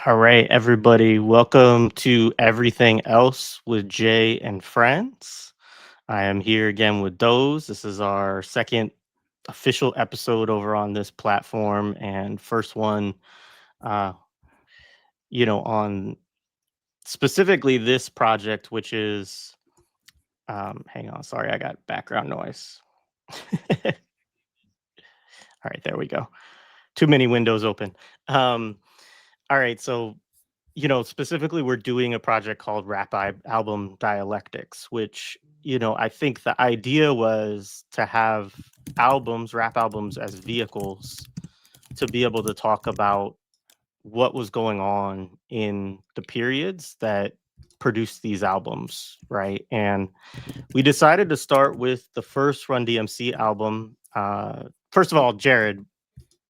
All right, everybody, welcome to Everything Else with Jay and Friends. I am here again with Doze. This is our second official episode over on this platform and first one, uh, on specifically this project, which is, hang on, sorry, I got background noise. All right, there we go. Too many windows open. Um, all right, so specifically, we're doing a project called Album Dialectics, which, I think the idea was to have rap albums as vehicles to be able to talk about what was going on in the periods that produced these albums, right? And we decided to start with the first Run DMC album. First of all, Jared,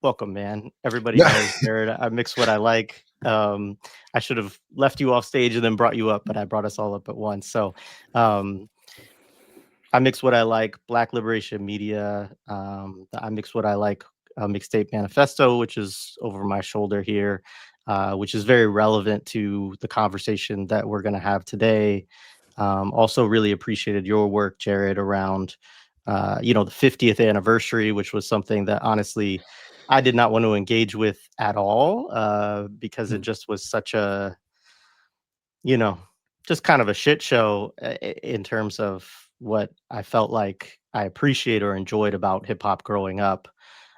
welcome, man. Everybody No, knows, Jared. I mix what I like. I should have left you off stage and then brought you up, but I brought us all up at once. So um, I mix what I like. Black Liberation Media. I mix what I like. Mixtape Manifesto, which is over my shoulder here, which is very relevant to the conversation that we're going to have today. Also, really appreciated your work, Jared, around the 50th anniversary, which was something that honestly I did not want to engage with at all because it just was such a, you know, just kind of a shit show in terms of what I felt like I appreciate or enjoyed about hip hop growing up.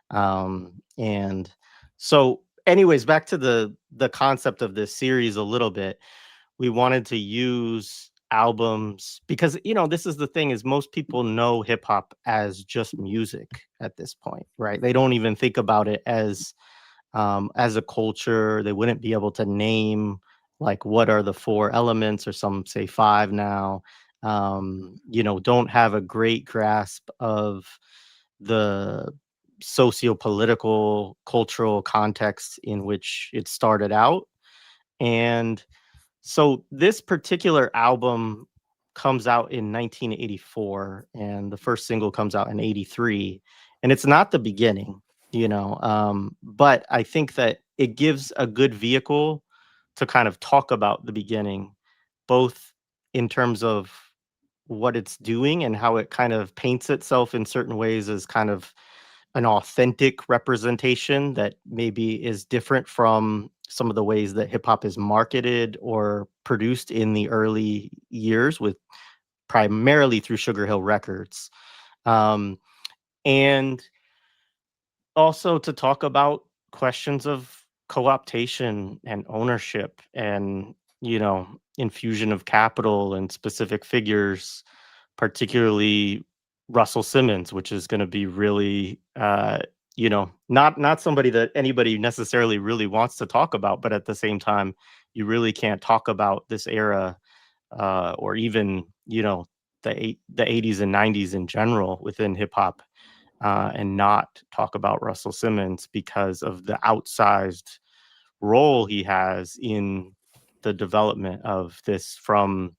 And so, anyways, back to the concept of this series a little bit. We wanted to use albums because this is the thing is most people know hip hop as just music at this point, right? They don't even think about it as a culture. They wouldn't be able to name like what are the four elements, or some say five now. Don't have a great grasp of the socio-political cultural context in which it started out. And so this particular album comes out in 1984, and the first single comes out in 83. And it's not the beginning, but I think that it gives a good vehicle to kind of talk about the beginning, both in terms of what it's doing and how it kind of paints itself in certain ways as kind of an authentic representation that maybe is different from some of the ways that hip hop is marketed or produced in the early years with primarily through Sugar Hill Records. Um, and also to talk about questions of co-optation and ownership and, infusion of capital and specific figures, particularly Russell Simmons, which is going to be really, not somebody that anybody necessarily really wants to talk about, but at the same time, you really can't talk about this era or even the 80s and 90s in general within hip hop and not talk about Russell Simmons because of the outsized role he has in the development of this from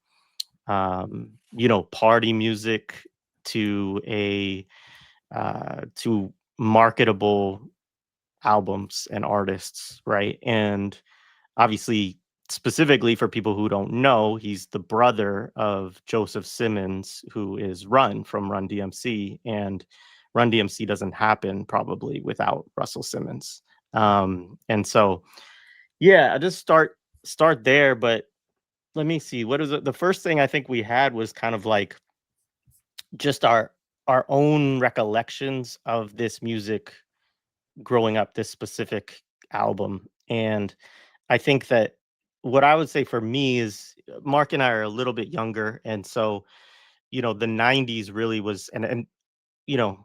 party music to to marketable albums and artists, right? And obviously, specifically for people who don't know, he's the brother of Joseph Simmons, who is from Run DMC, and Run DMC doesn't happen probably without Russell Simmons. And so, yeah, I just start there, but let me see. What is it? The first thing I think we had was kind of like just our own recollections of this music growing up, this specific album. And I think that what I would say for me is Mark and I are a little bit younger. And so, the 90s really was, and you know,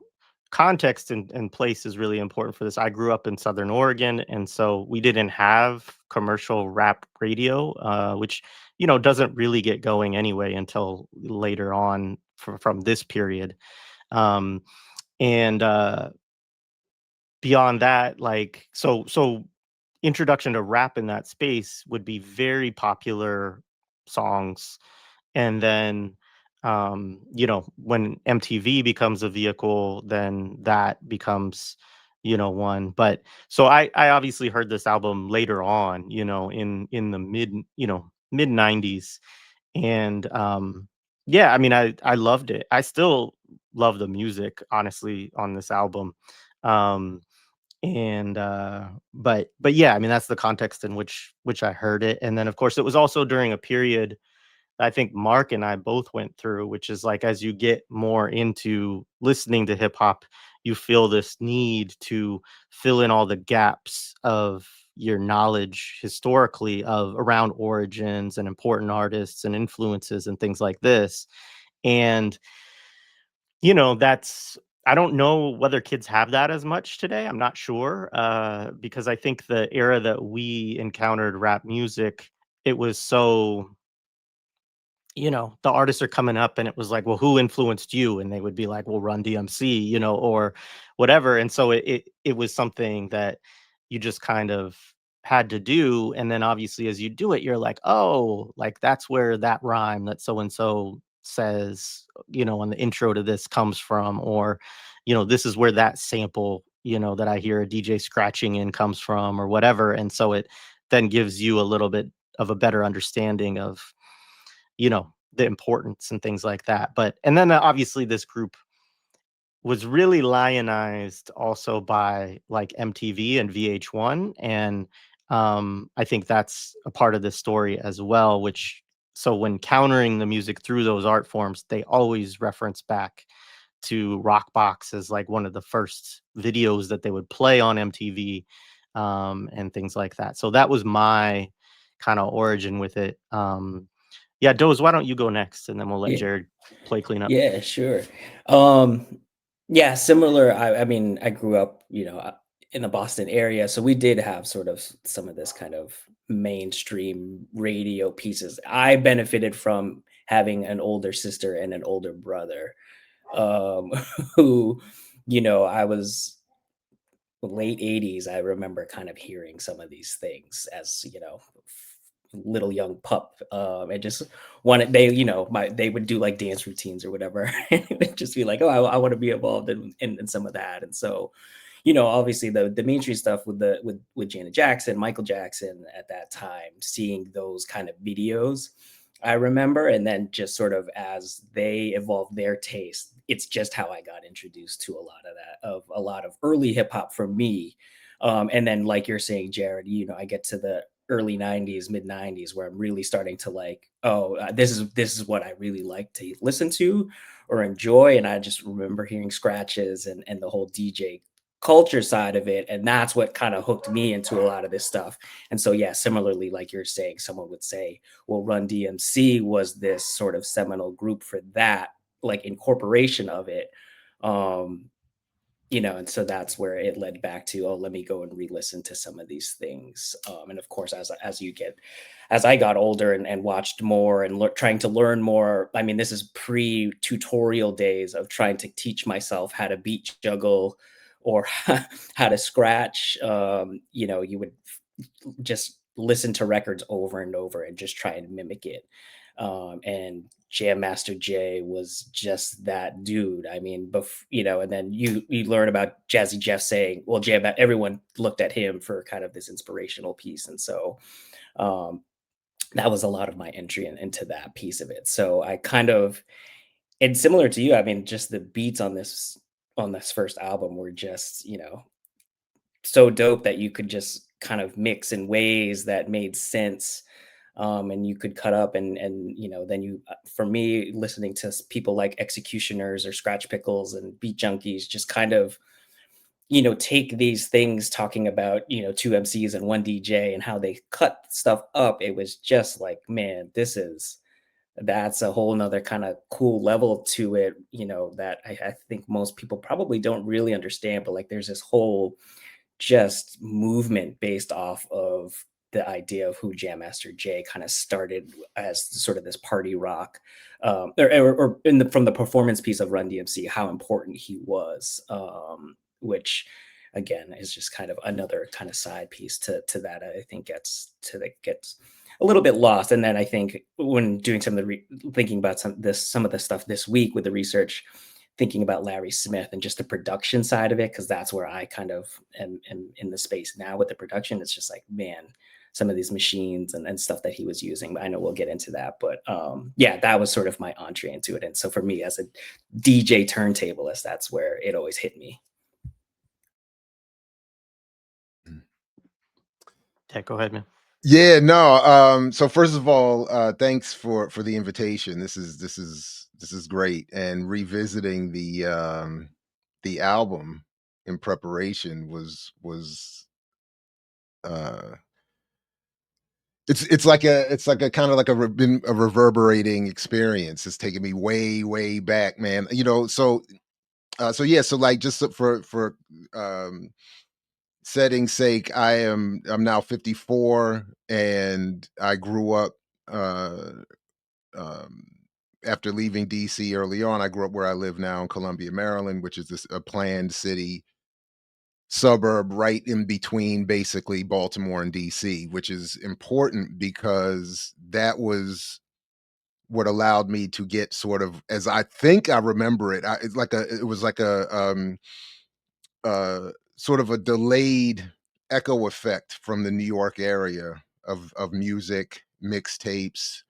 context and place is really important for this. I grew up in Southern Oregon, and so we didn't have commercial rap radio, which, doesn't really get going anyway until later on from this period. Um, and beyond that, like, so introduction to rap in that space would be very popular songs. And then, when MTV becomes a vehicle, then that becomes one. But so I obviously heard this album later on, in the mid 90s. And yeah, I mean, I loved it. I still love the music, honestly, on this album. Um and but yeah, I mean, that's the context in which I heard it. And then of course it was also during a period I think Mark and I both went through, which is like as you get more into listening to hip hop, you feel this need to fill in all the gaps of your knowledge historically of around origins and important artists and influences and things like this. And that's I don't know whether kids have that as much today. I'm not sure, because I think the era that we encountered rap music, it was so the artists are coming up and it was like, well, who influenced you? And they would be like, well, Run DMC, or whatever. And so it was something that you just kind of had to do. And then obviously as you do it, you're like, oh, like that's where that rhyme that so and so says, on the intro to this comes from, or, this is where that sample, that I hear a DJ scratching in comes from, or whatever. And so it then gives you a little bit of a better understanding of the importance and things like that. But and then obviously this group was really lionized also by like MTV and VH1. And I think that's a part of this story as well, which so when countering the music through those art forms, they always reference back to Rockbox as like one of the first videos that they would play on MTV, and things like that. So that was my kind of origin with it. Yeah, Doze, why don't you go next, and then we'll let Yeah, Jared play cleanup. yeah, sure. Um, yeah, similar. I mean, I grew up, in the Boston area, so we did have sort of some of this kind of mainstream radio pieces. I benefited from having an older sister and an older brother, um, who, I was late 80s. I remember kind of hearing some of these things as, little young pup, and just wanted they, they would do like dance routines or whatever, and it would just be like, oh, I want to be involved in some of that. And so, obviously the mainstream stuff with with Janet Jackson, Michael Jackson at that time, seeing those kind of videos, I remember. And then just sort of as they evolved their taste, it's just how I got introduced to a lot of that, of a lot of early hip hop for me. And then, like you're saying, Jared, I get to the early 90s, mid 90s, where I'm really starting to like, oh, this is what I really like to listen to or enjoy. And I just remember hearing scratches and the whole DJ culture side of it. And that's what kind of hooked me into a lot of this stuff. And so, yeah, similarly, like you're saying, someone would say, well, Run DMC was this sort of seminal group for that, like incorporation of it. Um, and so that's where it led back to, oh, let me go and re-listen to some of these things. And of course, as I got older and watched more and trying to learn more. I mean, this is pre-tutorial days of trying to teach myself how to beat juggle or how to scratch. You would just listen to records over and over and just try and mimic it. And Jam Master Jay was just that dude. I mean, and then you learn about Jazzy Jeff saying, well, everyone looked at him for kind of this inspirational piece. And so um, that was a lot of my entry into that piece of it. So I kind of, and similar to you, I mean, just the beats on this first album were just, so dope that you could just kind of mix in ways that made sense, and you could cut up and then for me, listening to people like Executioners or Scratch Pickles and Beat Junkies, just kind of take these things talking about two MCs and one DJ and how they cut stuff up. It was just like, man, that's a whole nother kind of cool level to it, that I think most people probably don't really understand. But like there's this whole just movement based off of the idea of who Jam Master Jay kind of started as sort of this party rock, from the performance piece of Run DMC, how important he was, which again is just kind of another kind of side piece to that. I think gets a little bit lost. And then I think when doing some of the thinking about some of the stuff this week with the research, thinking about Larry Smith and just the production side of it, because that's where I kind of am in the space now with the production. It's just like, man, some of these machines and stuff that he was using. I know we'll get into that, but yeah, that was sort of my entree into it. And so for me as a DJ turntablist, that's where it always hit me. Yeah, go ahead, man. Yeah, no. So first of all, thanks for the invitation. This is great. And revisiting the album in preparation was uh it's like a kind of like been a reverberating experience. It's taken me way back, man. So yeah, so like just for um setting sake, I'm now 54 and I grew up uh um after leaving DC early on. I grew up where I live now in Columbia, Maryland, which is a planned city suburb right in between basically Baltimore and DC, which is important because that was what allowed me to get sort of, as I think I remember it, it was like sort of a delayed echo effect from the New York area of music, mixtapes,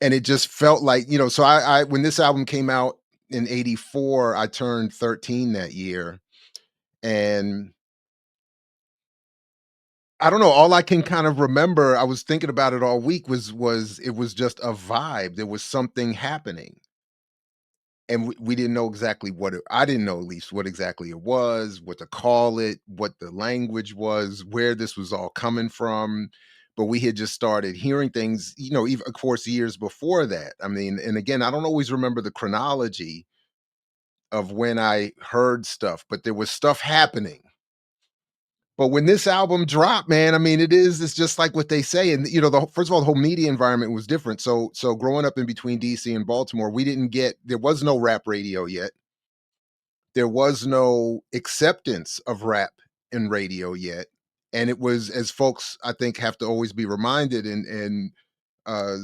and it just felt like, so I when this album came out in 84, I turned 13 that year. And I don't know, all I can kind of remember, I was thinking about it all week, was it was just a vibe. There was something happening. And we didn't know exactly I didn't know at least what exactly it was, what to call it, what the language was, where this was all coming from. But we had just started hearing things, even of course years before that. I mean, and again, I don't always remember the chronology of when I heard stuff, but there was stuff happening. But when this album dropped, man, I mean, it's just like what they say. And first of all, the whole media environment was different. So growing up in between DC and Baltimore, there was no rap radio yet. There was no acceptance of rap in radio yet. And it was, as folks I think have to always be reminded, and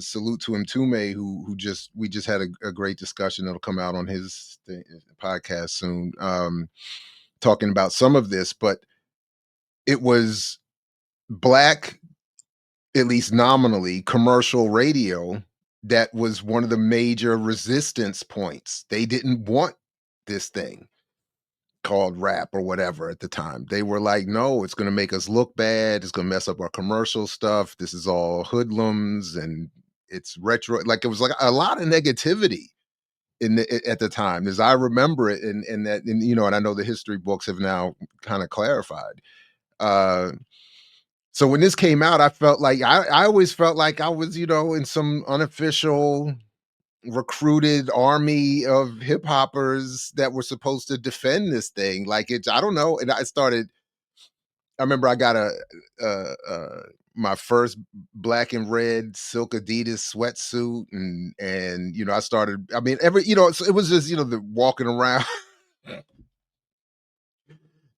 salute to Mtume, we just had a great discussion that'll come out on his podcast soon, talking about some of this. But it was black, at least nominally, commercial radio that was one of the major resistance points. They didn't want this thing called rap or whatever at the time. They were like, no, it's going to make us look bad. It's going to mess up our commercial stuff. This is all hoodlums and it's retro. Like, it was like a lot of negativity at the time, as I remember it. And I know the history books have now kind of clarified. Uh, so when this came out, I felt like I always felt like I was, in some unofficial recruited army of hip hoppers that were supposed to defend this thing. Like, I don't know. And I remember I got my first black and red silk Adidas sweatsuit, and I started. I mean, it was just the walking around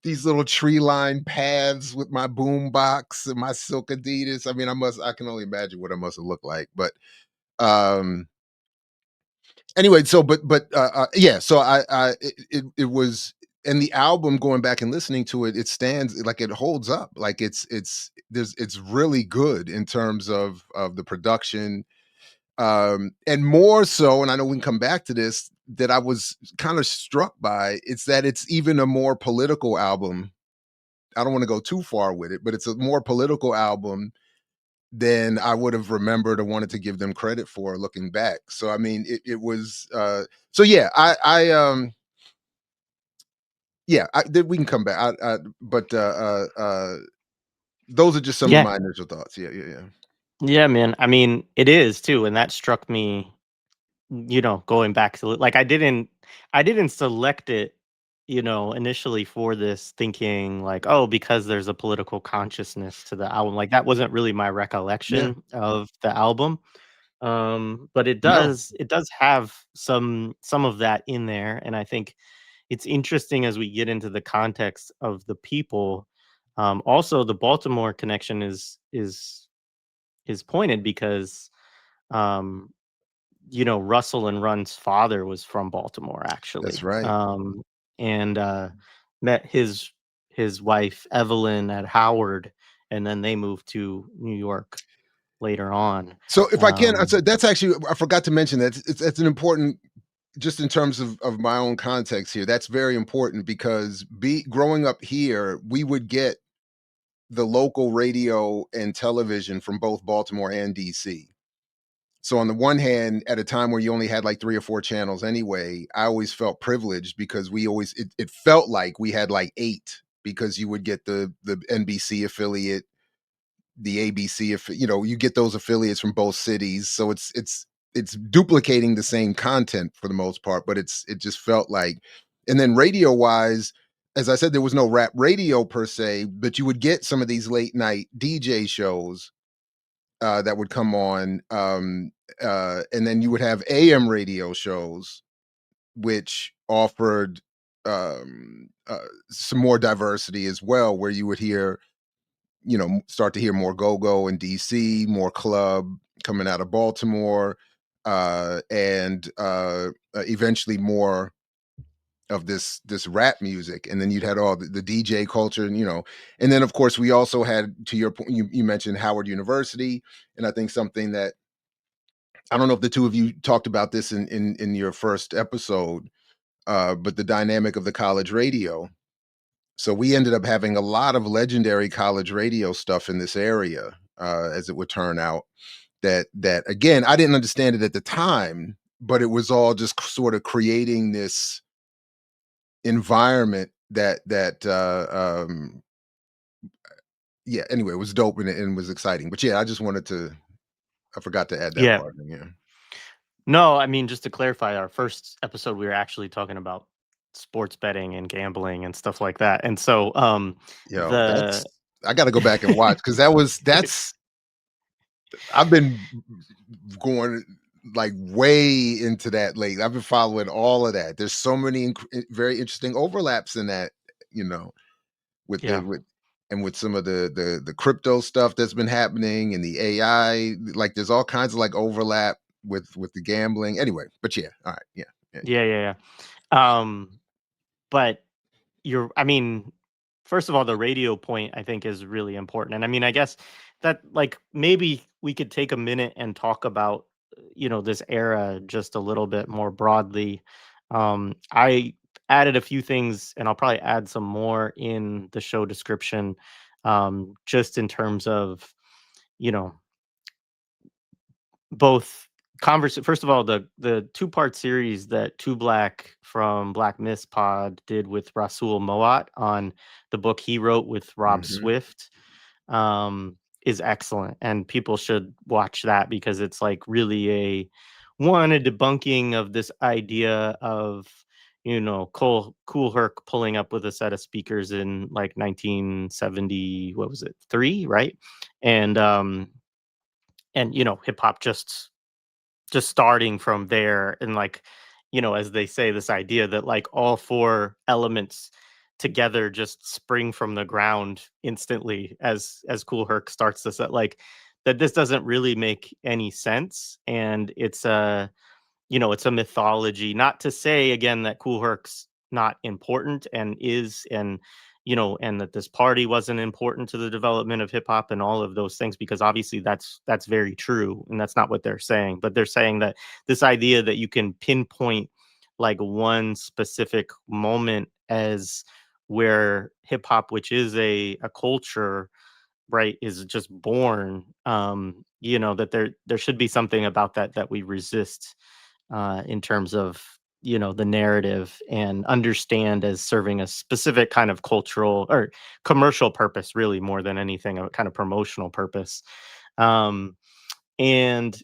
these little tree lined paths with my boom box and my silk Adidas. I mean, I can only imagine what I must have looked like. But um anyway, so yeah, so it was. And the album, going back and listening to it, it stands, like, it holds up. Like, it's really good in terms of the production. And more so, and I know we can come back to this, that I was kind of struck by, it's that it's even a more political album. I don't want to go too far with it, but it's a more political album than I would have remembered or wanted to give them credit for looking back. So I mean, it was so yeah, we can come back. But those are just some of Yeah, my initial thoughts. Yeah. yeah, man. I mean, it is too, and that struck me. Going back to like I didn't select it, initially for this, thinking like, oh, because there's a political consciousness to the album. Like that wasn't really my Yeah. recollection of the album. But it No. does have some of that in there, and I think it's interesting as we get into the context of the people. Also, the Baltimore connection is pointed because um Russell and Run's father was from Baltimore, actually. That's right. And met his wife Evelyn at Howard, and then they moved to New York later on. So if I can, Um, so that's actually, I forgot to mention that it's an important, just in terms of my own context here. That's very important because growing up here, we would get the local radio and television from both Baltimore and DC. So on the one hand, at a time where you only had like 3 or 4 channels anyway, I always felt privileged because it felt like we had like 8, because you would get the NBC affiliate, the ABC, if you get those affiliates from both cities. So it's duplicating the same content for the most part, but it just felt like. And then radio wise, as I said, there was no rap radio per se, but you would get some of these late night DJ shows that would come on, and then you would have AM radio shows which offered some more diversity as well, where you would hear, start to hear more go-go in DC, more club coming out of Baltimore, and eventually more of this rap music. And then you'd had all the DJ culture, and then of course we also had, to your point, you mentioned Howard University, and I think something that, I don't know if the two of you talked about this in your first episode, but the dynamic of the college radio. So we ended up having a lot of legendary college radio stuff in this area, as it would turn out. That again, I didn't understand it at the time, but it was all just sort of creating this environment that yeah. Anyway, it was dope, and was exciting. But yeah, I just wanted to. I forgot to add that yeah. part. Yeah. No, I mean, just to clarify, our first episode, we were actually talking about sports betting and gambling and stuff like that. And so, Yo, the I got to go back and watch, because that's I've been going like way into that lately. I've been following all of that. There's so many very interesting overlaps in that, you know, with yeah, with some of the crypto stuff that's been happening, and the AI. Like there's all kinds of like overlap with the gambling. Anyway, but yeah, all right, yeah, yeah, yeah, yeah, yeah. But I mean, first of all, the radio point I think is really important. And I mean, I guess that, like, maybe we could take a minute and talk about, this era just a little bit more broadly. I added a few things, and I'll probably add some more in the show description, just in terms of, you know, both first of all, the two-part series that Two Black from Black Miss Pod did with Rasul Moat on the book he wrote with Rob hmm Swift, is excellent, and people should watch that, because it's like really a debunking of this idea of, Cool Herc pulling up with a set of speakers in like 1970, what was it, 3, right? And hip hop just starting from there, and like, as they say, this idea that like all 4 elements together just spring from the ground instantly, as Cool Herc starts this, that like, that this doesn't really make any sense, and it's a mythology. Not to say again that Cool Herc's not important, and is, and that this party wasn't important to the development of hip hop and all of those things, because obviously that's very true, and that's not what they're saying. But they're saying that this idea that you can pinpoint like one specific moment as where hip hop, which is a culture, right, is just born, that there should be something about that we resist, in terms of, the narrative, and understand as serving a specific kind of cultural or commercial purpose, really, more than anything, a kind of promotional purpose. Um and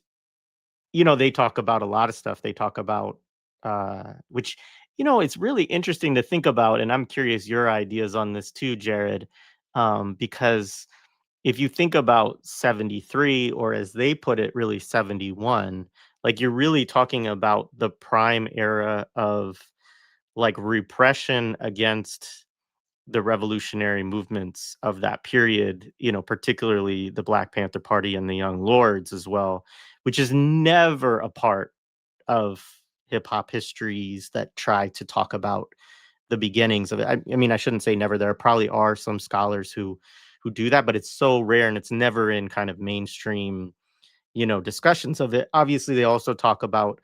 they talk about a lot of stuff. They talk about, which, it's really interesting to think about, and I'm curious your ideas on this too, Jared, because if you think about 73, or as they put it, really 71, like, you're really talking about the prime era of like repression against the revolutionary movements of that period, particularly the Black Panther Party and the Young Lords as well, which is never apart. of hip hop histories that try to talk about the beginnings of it. I mean, I shouldn't say never. There probably are some scholars who do that, but it's so rare and it's never in kind of mainstream, discussions of it. Obviously, they also talk about,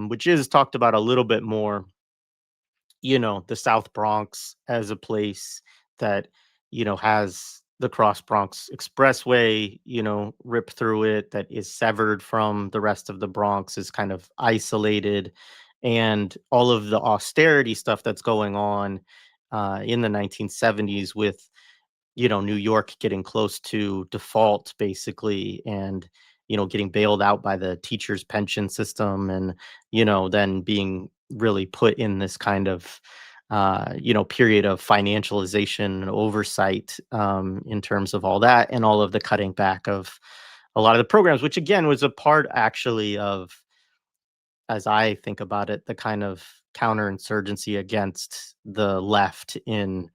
which is talked about a little bit more, the South Bronx as a place that, has the Cross Bronx Expressway, rip through it, that is severed from the rest of the Bronx, is kind of isolated. And all of the austerity stuff that's going on in the 1970s with, New York getting close to default basically, and, getting bailed out by the teachers' pension system, and, then being really put in this kind of, period of financialization and oversight, in terms of all that and all of the cutting back of a lot of the programs, which again was a part actually of, as I think about it, the kind of counterinsurgency against the left in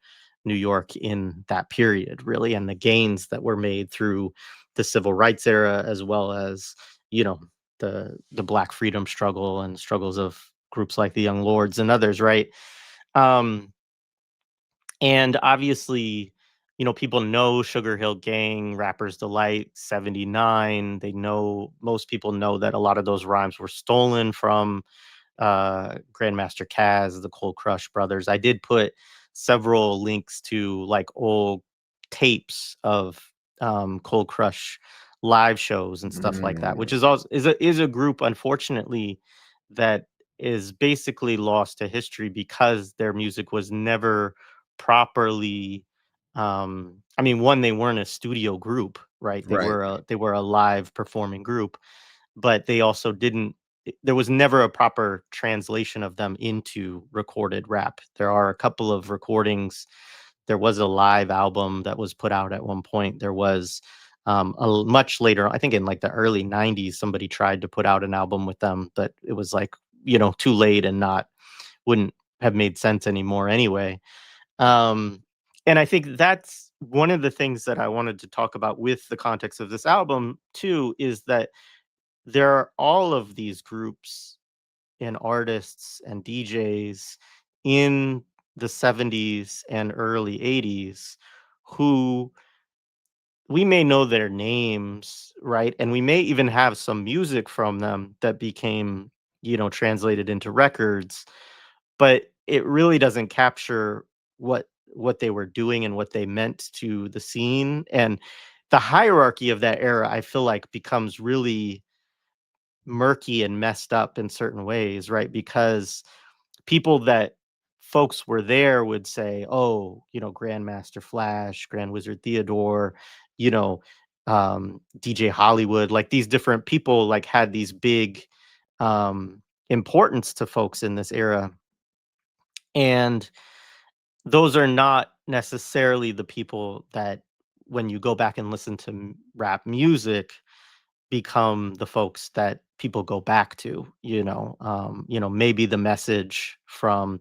New York in that period, really, and the gains that were made through the civil rights era, as well as, you know, the Black freedom struggle and struggles of groups like the Young Lords and others, right? Um, and obviously, people know Sugar Hill Gang, Rapper's Delight, 79. Most people know that a lot of those rhymes were stolen from Grandmaster Caz, the Cold Crush brothers. I did put several links to like old tapes of Cold Crush live shows and stuff like that, which Mm, is also is a group, unfortunately, that is basically lost to history because their music was never properly, I mean, one, they weren't a studio group, right? They right. were a live performing group, but they also didn't, there was never a proper translation of them into recorded rap. There are a couple of recordings. There was a live album that was put out at one point. There was much later, I think in like the early 90s, somebody tried to put out an album with them, but it was like, too late and wouldn't have made sense anymore anyway. Um, and I think that's one of the things that I wanted to talk about with the context of this album too, is that there are all of these groups and artists and DJs in the 70s and early 80s who we may know their names, right? And we may even have some music from them that became, translated into records, but it really doesn't capture what they were doing and what they meant to the scene. And the hierarchy of that era, I feel like, becomes really murky and messed up in certain ways, right? Because people that folks were there would say, "Oh, Grandmaster Flash, Grand Wizard Theodore, you know, DJ Hollywood," like these different people like had these big importance to folks in this era. And those are not necessarily the people that when you go back and listen to rap music become the folks that people go back to, maybe the message from,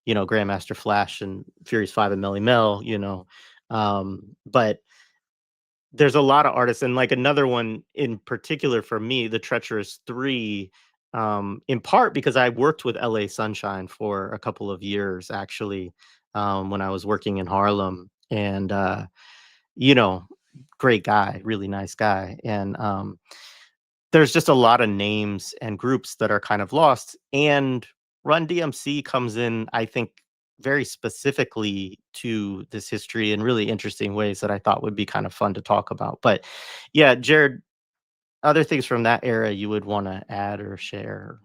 Grandmaster Flash and Furious Five and Melly Mel, but there's a lot of artists, and like another one in particular for me, the Treacherous Three, in part because I worked with LA Sunshine for a couple of years actually, when I was working in Harlem, and you know, great guy, really nice guy, and there's just a lot of names and groups that are kind of lost. And Run DMC comes in, I think, very specifically to this history in really interesting ways that I thought would be kind of fun to talk about. But yeah, Jared, other things from that era you would want to add or share?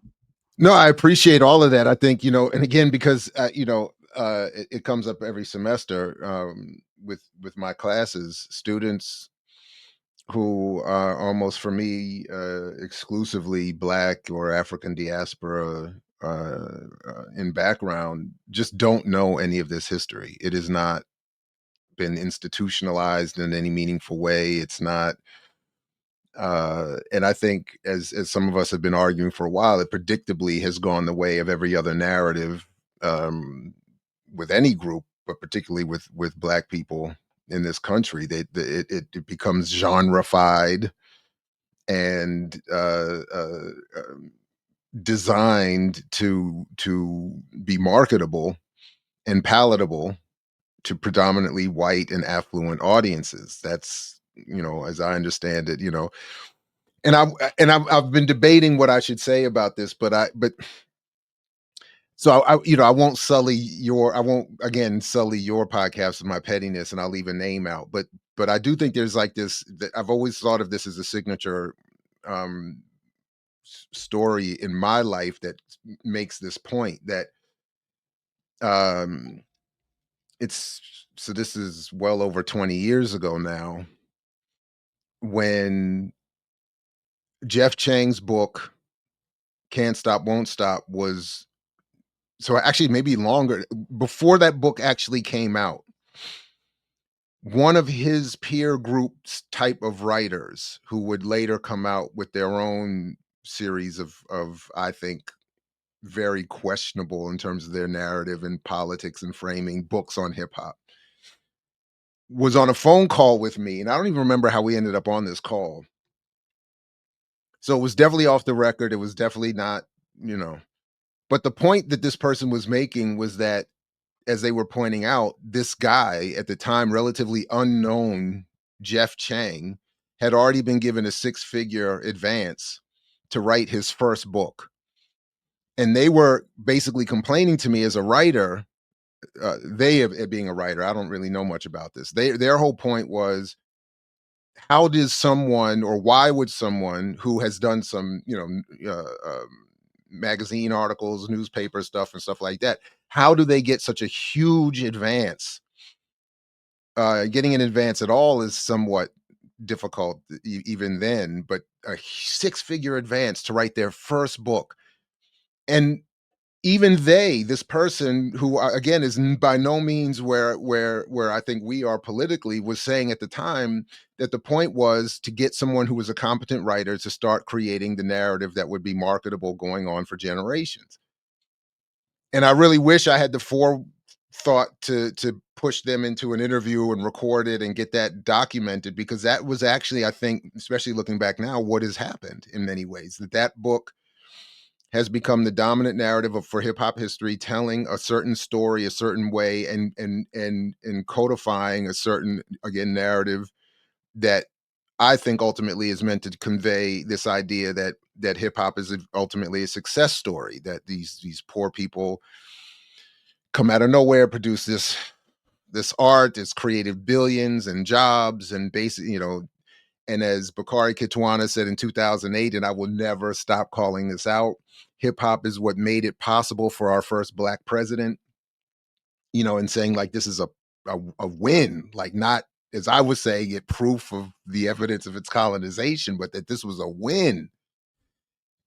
No, I appreciate all of that. I think, and again, because it comes up every semester with my classes, students who are almost for me exclusively Black or African diaspora in background just don't know any of this history. It has not been institutionalized in any meaningful way. It's not and I think as some of us have been arguing for a while, it predictably has gone the way of every other narrative um, with any group, but particularly with Black people in this country. It becomes genrefied and designed to be marketable and palatable to predominantly white and affluent audiences. That's, as I understand it, and I've been debating what I should say about this, but so I won't I won't again sully your podcast with my pettiness, and I'll leave a name out. But I do think there's like this, that I've always thought of this as a signature um story in my life that makes this point that um it's so this is well over 20 years ago now, when Jeff Chang's book Can't Stop Won't Stop was, so actually maybe longer before that book actually came out. One of his peer groups type of writers who would later come out with their own series of I think very questionable in terms of their narrative and politics and framing books on hip hop, was on a phone call with me, and I don't even remember how we ended up on this call. So it was definitely off the record. It was definitely not, you know. But the point that this person was making was that, as they were pointing out, this guy at the time, relatively unknown Jeff Chang, had already been given a six-figure advance to write his first book. And they were basically complaining to me as a writer, being a writer, I don't really know much about this. Their whole point was, how does someone, or why would someone who has done some, magazine articles, newspaper stuff, and stuff like that, how do they get such a huge advance? Getting an advance at all is somewhat difficult even then, but a six-figure advance to write their first book. And even this person who again is by no means where I think we are politically, was saying at the time that the point was to get someone who was a competent writer to start creating the narrative that would be marketable going on for generations. And I really wish I had the forethought to push them into an interview and record it and get that documented, because that was actually, I think, especially looking back now, what has happened in many ways. That book has become the dominant narrative for hip hop history, telling a certain story a certain way, and codifying a certain, again, narrative that I think ultimately is meant to convey this idea that hip hop is ultimately a success story, that these poor people come out of nowhere, produce this art, this creative billions and jobs, and basically, and as Bakari Kitwana said in 2008, and I will never stop calling this out, hip hop is what made it possible for our first Black president, and saying like this is a win, like not, as I was saying it, proof of the evidence of its colonization, but that this was a win.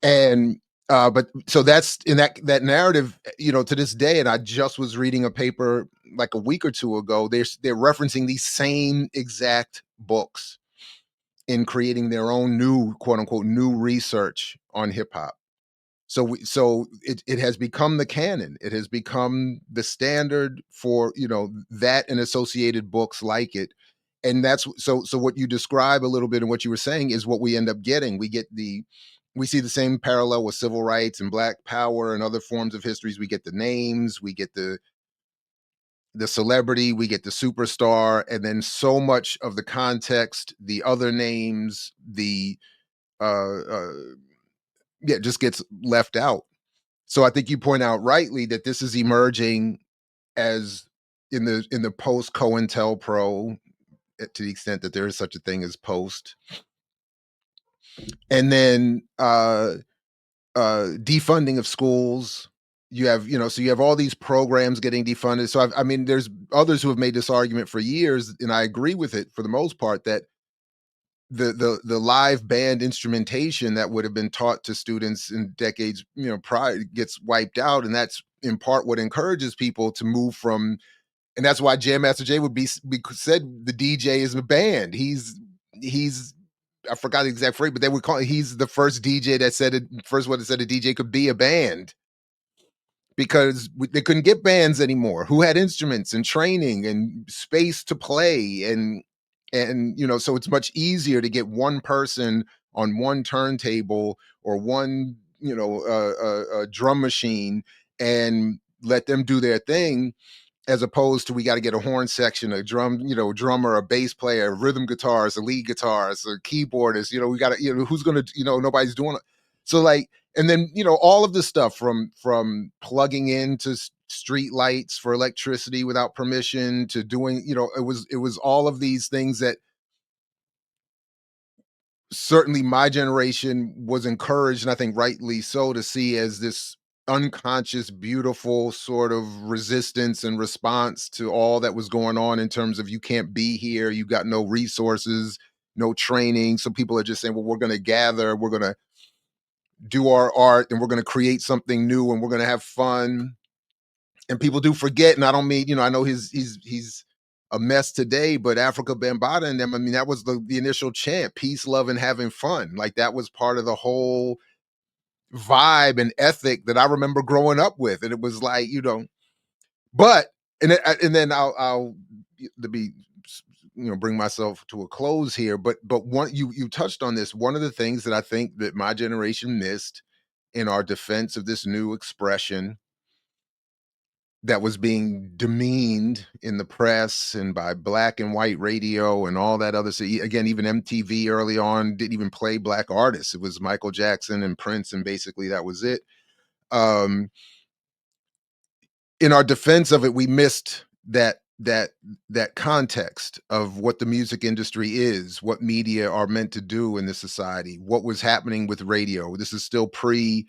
And but so that's in that narrative, to this day, and I just was reading a paper like a week or two ago, they're referencing these same exact books in creating their own new, quote unquote, new research on hip hop. So it has become the canon. It has become the standard for, that and associated books like it. And that's so what you describe a little bit and what you were saying is what we end up getting. We see the same parallel with civil rights and Black power and other forms of histories. We get the names, we get the celebrity, we get the superstar, and then so much of the context, the other names, the just gets left out. So I think you point out rightly that this is emerging as in the post COINTELPRO, to the extent that there is such a thing as post, and then defunding of schools. You have, so you have all these programs getting defunded. So I mean, there's others who have made this argument for years, and I agree with it for the most part, that the live band instrumentation that would have been taught to students in decades, prior, gets wiped out, and that's in part what encourages people to move from. And that's why Jam Master Jay would be said the DJ is a band. He's I forgot the exact phrase, but they would call it, he's the first DJ that said it, first one that said a DJ could be a band, because they couldn't get bands anymore who had instruments and training and space to play, and so it's much easier to get one person on one turntable or one a drum machine and let them do their thing, as opposed to we got to get a horn section, a drummer, a bass player, a rhythm guitarist, a lead guitarist, a keyboardist. We got to, who's going to, nobody's doing it. So like, and then, all of this stuff from plugging into street lights for electricity without permission to doing, it was all of these things that certainly my generation was encouraged, and I think rightly so, to see as this unconscious, beautiful sort of resistance and response to all that was going on in terms of you can't be here, you got no resources, no training. So people are just saying, well, we're going to gather, we're going to do our art, and we're going to create something new, and we're going to have fun. And people do forget, and I don't mean, I know he's a mess today, but Africa Bambaataa and them, I mean, that was the initial chant: peace, love, and having fun. Like that was part of the whole vibe and ethic that I remember growing up with. And it was like, but and then I'll to be, bring myself to a close here. But one, you touched on this. One of the things that I think that my generation missed in our defense of this new expression that was being demeaned in the press and by black and white radio and all that other. So again, even MTV early on didn't even play black artists. It was Michael Jackson and Prince, and basically that was it. In our defense of it, we missed that context of what the music industry is, what media are meant to do in this society, what was happening with radio. This is still pre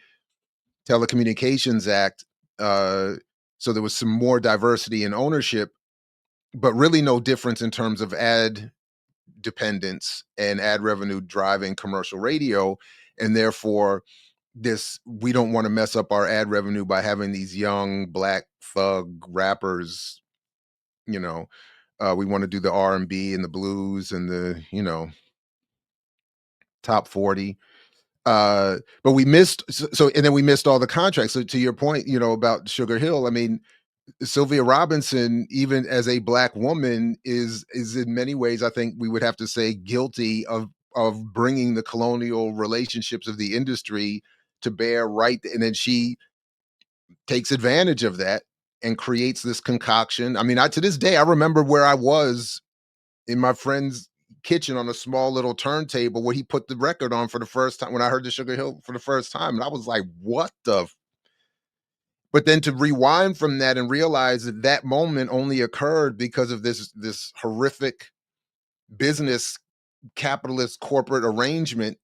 Telecommunications Act. So there was some more diversity in ownership, but really no difference in terms of ad dependence and ad revenue driving commercial radio. And therefore, we don't want to mess up our ad revenue by having these young black thug rappers. We want to do the R&B and the blues and the top 40. But we missed, and then we missed all the contracts. So to your point, about Sugar Hill, I mean, Sylvia Robinson, even as a black woman, is in many ways, I think we would have to say, guilty of bringing the colonial relationships of the industry to bear, right? And then she takes advantage of that and creates this concoction. I mean, to this day, I remember where I was in my friend's kitchen on a small little turntable where he put the record on for the first time when I heard the Sugar Hill for the first time. And I was like, what the? But then to rewind from that and realize that that moment only occurred because of this horrific business capitalist corporate arrangement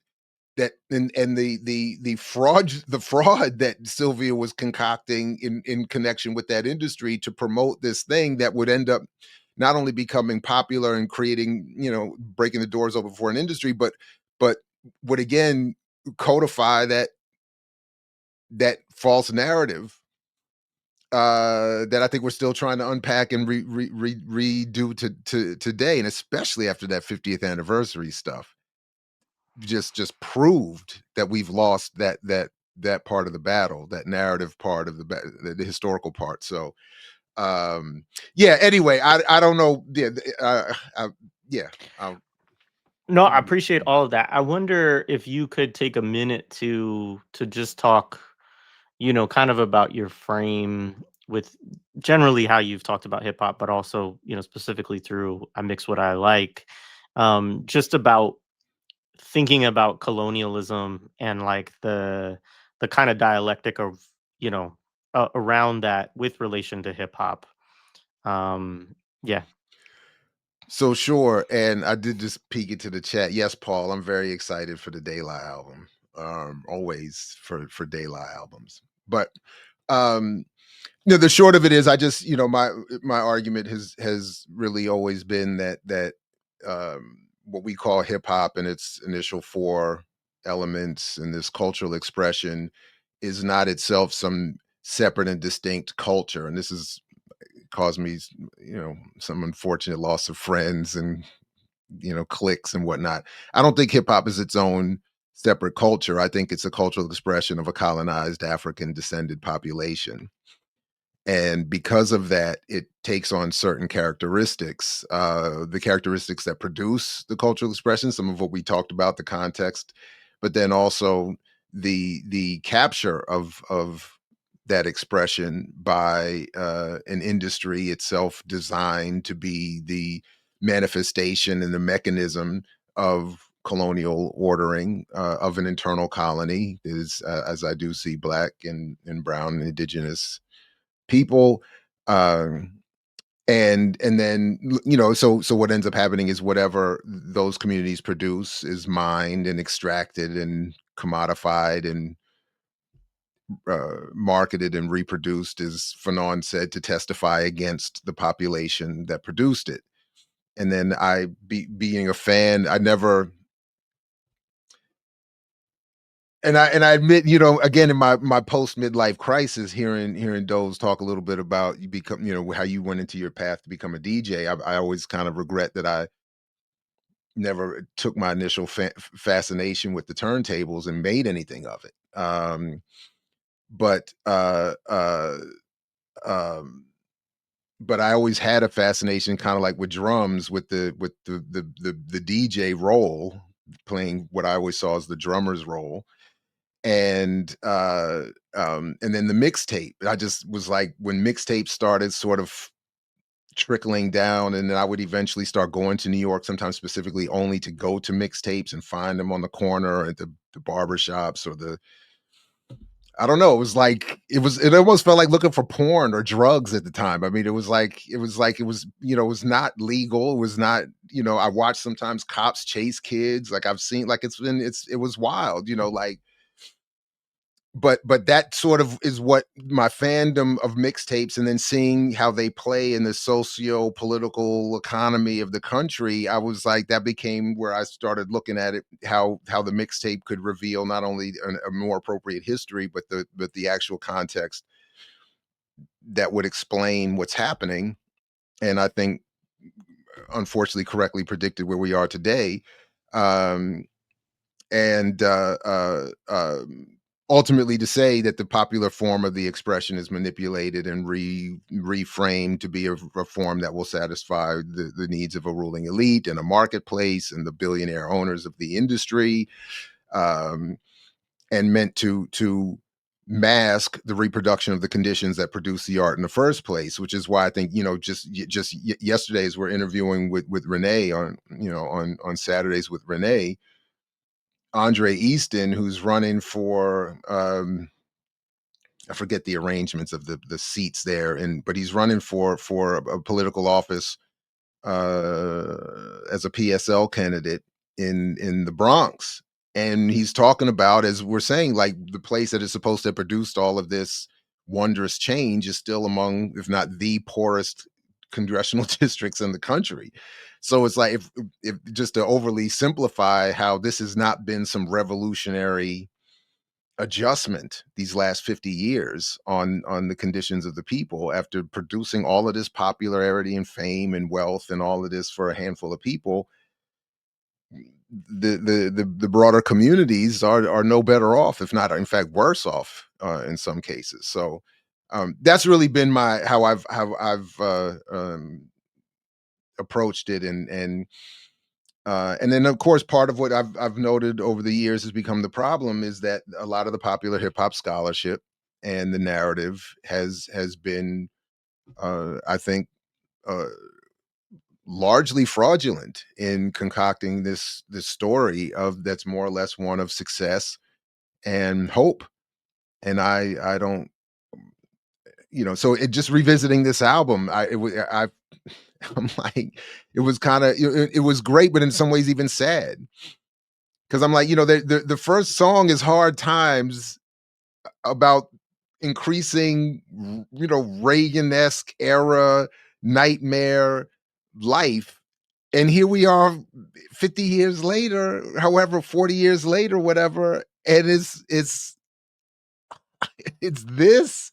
that and the fraud that Sylvia was concocting in connection with that industry to promote this thing that would end up not only becoming popular and creating, breaking the doors open for an industry, but would again codify that false narrative that I think we're still trying to unpack and redo to today, and especially after that 50th anniversary stuff, just proved that we've lost that part of the battle, that narrative part of the historical part. So, yeah. Anyway, I don't know. Yeah, yeah. No, I appreciate all of that. I wonder if you could take a minute to just talk, kind of about your frame with generally how you've talked about hip hop, but also, specifically through I Mix What I Like, just about thinking about colonialism and like the kind of dialectic of, around that with relation to hip hop. Yeah. So sure, and I did just peek into the chat. Yes, Paul, I'm very excited for the Daylight album. Always for Daylight albums, but the short of it is, I just, my argument has really always been that what we call hip hop and its initial four elements and this cultural expression is not itself some separate and distinct culture, and this has caused me, some unfortunate loss of friends and cliques and whatnot. I don't think hip hop is its own separate culture. I think it's a cultural expression of a colonized African descended population. And because of that, it takes on certain characteristics, the characteristics that produce the cultural expression, some of what we talked about, the context, but then also the capture of that expression by an industry itself designed to be the manifestation and the mechanism of colonial ordering of an internal colony is, as I do see, Black and brown and indigenous people. um, and then so what ends up happening is whatever those communities produce is mined and extracted and commodified and marketed and reproduced, as Fanon said, to testify against the population that produced it. And then being a fan, I never, and I admit, again, in my post midlife crisis, hearing Doze talk a little bit about you become, how you went into your path to become a DJ. I always kind of regret that I never took my initial fascination with the turntables and made anything of it. But um, but I always had a fascination, kind of like with drums, with the DJ role, playing what I always saw as the drummer's role, and then the mixtape. I just was like, when mixtape started sort of trickling down, and then I would eventually start going to New York, sometimes specifically only to go to mixtapes and find them on the corner at the barber shops or the, I don't know. It was like it almost felt like looking for porn or drugs at the time. I mean, it was not legal. It was not, I watched sometimes cops chase kids. Like I've seen, like it was wild, like, but that sort of is what my fandom of mixtapes, and then seeing how they play in the socio-political economy of the country, I was like, that became where I started looking at it, how the mixtape could reveal not only a more appropriate history, but the actual context that would explain what's happening. And I think, unfortunately, correctly predicted where we are today. um and ultimately, to say that the popular form of the expression is manipulated and reframed to be a form that will satisfy the needs of a ruling elite and a marketplace and the billionaire owners of the industry, um, and meant to mask the reproduction of the conditions that produce the art in the first place. Which is why I think, just yesterday, as we're interviewing with Renee on, on Saturdays with Renee, Andre Easton, who's running for, I forget the arrangements of the seats there, but he's running for a political office as a PSL candidate in the Bronx. And he's talking about, as we're saying, like, the place that is supposed to have produced all of this wondrous change is still among, if not the poorest congressional districts in the country. So it's like, if just to overly simplify, how this has not been some revolutionary adjustment these last 50 years on the conditions of the people, after producing all of this popularity and fame and wealth and all of this for a handful of people, the broader communities are no better off, if not, in fact, worse off in some cases. So that's really been how I've approached it. And then, of course, part of what I've noted over the years has become the problem is that a lot of the popular hip hop scholarship and the narrative has been, I think, uh, largely fraudulent in concocting this story of that's more or less one of success and hope. And I don't, so it just revisiting this album, I'm like, it was kind of, it was great, but in some ways even sad. Because I'm like, the first song is Hard Times, about increasing, Reagan-esque era nightmare life. And here we are 50 years later, however, 40 years later, whatever, and it's this.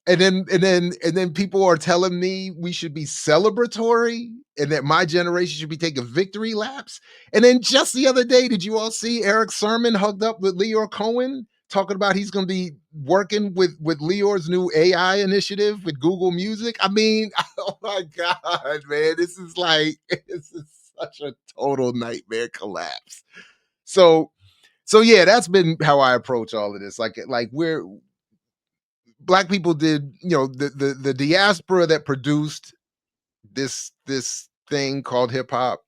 And then people are telling me we should be celebratory and that my generation should be taking victory laps. And then just the other day, did you all see Eric Sermon hugged up with Leor Cohen talking about he's going to be working with Leor's new AI initiative with Google Music? I mean, oh my God, man, this is such a total nightmare collapse. So So yeah, that's been how I approach all of this. Like we're Black people did, the diaspora that produced this thing called hip hop,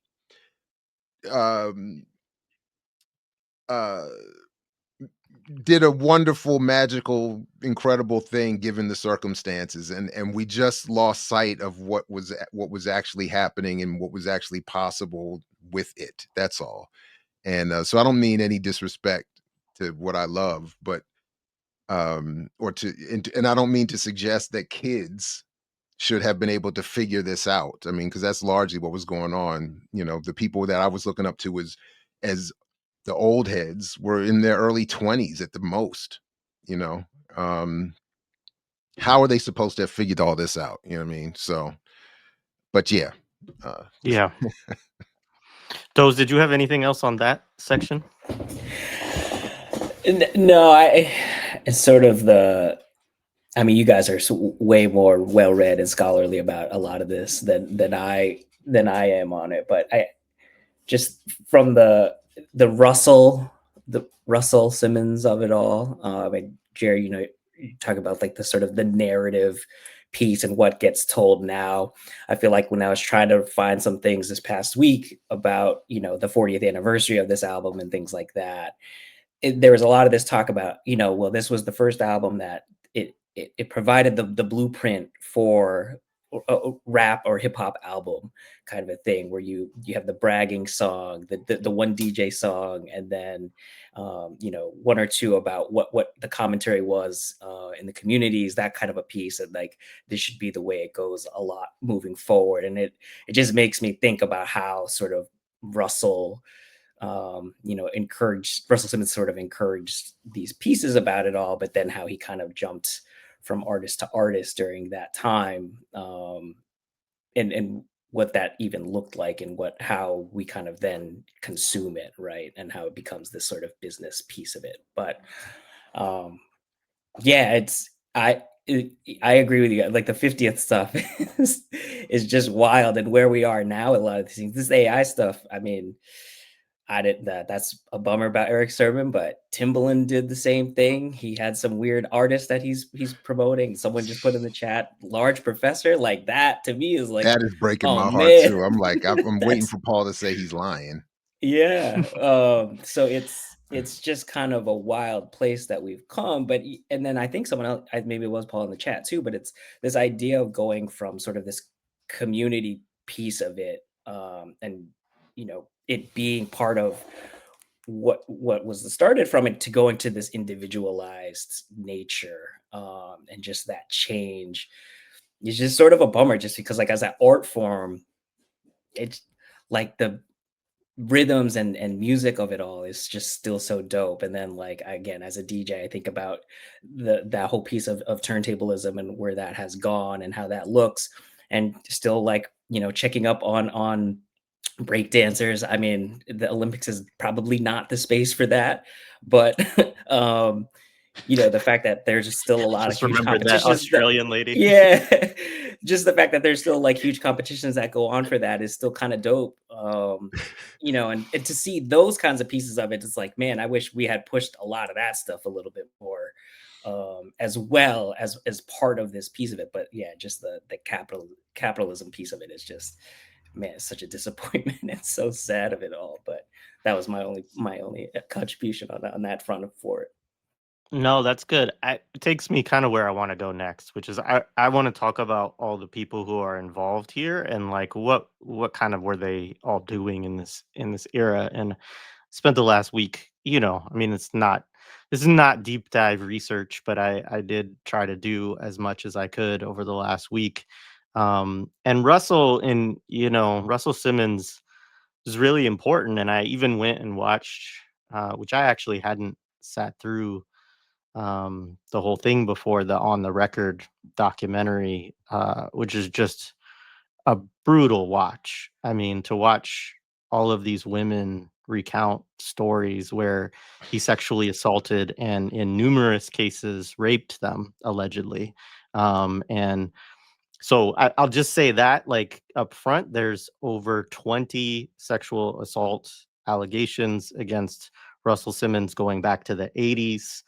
um uh did a wonderful, magical, incredible thing given the circumstances, and we just lost sight of what was actually happening and what was actually possible with it. That's all. And so I don't mean any disrespect to what I love, but or to and I don't mean to suggest that kids should have been able to figure this out. I mean, because that's largely what was going on. The people that I was looking up to as the old heads were in their early 20s at the most. You know, um, how are they supposed to have figured all this out? You know what I mean? So, but yeah, uh, Yeah. Doze, did you have anything else on that section? No, it's sort of I mean, you guys are way more well-read and scholarly about a lot of this than I am on it. But I just from the Russell Simmons of it all. I mean, Jerry, you talk about like the sort of the narrative piece and what gets told now. I feel like when I was trying to find some things this past week about the 40th anniversary of this album and things like that, there was a lot of this talk about, well, this was the first album that it provided the blueprint for a rap or hip hop album kind of a thing, where you have the bragging song, the one DJ song, and then one or two about what the commentary was in the communities, that kind of a piece, and like this should be the way it goes a lot moving forward. And it just makes me think about how sort of Russell Simmons sort of encouraged these pieces about it all, but then how he kind of jumped from artist to artist during that time, and what that even looked like, and how we kind of then consume it, right, and how it becomes this sort of business piece of it. But yeah, I agree with you. Like the 50th stuff is just wild, and where we are now, a lot of these things, this AI stuff. I mean, that's a bummer about Eric Sermon, but Timbaland did the same thing. He had some weird artist that he's promoting. Someone just put in the chat, Large Professor, like that to me is like, that is breaking oh my heart man. too. I'm like, I'm waiting for Paul to say he's lying. Yeah. So it's just kind of a wild place that we've come. But and then I think someone else, maybe it was Paul in the chat too, but it's this idea of going from sort of this community piece of it, and it being part of what was started from it, to go into this individualized nature, and just that change is just sort of a bummer, just because like as an art form, it's like the rhythms and music of it all is just still so dope. And then like again, as a DJ, I think about that whole piece of turntablism and where that has gone and how that looks, and still like checking up on break dancers. I mean, the Olympics is probably not the space for that, but the fact that there's still a lot of Just huge remember that competitions Australian lady. yeah, just the fact that there's still like huge competitions that go on for that is still kind of dope. And to see those kinds of pieces of it, it's like, man, I wish we had pushed a lot of that stuff a little bit more, as well as part of this piece of it. But yeah, just the capitalism piece of it is just, man, it's such a disappointment. It's so sad of it all. But that was my only contribution on that front for it. No, that's good. It takes me kind of where I want to go next, which is I want to talk about all the people who are involved here and like what kind of were they all doing in this era. And spent the last week, I mean, this is not deep dive research, but I did try to do as much as I could over the last week. And Russell Simmons is really important. And I even went and watched, which I actually hadn't sat through the whole thing before, the On the Record documentary, which is just a brutal watch. I mean, to watch all of these women recount stories where he sexually assaulted and in numerous cases raped them allegedly. And so I'll just say that, like, up front, there's over 20 sexual assault allegations against Russell Simmons going back to the 80s,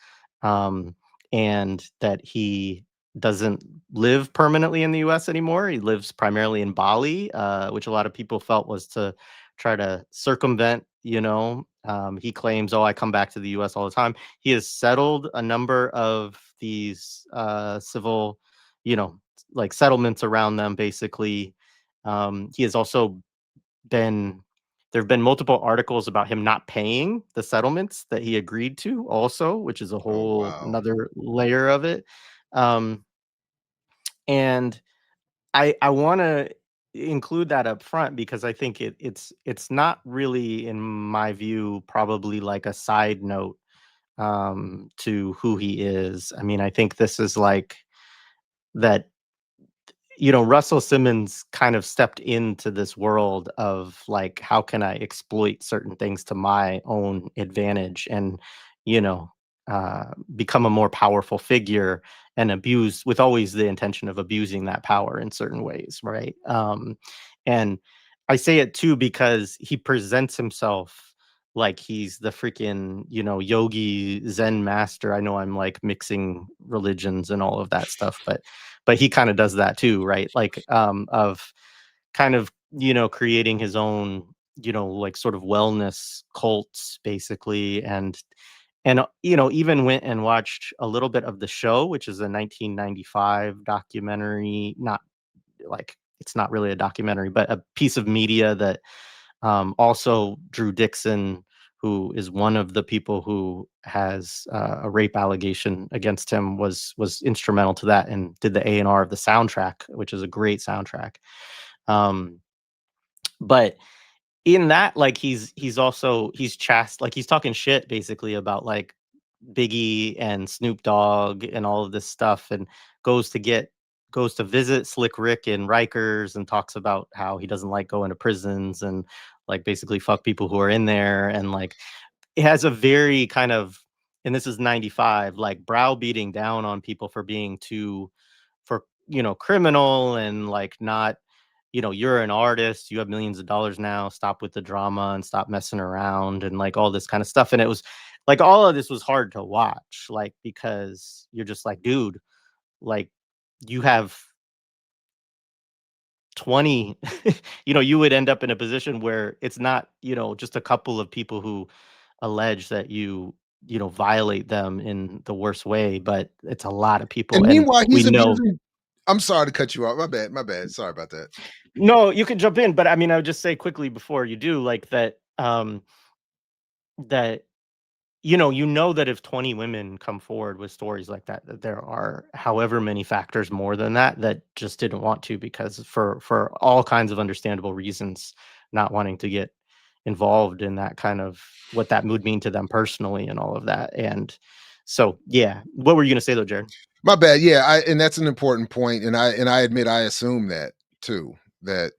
and that he doesn't live permanently in the US anymore. He lives primarily in Bali, which a lot of people felt was to try to circumvent, he claims, oh, I come back to the US all the time. He has settled a number of these civil, like settlements around them, basically. He has also been there have been multiple articles about him not paying the settlements that he agreed to also, which is a Oh, whole wow. another layer of it. Um, and I want to include that up front because I think it's not really, in my view, probably like a side note to who he is. I mean, I think this is like that Russell Simmons kind of stepped into this world of like, how can I exploit certain things to my own advantage and, you know, become a more powerful figure and abuse with always the intention of abusing that power in certain ways, right? And I say it too because he presents himself like he's the freaking, yogi Zen master. I know I'm like mixing religions and all of that stuff, but he kind of does that too, right? Like of kind of, creating his own, like sort of wellness cults basically. And even went and watched a little bit of The Show, which is a 1995 documentary. Not like, it's not really a documentary, but a piece of media that also Drew Dixon, who is one of the people who has a rape allegation against him, was instrumental to that and did the A&R of the soundtrack, which is a great soundtrack. But in that, like, he's talking shit basically about like Biggie and Snoop Dogg and all of this stuff, and goes to visit Slick Rick in Rikers and talks about how he doesn't like going to prisons and like basically fuck people who are in there. And like, it has a very kind of, and this is 95, like browbeating down on people for being too, for, criminal and like not, you're an artist, you have millions of dollars now, stop with the drama and stop messing around and like all this kind of stuff. And it was like, all of this was hard to watch, like, because you're just like, dude, like, you have 20, you would end up in a position where it's not, just a couple of people who allege that violate them in the worst way, but it's a lot of people. And And meanwhile, we he's know. abusing. I'm sorry to cut you off. My bad. My bad. Sorry about that. No, you can jump in, but I mean, I would just say quickly before you do, like, that that if 20 women come forward with stories like that there are however many factors more than that just didn't want to, because for all kinds of understandable reasons, not wanting to get involved in that kind of what that would mean to them personally and all of that. And so, yeah, what were you going to say though, Jared? My bad. Yeah, and that's an important point, and I admit I assume that too. That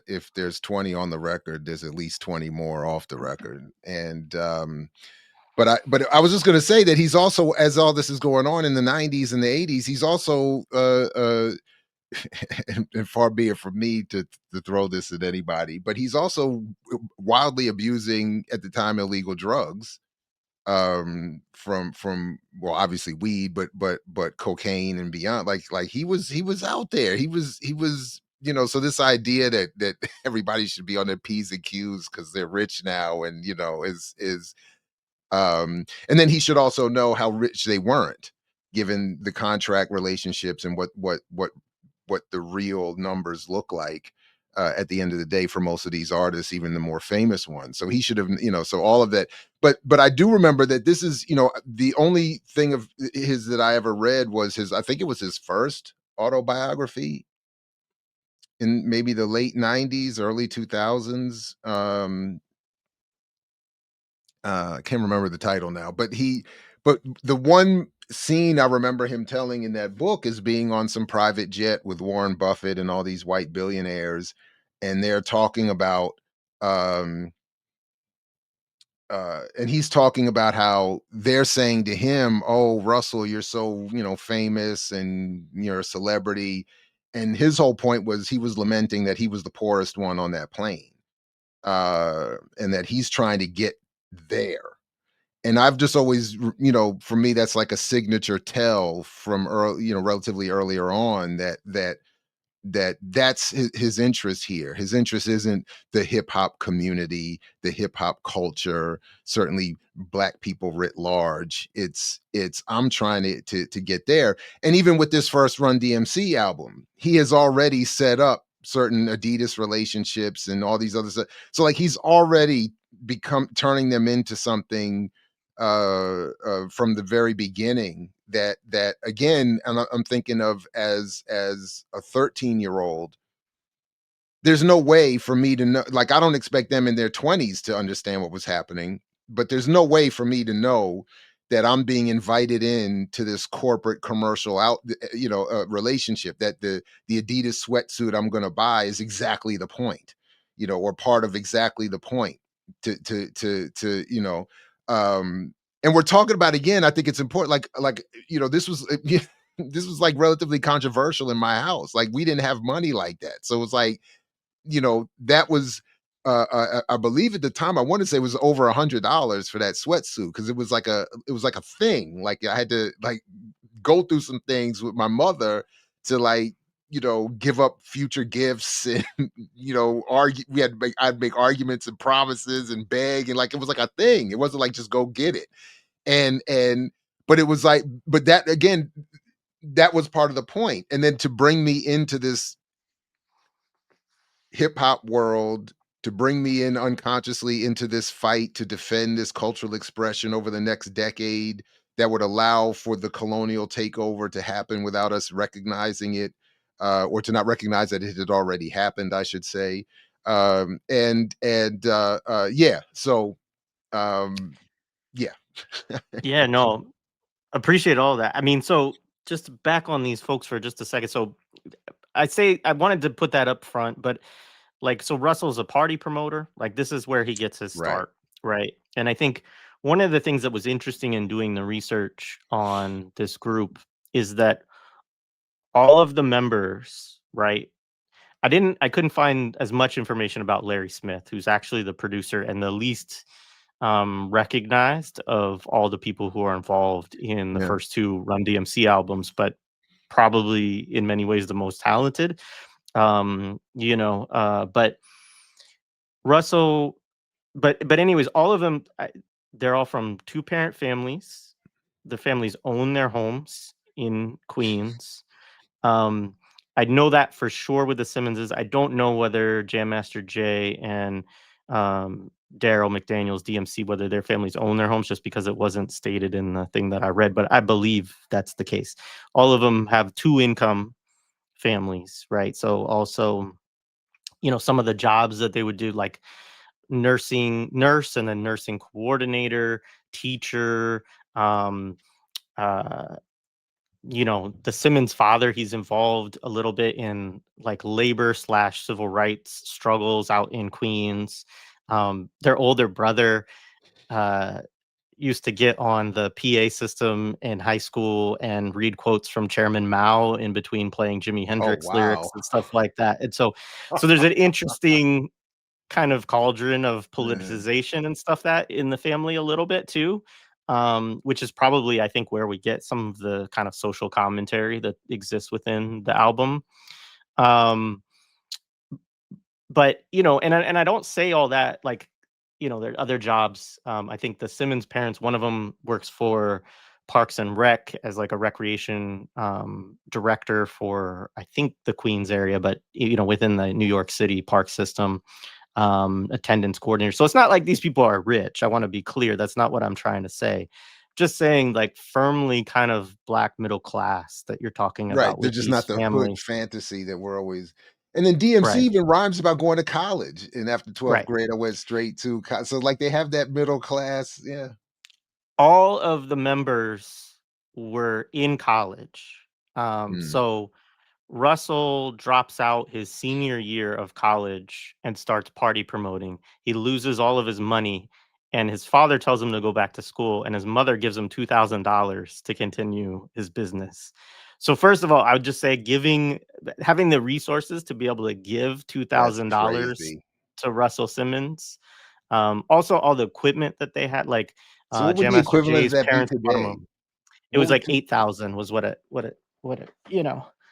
if there's 20 on the record, there's at least 20 more off the record. And but I was just going to say that he's also, as all this is going on in the 90s and the 80s, he's also and far be it from me to throw this at anybody, but he's also wildly abusing at the time illegal drugs, from well, obviously weed, but cocaine and beyond. Like he was out there, he was so this idea that everybody should be on their p's and q's because they're rich now, and is and then he should also know how rich they weren't, given the contract relationships and what the real numbers look like at the end of the day for most of these artists, even the more famous ones. So he should have, so all of that. But I do remember that this is, the only thing of his that I ever read was I think it was his first autobiography in maybe the late 90s, early 2000s. I can't remember the title now, but the one scene I remember him telling in that book is being on some private jet with Warren Buffett and all these white billionaires, and they're talking about um and he's talking about how they're saying to him, "Oh, Russell, you're so, famous and you're a celebrity." And his whole point was he was lamenting that he was the poorest one on that plane. And that he's trying to get there, And I've just always, for me, that's like a signature tell from early, relatively earlier on, that's his interest here. His interest isn't the hip hop community, the hip hop culture, certainly black people writ large. It's I'm trying to get there. And even with this first Run DMC album, he has already set up certain Adidas relationships and all these other stuff. So like he's already become turning them into something from the very beginning, that again, I'm thinking of as a 13-year-old. There's no way for me to know, like I don't expect them in their 20s to understand what was happening, but there's no way for me to know that I'm being invited in to this corporate commercial relationship, that the Adidas sweatsuit I'm going to buy is exactly the point, or part of exactly the point to and we're talking about, again, I think it's important, like this was this was like relatively controversial in my house. Like we didn't have money like that, so it's like, that was I believe at the time, I want to say it was over $100 for that sweatsuit, because it was like a thing. Like I had to like go through some things with my mother to like, give up future gifts and argue. I'd make arguments and promises and beg, and like it was like a thing. It wasn't like just go get it. And but it was like, but that again, that was part of the point. And then to bring me into this hip hop world, to bring me in unconsciously into this fight to defend this cultural expression over the next decade, that would allow for the colonial takeover to happen without us recognizing it, or to not recognize that it had already happened, I should say. Yeah. So, yeah. Yeah, no, appreciate all that. I mean, so just back on these folks for just a second. So I wanted to put that up front, but like, so Russell's a party promoter. Like, this is where he gets his Right. start, right? And I think one of the things that was interesting in doing the research on this group is that all of the members, right? I couldn't find as much information about Larry Smith, who's actually the producer and the least recognized of all the people who are involved in the Yeah. first two Run DMC albums, but probably in many ways the most talented. But Russell, but anyways, all of them, they're all from two-parent families. The families own their homes in Queens. Um, I know that for sure with the Simmonses. I don't know whether Jam Master Jay and Darryl, McDaniels, DMC, whether their families own their homes, just because it wasn't stated in the thing that I read, but I believe that's the case. All of them have two-income families, right? So also, some of the jobs that they would do, like nurse, and then nursing coordinator, teacher, um, uh, the Simmons father, he's involved a little bit in like labor slash civil rights struggles out in Queens. Their older brother uh, used to get on the PA system in high school and read quotes from Chairman Mao in between playing Jimi Oh, Hendrix lyrics wow. and stuff like that. And so there's an interesting kind of cauldron of Yeah. politicization and stuff that in the family a little bit too, which is probably, I think, where we get some of the kind of social commentary that exists within the album. Um, but and I don't say all that like, there are other jobs. I think the Simmons parents, one of them works for Parks and Rec as like a recreation director for, I think, the Queens area, but within the New York City park system, attendance coordinator. So it's not like these people are rich. I want to be clear. That's not what I'm trying to say. Just saying, like, firmly kind of black middle class that you're talking Right, about they're with just these not the hood families. fantasy that we're always. And then DMC Right. even rhymes about going to college, and after 12th Right. grade, I went straight to so, like, they have that middle class, yeah. All of the members were in college. Mm, So Russell drops out his senior year of college and starts party promoting. He loses all of his money, and his father tells him to go back to school, and his mother gives him $2,000 to continue his business. So first of all, I would just say having the resources to be able to give that's $2,000 crazy. to Russell Simmons. Also all the equipment that they had, like So what would Jam the Master equivalent of Jay's that be parents bought him today? it What was would like 8,000 was what it,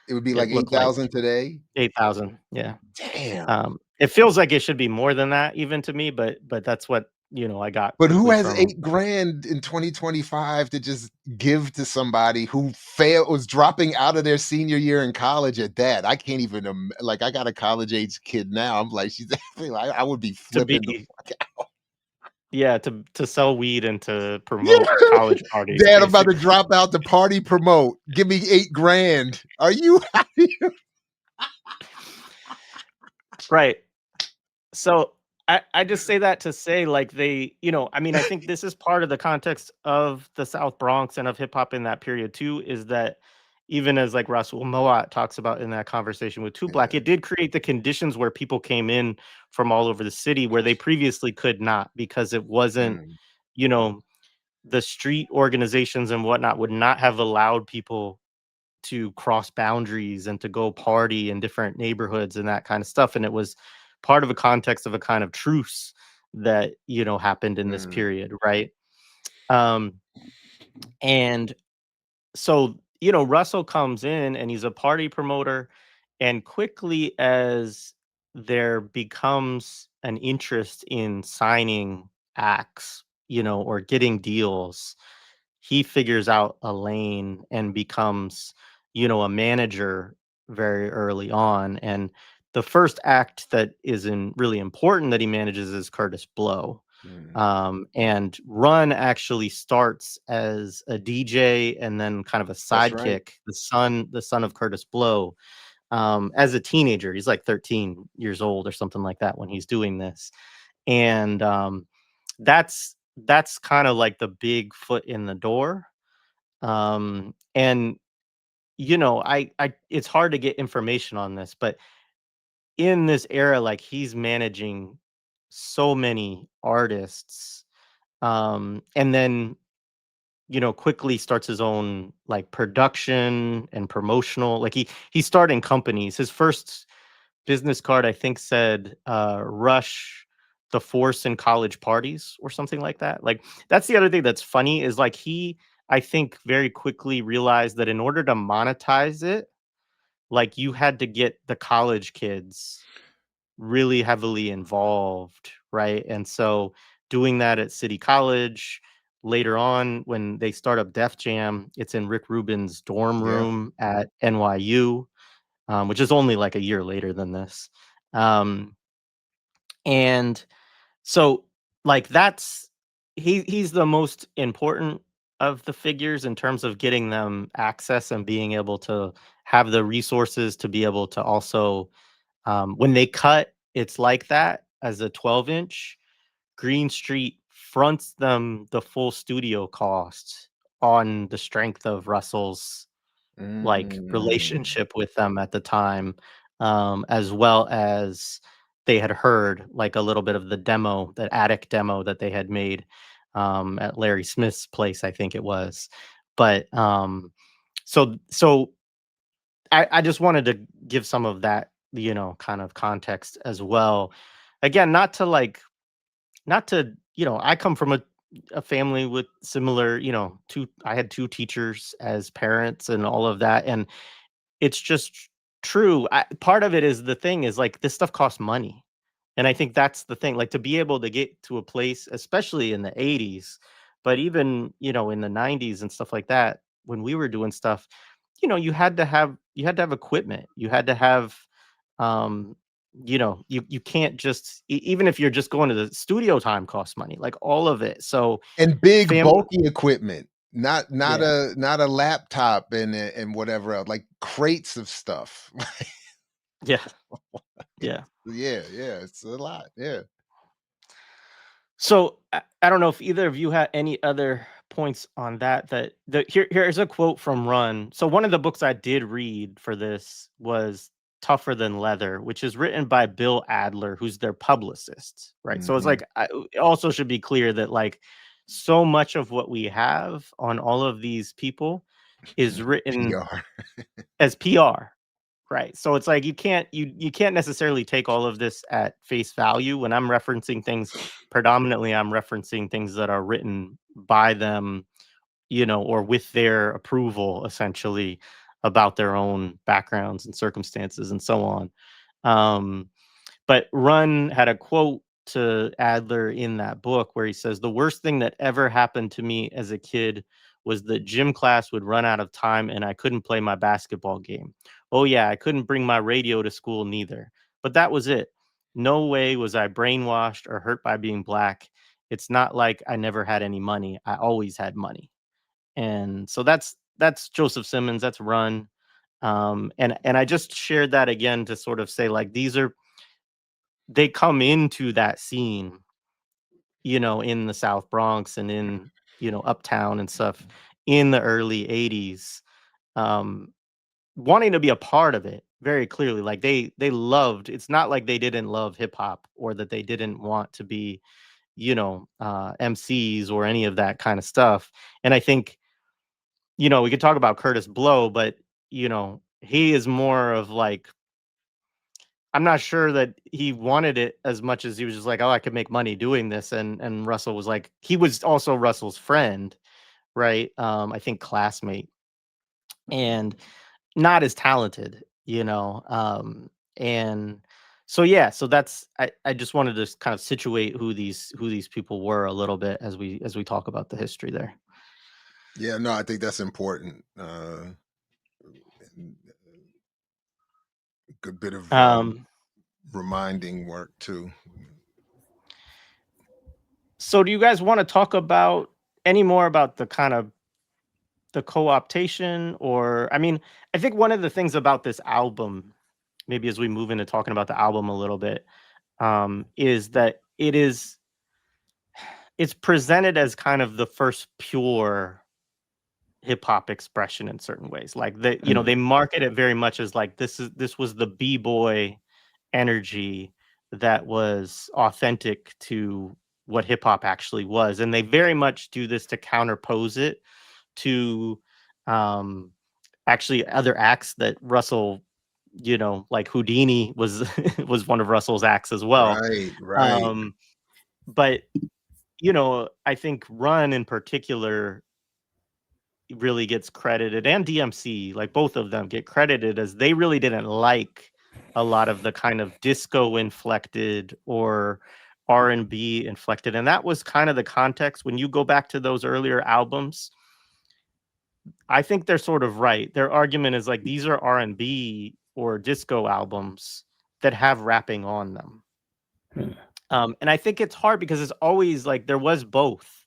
it would be it like looked like. 8,000 today? 8,000, yeah. Damn. It feels like it should be more than that even to me, but that's what, I got But who quickly has from 8 grand in 2025 to just give to somebody who was dropping out of their senior year in college at that? I can't even like I got a college age kid now. I'm like, she's like, I would be to be flipping the fuck out. yeah, to sell weed and to Yeah. promote college parties, Dad, I'm about to basically. drop out to party promote. Give me 8 grand. Are you Right. So I just say that to say like they, I mean, I think this is part of the context of the South Bronx and of hip hop in that period too, is that even as like Russell Mowat talks about in that conversation with Two Black, Yeah. it did create the conditions where people came in from all over the city where they previously could not because it wasn't, Mm, you know, the street organizations and whatnot would not have allowed people to cross boundaries and to go party in different neighborhoods and that kind of stuff. And it was part of a context of a kind of truce that, happened in this mm, period, right? Um, and so, Russell comes in and he's a party promoter, and quickly as there becomes an interest in signing acts, or getting deals, he figures out a lane and becomes, a manager very early on. And the first act that is really important that he manages is Curtis Blow. mm. And Run actually starts as a DJ and then kind of a That's right. sidekick, the son of Curtis Blow, as a teenager. He's like 13 years old or something like that when he's doing this. And that's kind of like the big foot in the door. And I it's hard to get information on this, but in this era, like he's managing so many artists, and then quickly starts his own like production and promotional. Like he's starting companies. His first business card, I think, said Rush the Force in college parties or something like that. Like that's the other thing that's funny is like I think very quickly realized that in order to monetize it, like you had to get the college kids really heavily involved, right? And so doing that at City College later on when they start up Def Jam, it's in Rick Rubin's dorm Yeah. room at NYU, which is only like a year later than this. Um, and so like that's he's the most important of the figures in terms of getting them access and being able to have the resources to be able to also when they cut it's like that as a 12-inch. Green Street fronts them the full studio cost on the strength of Russell's like Mm. relationship with them at the time, as well as they had heard like a little bit of the demo, that attic demo that they had made at Larry Smith's place, I think it was. But so I just wanted to give some of that, kind of context as well. Again, not to, I come from a family with similar, I had two teachers as parents and all of that. And it's just true. Part of it is the thing is like this stuff costs money. And I think that's the thing, like to be able to get to a place, especially in the 80s, but even, in the 90s and stuff like that, when we were doing stuff, you had to have equipment. You had to have um you can't just even if you're just going to the studio, time costs money, like all of it. So And big family, bulky equipment, not yeah, a laptop and whatever else, like crates of stuff. yeah, yeah. Yeah, yeah, it's a lot. Yeah. So I don't know if either of you had any other points on that. Here's a quote from Run. So one of the books I did read for this was Tougher Than Leather, which is written by Bill Adler, who's their publicist, right? So it's Mhm. like it also should be clear that like so much of what we have on all of these people is written PR. as PR. Right. So it's like you can't necessarily take all of this at face value. When I'm referencing things, predominantly I'm referencing things that are written by them, or with their approval, essentially, about their own backgrounds and circumstances and so on. But Run had a quote to Adler in that book where he says, "The worst thing that ever happened to me as a kid was that gym class would run out of time and I couldn't play my basketball game. Oh, yeah, I couldn't bring my radio to school neither. But that was it. No way was I brainwashed or hurt by being black. It's not like I never had any money. I always had money." And so that's Joseph Simmons, that's Run. And I just shared that again to sort of say, like, they come into that scene, in the South Bronx and in, Uptown and stuff in the early 80s, um, wanting to be a part of it very clearly. Like they loved, it's not like they didn't love hip hop or that they didn't want to be, MCs or any of that kind of stuff. And I think, we could talk about Curtis Blow, but, he is more of like, I'm not sure that he wanted it as much as he was just like, "Oh, I could make money doing this." And Russell was like, he was also Russell's friend, right? I think classmate, and not as talented, and so yeah, so that's I just wanted to kind of situate who these people were a little bit as we talk about the history there. Yeah, no, I think that's important. A good bit of Um, reminding work too. so do you guys want to talk about any more about the kind of the co-optation? Or I mean, I think one of the things about this album, maybe as we move into talking about the album a little bit, is that it's presented as kind of the first pure hip hop expression in certain ways. Like they market it very much as like this was the b-boy energy that was authentic to what hip hop actually was, and they very much do this to counterpose it to um actually other acts that Russell, like Houdini was was one of Russell's acts as well. Right, right. Um, but I think Run in particular really gets credited, and DMC, like both of them get credited as they really didn't like a lot of the kind of disco inflected or R&B inflected. And that was kind of the context when you go back to those earlier albums. I think they're sort of right. Their argument is like these are R&B or disco albums that have rapping on them. Hmm. And I think it's hard because it's always like there was both.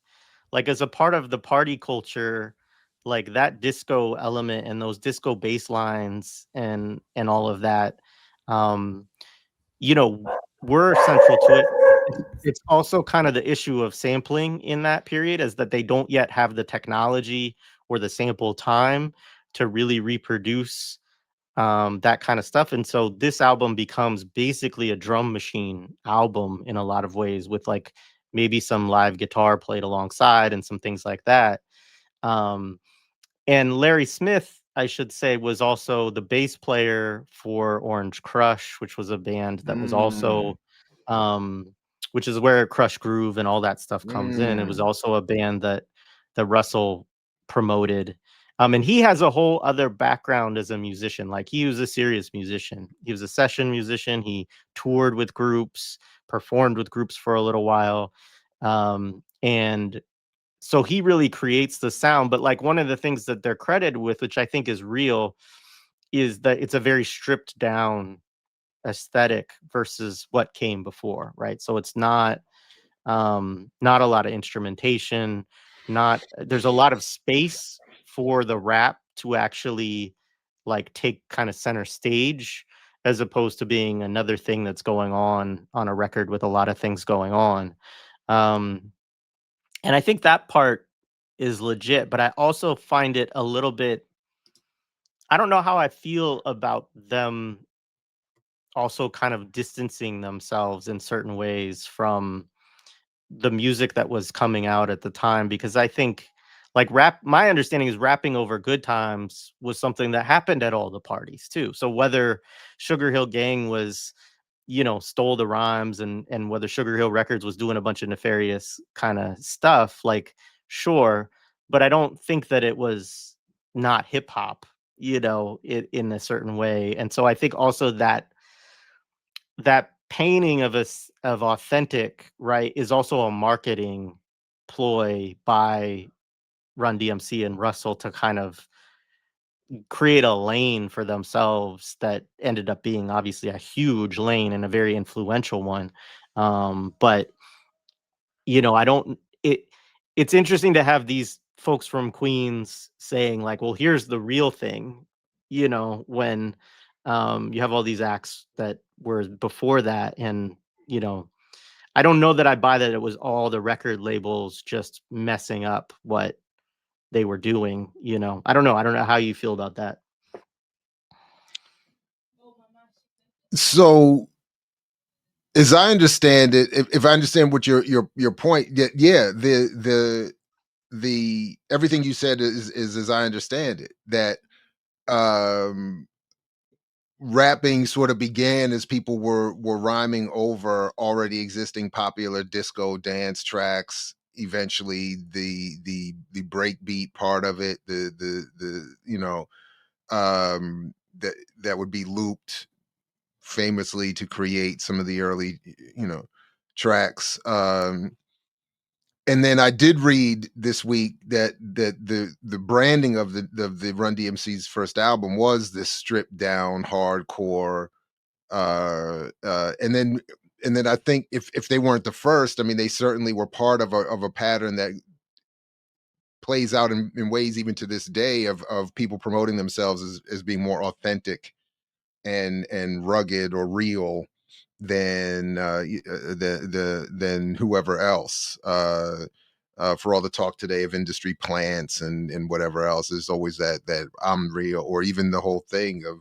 Like as a part of the party culture, like that disco element and those disco bass lines and all of that, um, were central to it. It's also kind of the issue of sampling in that period, is that they don't yet have the technology or the sample time to really reproduce that kind of stuff. And so this album becomes basically a drum machine album in a lot of ways, with like maybe some live guitar played alongside and some things like that. Um, and Larry Smith, I should say, was also the bass player for Orange Crush, which was a band that was Mm, also, um, which is where Crush Groove and all that stuff comes in. It was mm. also a band that Russell promoted. And he has a whole other background as a musician. Like he was a serious musician. He was a session musician. He toured with groups, performed with groups for a little while. And so he really creates the sound. But like one of the things that they're credited with, which I think is real, is that it's a very stripped down aesthetic versus what came before, right? So it's not a lot of instrumentation, not there's a lot of space for the rap to actually like take kind of center stage, as opposed to being another thing that's going on a record with a lot of things going on. um and I think that part is legit, but I also find it a little bit, I don't know how I feel about them also kind of distancing themselves in certain ways from the music that was coming out at the time, because I think like rap, my understanding is rapping over good times was something that happened at all the parties too. So whether Sugar Hill Gang was, stole the rhymes, and whether Sugar Hill Records was doing a bunch of nefarious kind of stuff, like sure, but I don't think that it was not hip hop, in a certain way. And so I think also that painting of authentic, right, is also a marketing ploy by Run DMC and Russell to kind of create a lane for themselves that ended up being obviously a huge lane and a very influential one. But I don't it it's interesting to have these folks from Queens saying like, well, here's the real thing, when you have all these acts that were before that. And, you know, I don't know that I buy that it was all the record labels just messing up what they were doing. I don't know. I don't know how you feel about that. So, as I understand it, if I understand what your point, yeah, the everything you said is as I understand it, that um rapping sort of began as people were rhyming over already existing popular disco dance tracks. Eventually, the breakbeat part of it, the that would be looped famously to create some of the early tracks. And then I did read this week that the branding of the Run DMC's first album was this stripped down hardcore, and then I think if they weren't the first, I mean, they certainly were part of a pattern that plays out in ways even to this day of people promoting themselves as being more authentic and rugged or real than than whoever else. For all the talk today of industry plants and whatever else, there's always that I'm real, or even the whole thing of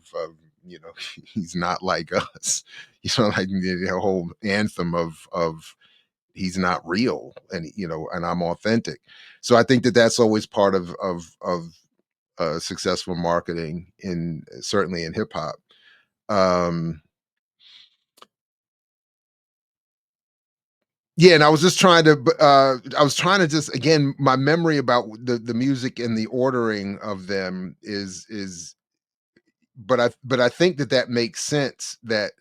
he's not like us. Like the whole anthem of he's not real, and I'm authentic. So I think that that's always part of successful marketing in certainly in hip hop. Um, yeah, and I was just trying to, I was trying to just again, my memory about the music and the ordering of them is, but I think that makes sense that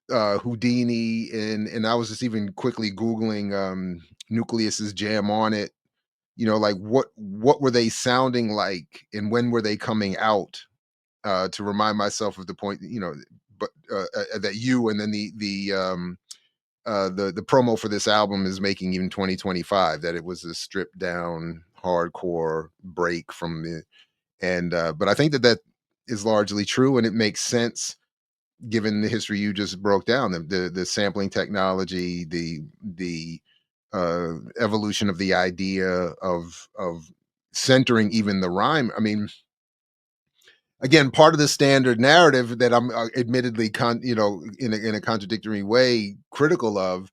Houdini and I was just even quickly googling Nucleus's Jam on It. Like what were they sounding like, and when were they coming out? To remind myself of the point, but that you and then the promo for this album is making even 2025, that it was a stripped down hardcore break from the and but I think that is largely true, and it makes sense given the history you just broke down, the sampling technology, the evolution of the idea of centering even the rhyme. I mean, again, part of the standard narrative that I'm admittedly in a contradictory way critical of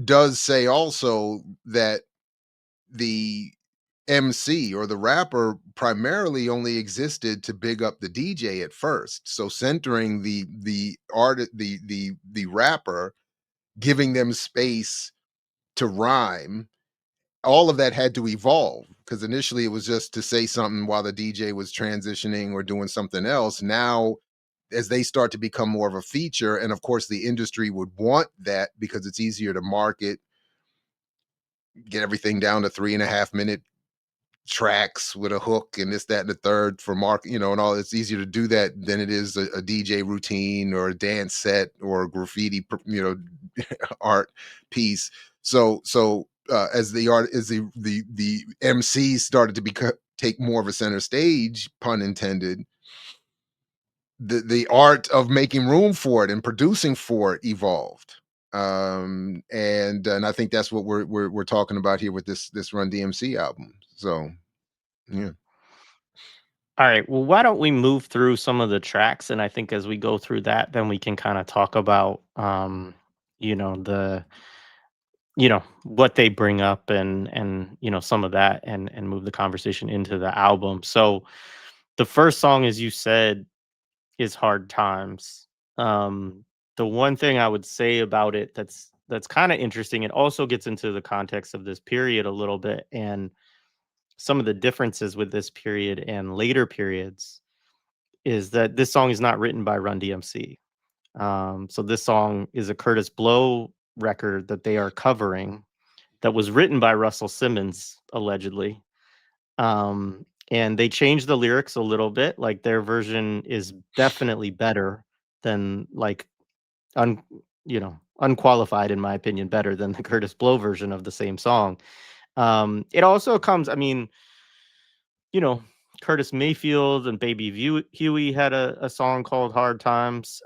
does say also that the MC or the rapper primarily only existed to big up the DJ at first. So centering the art the rapper, giving them space to rhyme, all of that had to evolve, because initially it was just to say something while the DJ was transitioning or doing something else. Now, as they start to become more of a feature, and of course the industry would want that because it's easier to market, get everything down to 3.5 minute tracks with a hook and this, that, and the third for mark, and all. It's easier to do that than it is a DJ routine or a dance set or a graffiti, art piece. So as the art, as the MC started to take more of a center stage, pun intended, the art of making room for it and producing for it evolved. And I think that's what we're talking about here with this Run DMC album. So yeah. All right. Well, why don't we move through some of the tracks? And I think as we go through that, then we can kind of talk about, the, what they bring up and, some of that and move the conversation into the album. So the first song, as you said, is Hard Times. Um, the one thing I would say about it that's kind of interesting, it also gets into the context of this period a little bit and some of the differences with this period and later periods is that this song is not written by Run DMC. So this song is a Curtis Blow record that they are covering that was written by Russell Simmons, allegedly. And they changed the lyrics a little bit. Like their version is definitely better than like un unqualified in my opinion, better than the Curtis Blow version of the same song. It also comes, I mean, you know, Curtis Mayfield and Huey had a song called Hard Times.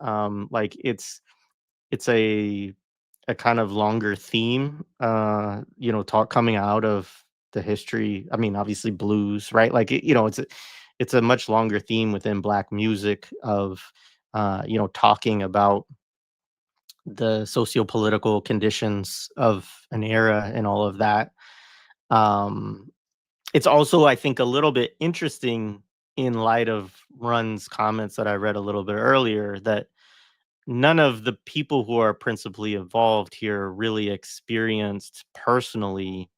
Like it's a kind of longer theme, talk coming out of the history. I mean, obviously blues, right? Like it's a much longer theme within black music of talking about the socio-political conditions of an era and all of that. Um, it's also, I think, a little bit interesting in light of Run's comments that I read a little bit earlier that none of the people who are principally involved here really experienced personally,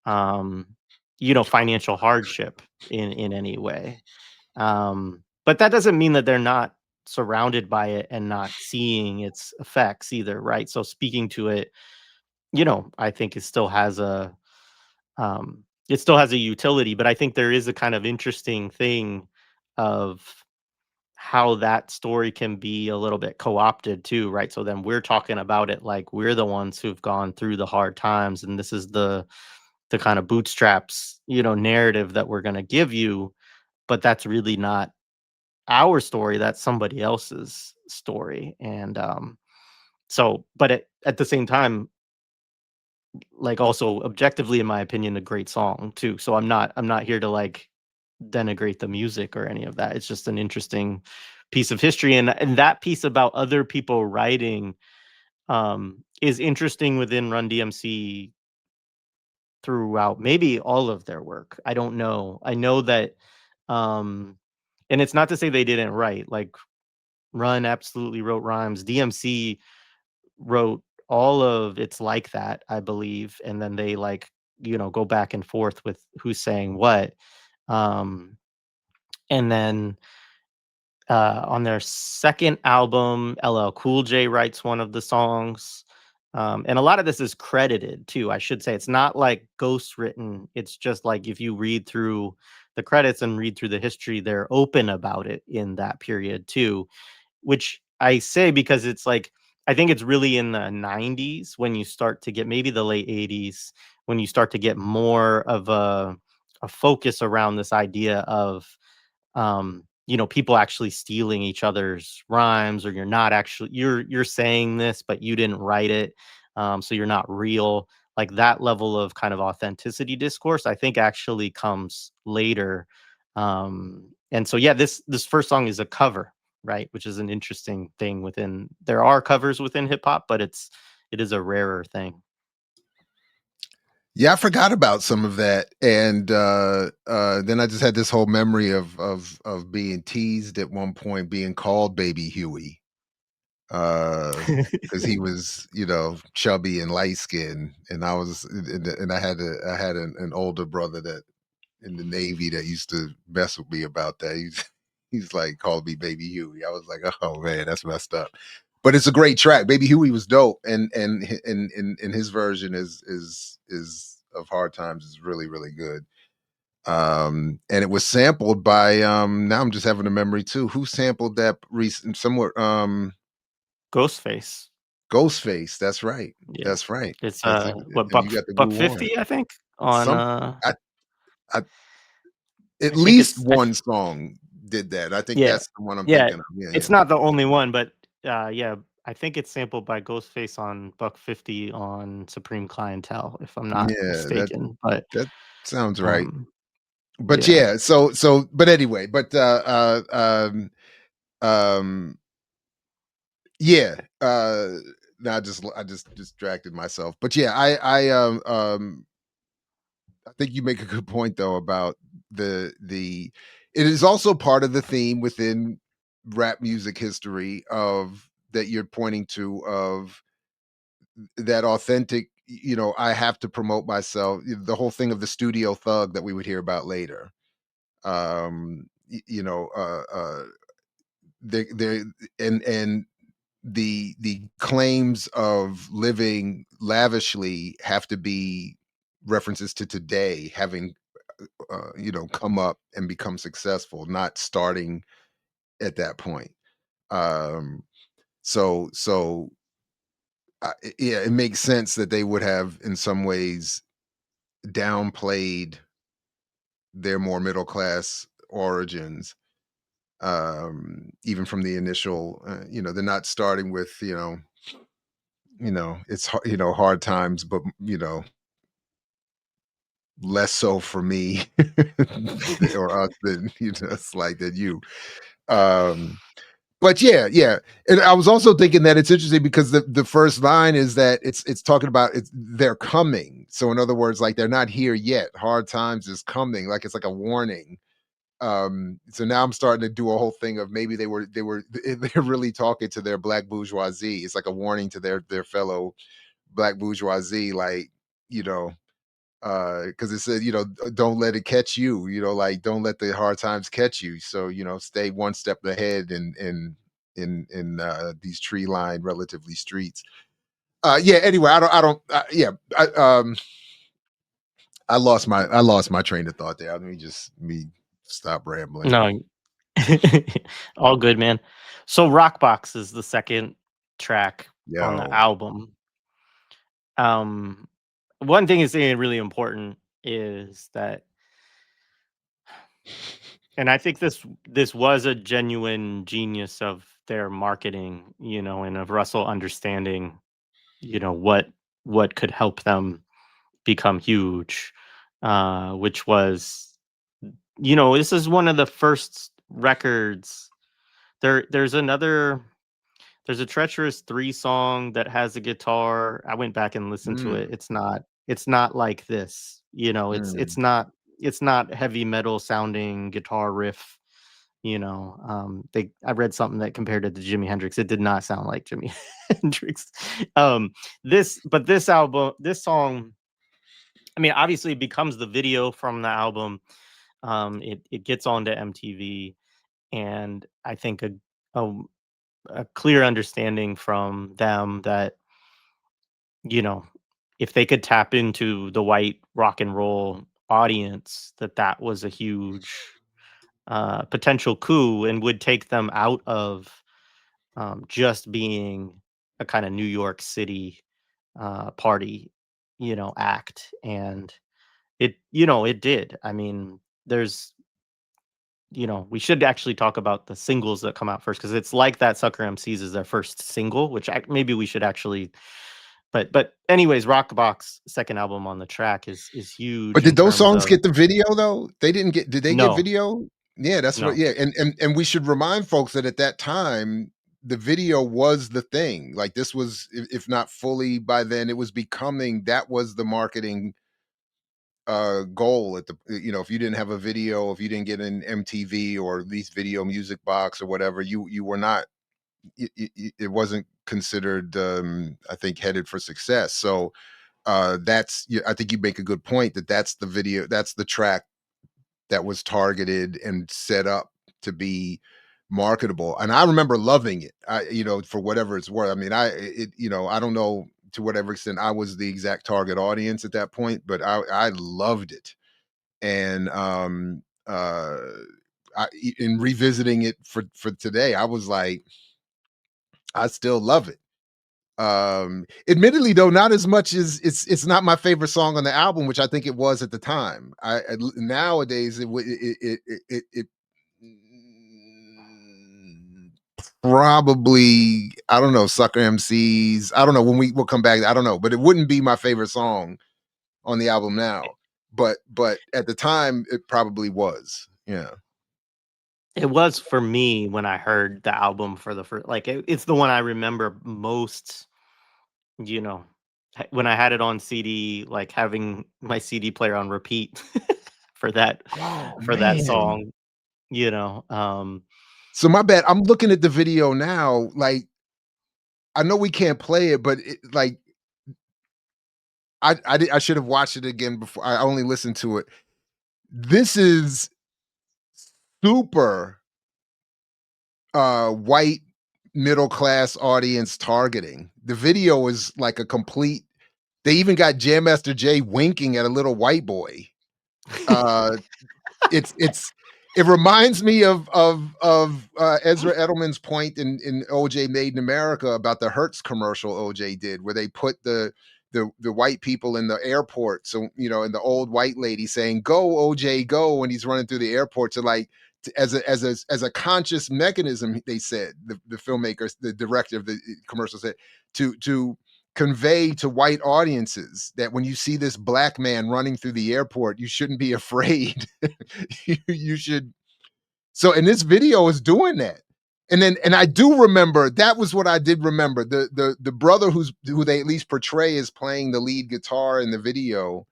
um, financial hardship in any way. But that doesn't mean that they're not surrounded by it and not seeing its effects either, right? So speaking to it, I think it still has a utility, but I think there is a kind of interesting thing of how that story can be a little bit co-opted too, right? So then we're talking about it like we're the ones who've gone through the hard times, and this is the kind of bootstraps, narrative that we're going to give you, but that's really not our story, that's somebody else's story. And but at the same time, like also objectively in my opinion a great song too. So I'm not here to like denigrate the music or any of that. It's just an interesting piece of history, and that piece about other people writing is interesting within Run DMC throughout maybe all of their work. I don't know. I know that um and it's not to say they didn't write. Like Run absolutely wrote rhymes. DMC wrote all of It's Like That, I believe, and then they like, go back and forth with who's saying what. Um and then on their second album, LL Cool J writes one of the songs. And a lot of this is credited too. I should say it's not like ghost written. It's just like if you read through the credits and read through the history, they're open about it in that period too, which I say because it's like I think it's really in the 90s when you start to get, maybe the late 80s, when you start to get more of a focus around this idea of people actually stealing each other's rhymes, or you're saying this but you didn't write it, so you're not real. Like that level of kind of authenticity discourse I think actually comes later. And so yeah, this first song is a cover, right, which is an interesting thing. Within There are covers within hip hop, but it is a rarer thing. Yeah, I forgot about some of that, and then I just had this whole memory of being teased at one point, being called Baby Huey, because he was, chubby and light skinned, and I had an older brother that in the Navy that used to mess with me about that. He's like called me Baby Huey. I was like, oh man, that's messed up. But it's a great track. Baby Huey was dope, and his version is of Hard Times is really really good. And it was sampled by now I'm just having a memory too. Who sampled that recent somewhere? Ghostface. Ghostface. That's right. Yeah. That's right. It's That's it. what, And you got the buck Blue Warrant. 50, I think, on Some I At I think least it's one song did that. I think yeah. that's the one I'm Yeah, thinking of. Yeah, it's yeah. not the only one, but, yeah, I think it's sampled by Ghostface on Buck 50 on Supreme Clientele, if I'm not Yeah, mistaken, but, that sounds right. um, But yeah. yeah, but anyway, um, yeah, now I just distracted myself. But yeah, I think you make a good point though about the it is also part of the theme within rap music history of that you're pointing to of that authentic, I have to promote myself, the whole thing of the studio thug that we would hear about later. Y you know, they and the claims of living lavishly have to be references to today, having, come up and become successful, not starting at that point. Um, so yeah, it makes sense that they would have in some ways downplayed their more middle class origins, even from the initial, they're not starting with, it's hard times, but less so for me or us than it's like that you. Um, but yeah. And I was also thinking that it's interesting because the first line is that it's talking about they're coming. So in other words, like they're not here yet. Hard times is coming, like it's like a warning. So now I'm starting to do a whole thing of maybe they're really talking to their black bourgeoisie. It's like a warning to their fellow black bourgeoisie, like, you know, because it said, don't let it catch you, like don't let the hard times catch you. So, stay one step ahead in these tree lined relatively streets. Yeah, anyway, I lost my train of thought there. Let me just stop rambling. No, all good, man. So Rockbox is the second track on the Yo. album. Um, one thing is really important is that, and I think this was a genuine genius of their marketing, and of Russell understanding, what could help them become huge, which was, this is one of the first records. There's a Treacherous 3 song that has a guitar. I went back and listened to it. Mm, It's not like this. mm. It's not heavy metal sounding guitar riff. I read something that compared it to Jimi Hendrix. It did not sound like Jimi Hendrix. This song, I mean, obviously it becomes the video from the album. It gets onto MTV, and I think a a clear understanding from them that, you know, if they could tap into the white rock and roll audience, that was a huge potential coup and would take them out of just being a kind of New York City party, act. And it did. I mean, we should actually talk about the singles that come out first, because it's like that Sucker MCs is their first single, which maybe we should actually. But anyways, Rockbox second album on the track is huge But in did those terms songs of. get the video though? Did they get No, video? Yeah, that's what, no. yeah. And we should remind folks that at that time, the video was the thing. Like this was, if not fully by then, it was becoming, that was the marketing goal at the, if you didn't have a video, if you didn't get an MTV or at least Video Music Box or whatever, you were not, it wasn't considered, I think, headed for success. So I think you make a good point that that's the video, that's the track that was targeted and set up to be marketable. And I remember loving it. For whatever it's worth. I mean, I don't know to whatever extent I was the exact target audience at that point, but I loved it. And in revisiting it for today, I was like, I still love it. Admittedly though, not as much as it's not my favorite song on the album, which I think it was at the time. Nowadays it probably, I don't know, Sucker MCs, I don't know, when we'll come back, I don't know, but it wouldn't be my favorite song on the album now. But at the time it probably was. Yeah. It was for me when I heard the album for the first. Like it's the one I remember most. You know, when I had it on CD, like having my CD player on repeat for that Oh for that man. song. You know, um, So my bad. I'm looking at the video now. Like I know we can't play it, but like I should have watched it again before. I only listened to it. This is super white middle class audience targeting. The video is like a complete. They even got Jam Master Jay winking at a little white boy. Uh, it's it reminds me of Ezra Edelman's point in OJ Made in America about the Hertz commercial OJ did, where they put the white people in the airport. So and the old white lady saying "Go OJ, go" when he's running through the airport to like as a conscious mechanism. They said the filmmakers, the director of the commercial said to convey to white audiences that when you see this black man running through the airport, you shouldn't be afraid. you should. So, and this video is doing that. And I do remember that was what I did remember. The brother who they at least portray as playing the lead guitar in the video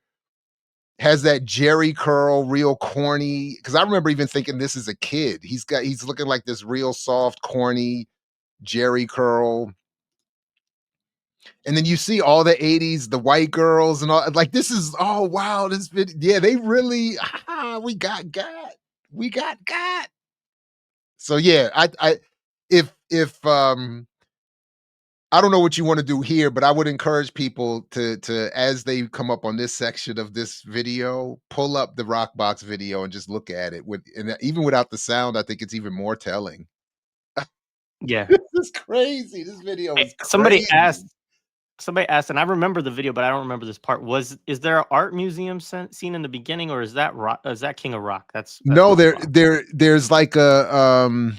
has that Jerry curl, real corny. Because I remember even thinking this as a kid. He's looking like this real soft, corny Jerry curl. And then you see all the 80s, the white girls and all like this is oh wow, this video. Yeah, they really we got. We got. So yeah, I if I don't know what you want to do here, but I would encourage people to as they come up on this section of this video, pull up the Rockbox video and just look at it and even without the sound, I think it's even more telling. Yeah. This is crazy. This video is Somebody crazy. asked, and I remember the video, but I don't remember this part. Is there an art museum scene in the beginning, or is that rock? Is that King of Rock? That's No, my fault. there's like a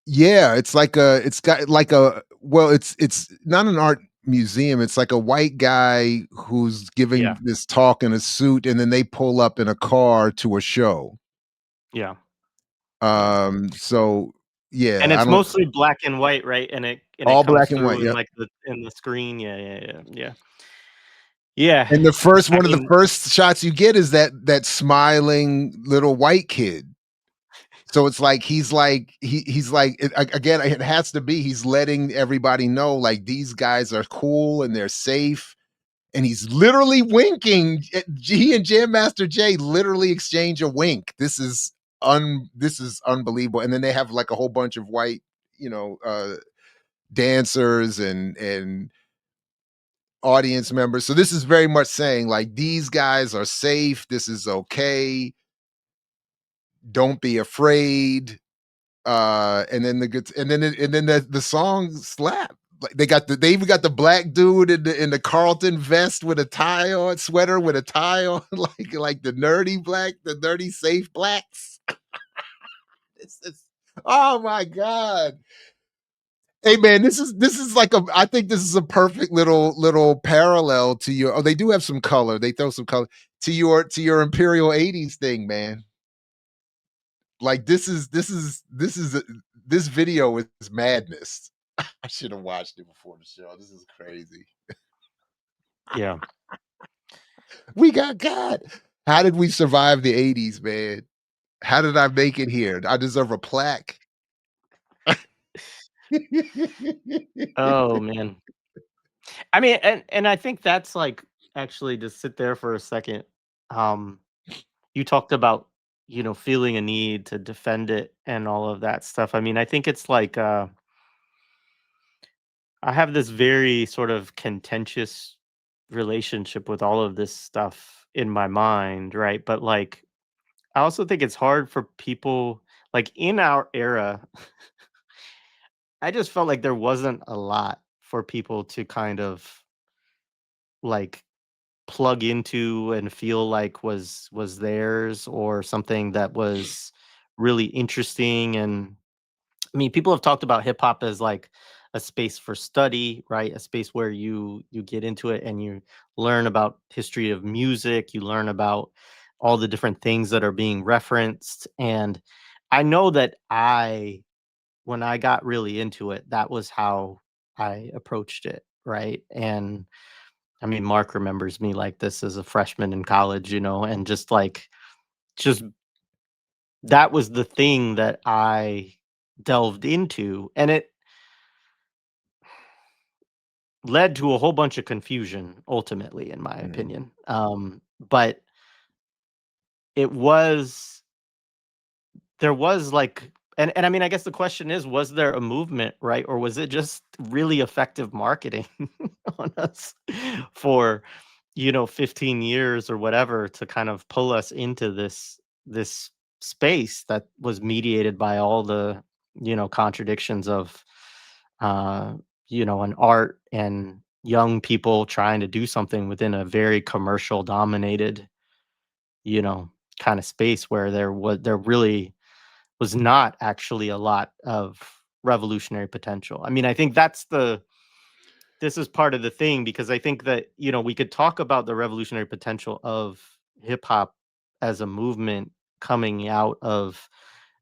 yeah, it's got like it's not an art museum. It's like a white guy who's Yeah, giving this talk in a suit, and then they pull up in a car to a show. yeah, yeah. So yeah, And I it's don't mostly black and white, right? And it all comes black and white, through in yep. like the screen. Yeah, yeah, yeah, yeah. Yeah. And the first I one of the mean, first shots you get is that smiling little white kid. So it's like he's like again, it has to be he's letting everybody know like these guys are cool and they're safe. And he's literally winking. He and Jam Master Jay literally exchange a wink. This is unbelievable. And then they have like a whole bunch of white, dancers and audience members. So this is very much saying like these guys are safe. This is okay. Don't be afraid. And then the song slap. Like they even got the black dude in the Carlton vest with a tie on, sweater with a tie on, like the nerdy safe blacks. This is oh my god. Hey man, this is like I think this is a perfect little parallel to your they do have some color. They throw some color to your Imperial 80s thing, man. Like this video is madness. I should have watched it before the show. This is crazy. yeah, We got God. How did we survive the 80s, man? How did I make it here? I deserve a plaque. oh man. I mean, and I think that's like actually to sit there for a second. Um, you talked about feeling a need to defend it and all of that stuff. I mean, I think it's like I have this very sort of contentious relationship with all of this stuff in my mind, right? But like, I also think it's hard for people like in our era. I just felt like there wasn't a lot for people to kind of like plug into and feel like was theirs or something that was really interesting. And I mean, people have talked about hip hop as like a space for study, right? A space where you get into it and you learn about history of music, you learn about all the different things that are being referenced. And I know that when I got really into it, that was how I approached it, right? And I mean, Mark remembers me like this as a freshman in college, and just that was the thing that I delved into. And led to a whole bunch of confusion ultimately, in my opinion. But it was there was like and I mean, I guess the question is, was there a movement, right? Or was it just really effective marketing on us for, 15 years or whatever to kind of pull us into this space that was mediated by all the, contradictions of uh, an art and young people trying to do something within a very commercial dominated, you know, kind of space where there really was not actually a lot of revolutionary potential. I mean, I think this is part of the thing because I think that, we could talk about the revolutionary potential of hip hop as a movement coming out of,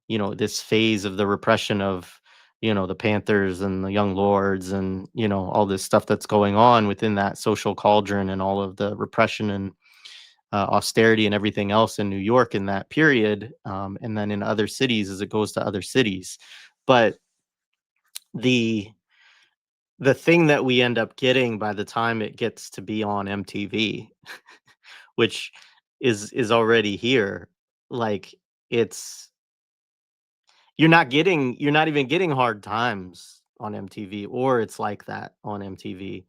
this phase of the repression of, the Panthers and the Young Lords and, all this stuff that's going on within that social cauldron and all of the repression and austerity and everything else in New York in that period, and then in other cities as it goes to other cities. But the the thing that we end up getting by the time it gets to be on MTV, which is already here, like it's you're not even getting Hard Times on MTV, or it's like that on MTV.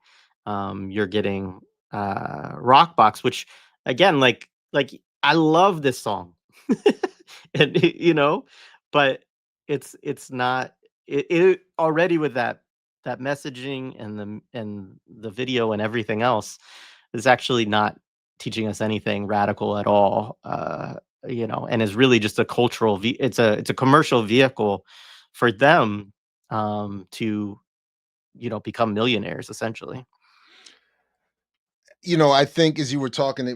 You're getting Rockbox, which again, like I love this song. And but it's not it already with that messaging and the video and everything else is actually not teaching us anything radical at all. And is really just a cultural it's a commercial vehicle for them to become millionaires essentially. I think as you were talking,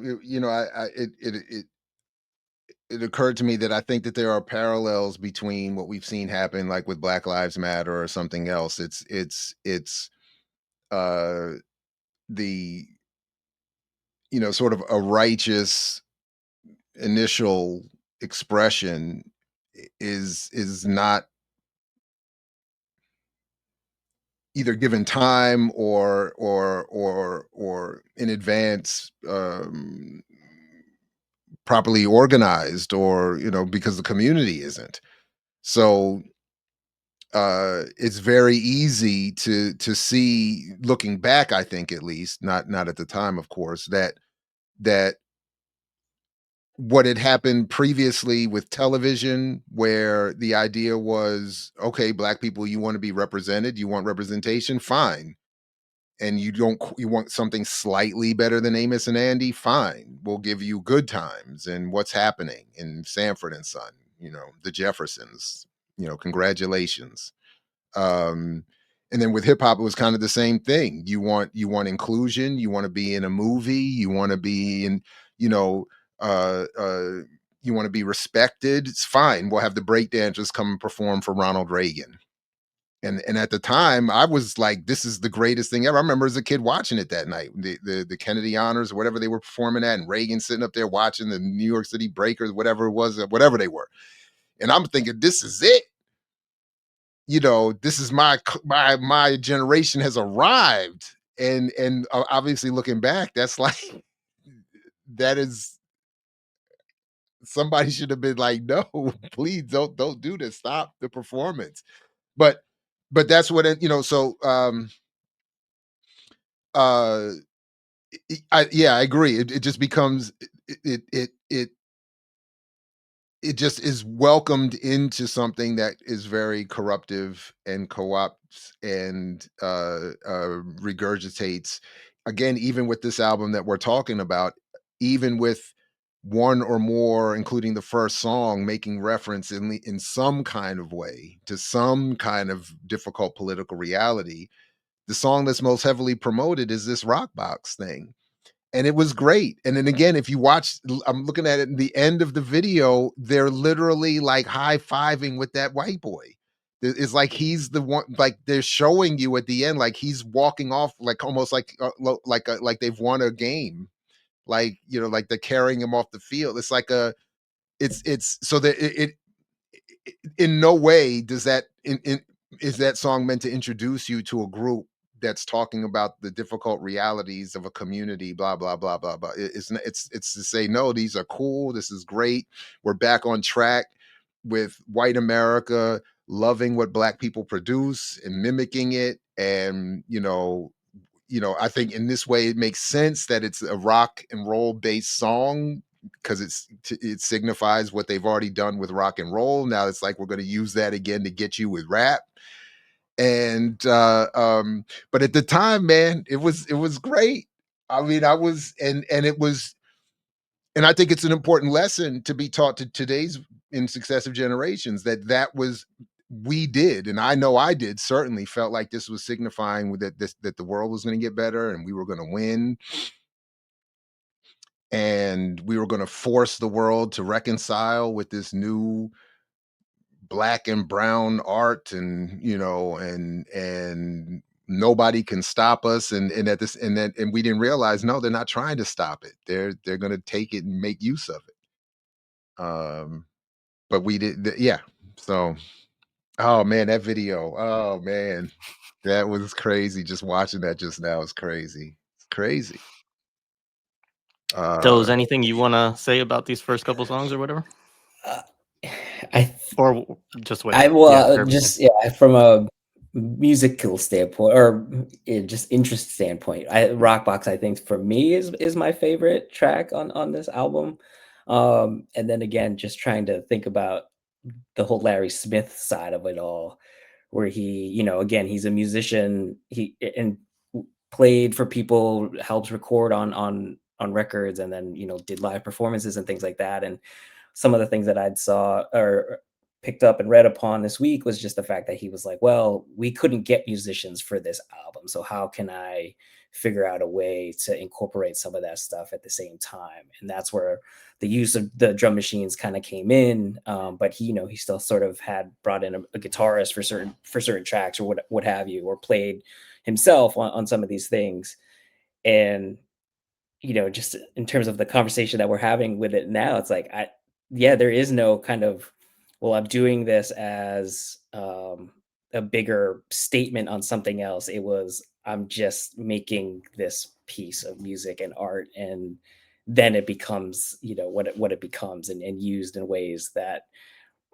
it occurred to me that I think that there are parallels between what we've seen happen, like with Black Lives Matter or something else. It's uh the sort of a righteous initial expression is not either given time or in advance properly organized, or because the community isn't. So it's very easy to see, looking back, I think, at least not at the time, of course, that what had happened previously with television, where the idea was, okay, black people, you want to be represented, you want representation, fine. And you want something slightly better than Amos and Andy, fine. We'll give you Good Times and What's Happening in Sanford and Son, the Jeffersons, congratulations. Um, and then with hip hop, it was kind of the same thing. You want inclusion, you want to be in a movie, you want to be in, you know, uh, uh, you want to be respected. It's fine. We'll have the breakdancers come and perform for Ronald Reagan. And at the time, I was like, this is the greatest thing ever. I remember as a kid watching it that night, the Kennedy Honors or whatever they were performing at, and Reagan sitting up there watching the New York City Breakers, whatever it was, whatever they were. And I'm thinking, this is it. This is my generation has arrived. And obviously looking back, that's like that is somebody should have been like, no, please don't do this. Stop the performance. But that's what so uh I agree. It just becomes it just is welcomed into something that is very corruptive and co-opts and regurgitates, again, even with this album that we're talking about, even with one or more, including the first song, making reference in some kind of way to some kind of difficult political reality. The song that's most heavily promoted is this rock box thing, and it was great. And then again, if you watch, I'm looking at it in the end of the video, they're literally like high-fiving with that white boy. It's like he's the one, like they're showing you at the end, like he's walking off, like almost like they've won a game, like like they're carrying him off the field. It's like it's so that in no way does that is that song meant to introduce you to a group that's talking about the difficult realities of a community, blah blah blah blah blah. It's to say no, these are cool. This is great. We're back on track with white America loving what black people produce and mimicking it, and I think in this way it makes sense that it's a rock and roll based song because it signifies what they've already done with rock and roll. Now it's like we're going to use that again to get you with rap. And but at the time, man, it was great. I mean, I was and it was, and I think it's an important lesson to be taught to today's in successive generations that was we did, and I know I did, certainly felt like this was signifying that the world was going to get better and we were going to win, and we were going to force the world to reconcile with this new black and brown art, and and nobody can stop us, and at this and we didn't realize, no, they're not trying to stop it. They're going to take it and make use of it. But we did yeah. So, oh man, that video, oh man, that was crazy. Just watching that just now is crazy. It's crazy. So, is uh anything you want to say about these first couple songs or whatever, Uh, I or just wait? I Yeah, will everything. just from a musical standpoint or just interest standpoint, Rockbox I think for me is my favorite track on this album. And then again, just trying to think about the whole Larry Smith side of it all, where he, again, he's a musician, and played for people, helps record on records, and then did live performances and things like that. And some of the things that I'd saw or picked up and read upon this week was just the fact that he was like, well, we couldn't get musicians for this album, so how can I figure out a way to incorporate some of that stuff at the same time? And that's where the use of the drum machines kind of came in. But he still sort of had brought in a guitarist for certain tracks or what have you, or played himself on some of these things. And just in terms of the conversation that we're having with it now, it's like, yeah, there is no kind of, well, I'm doing this as a bigger statement on something else. It was, I'm just making this piece of music and art, and then it becomes, what it becomes, and used in ways that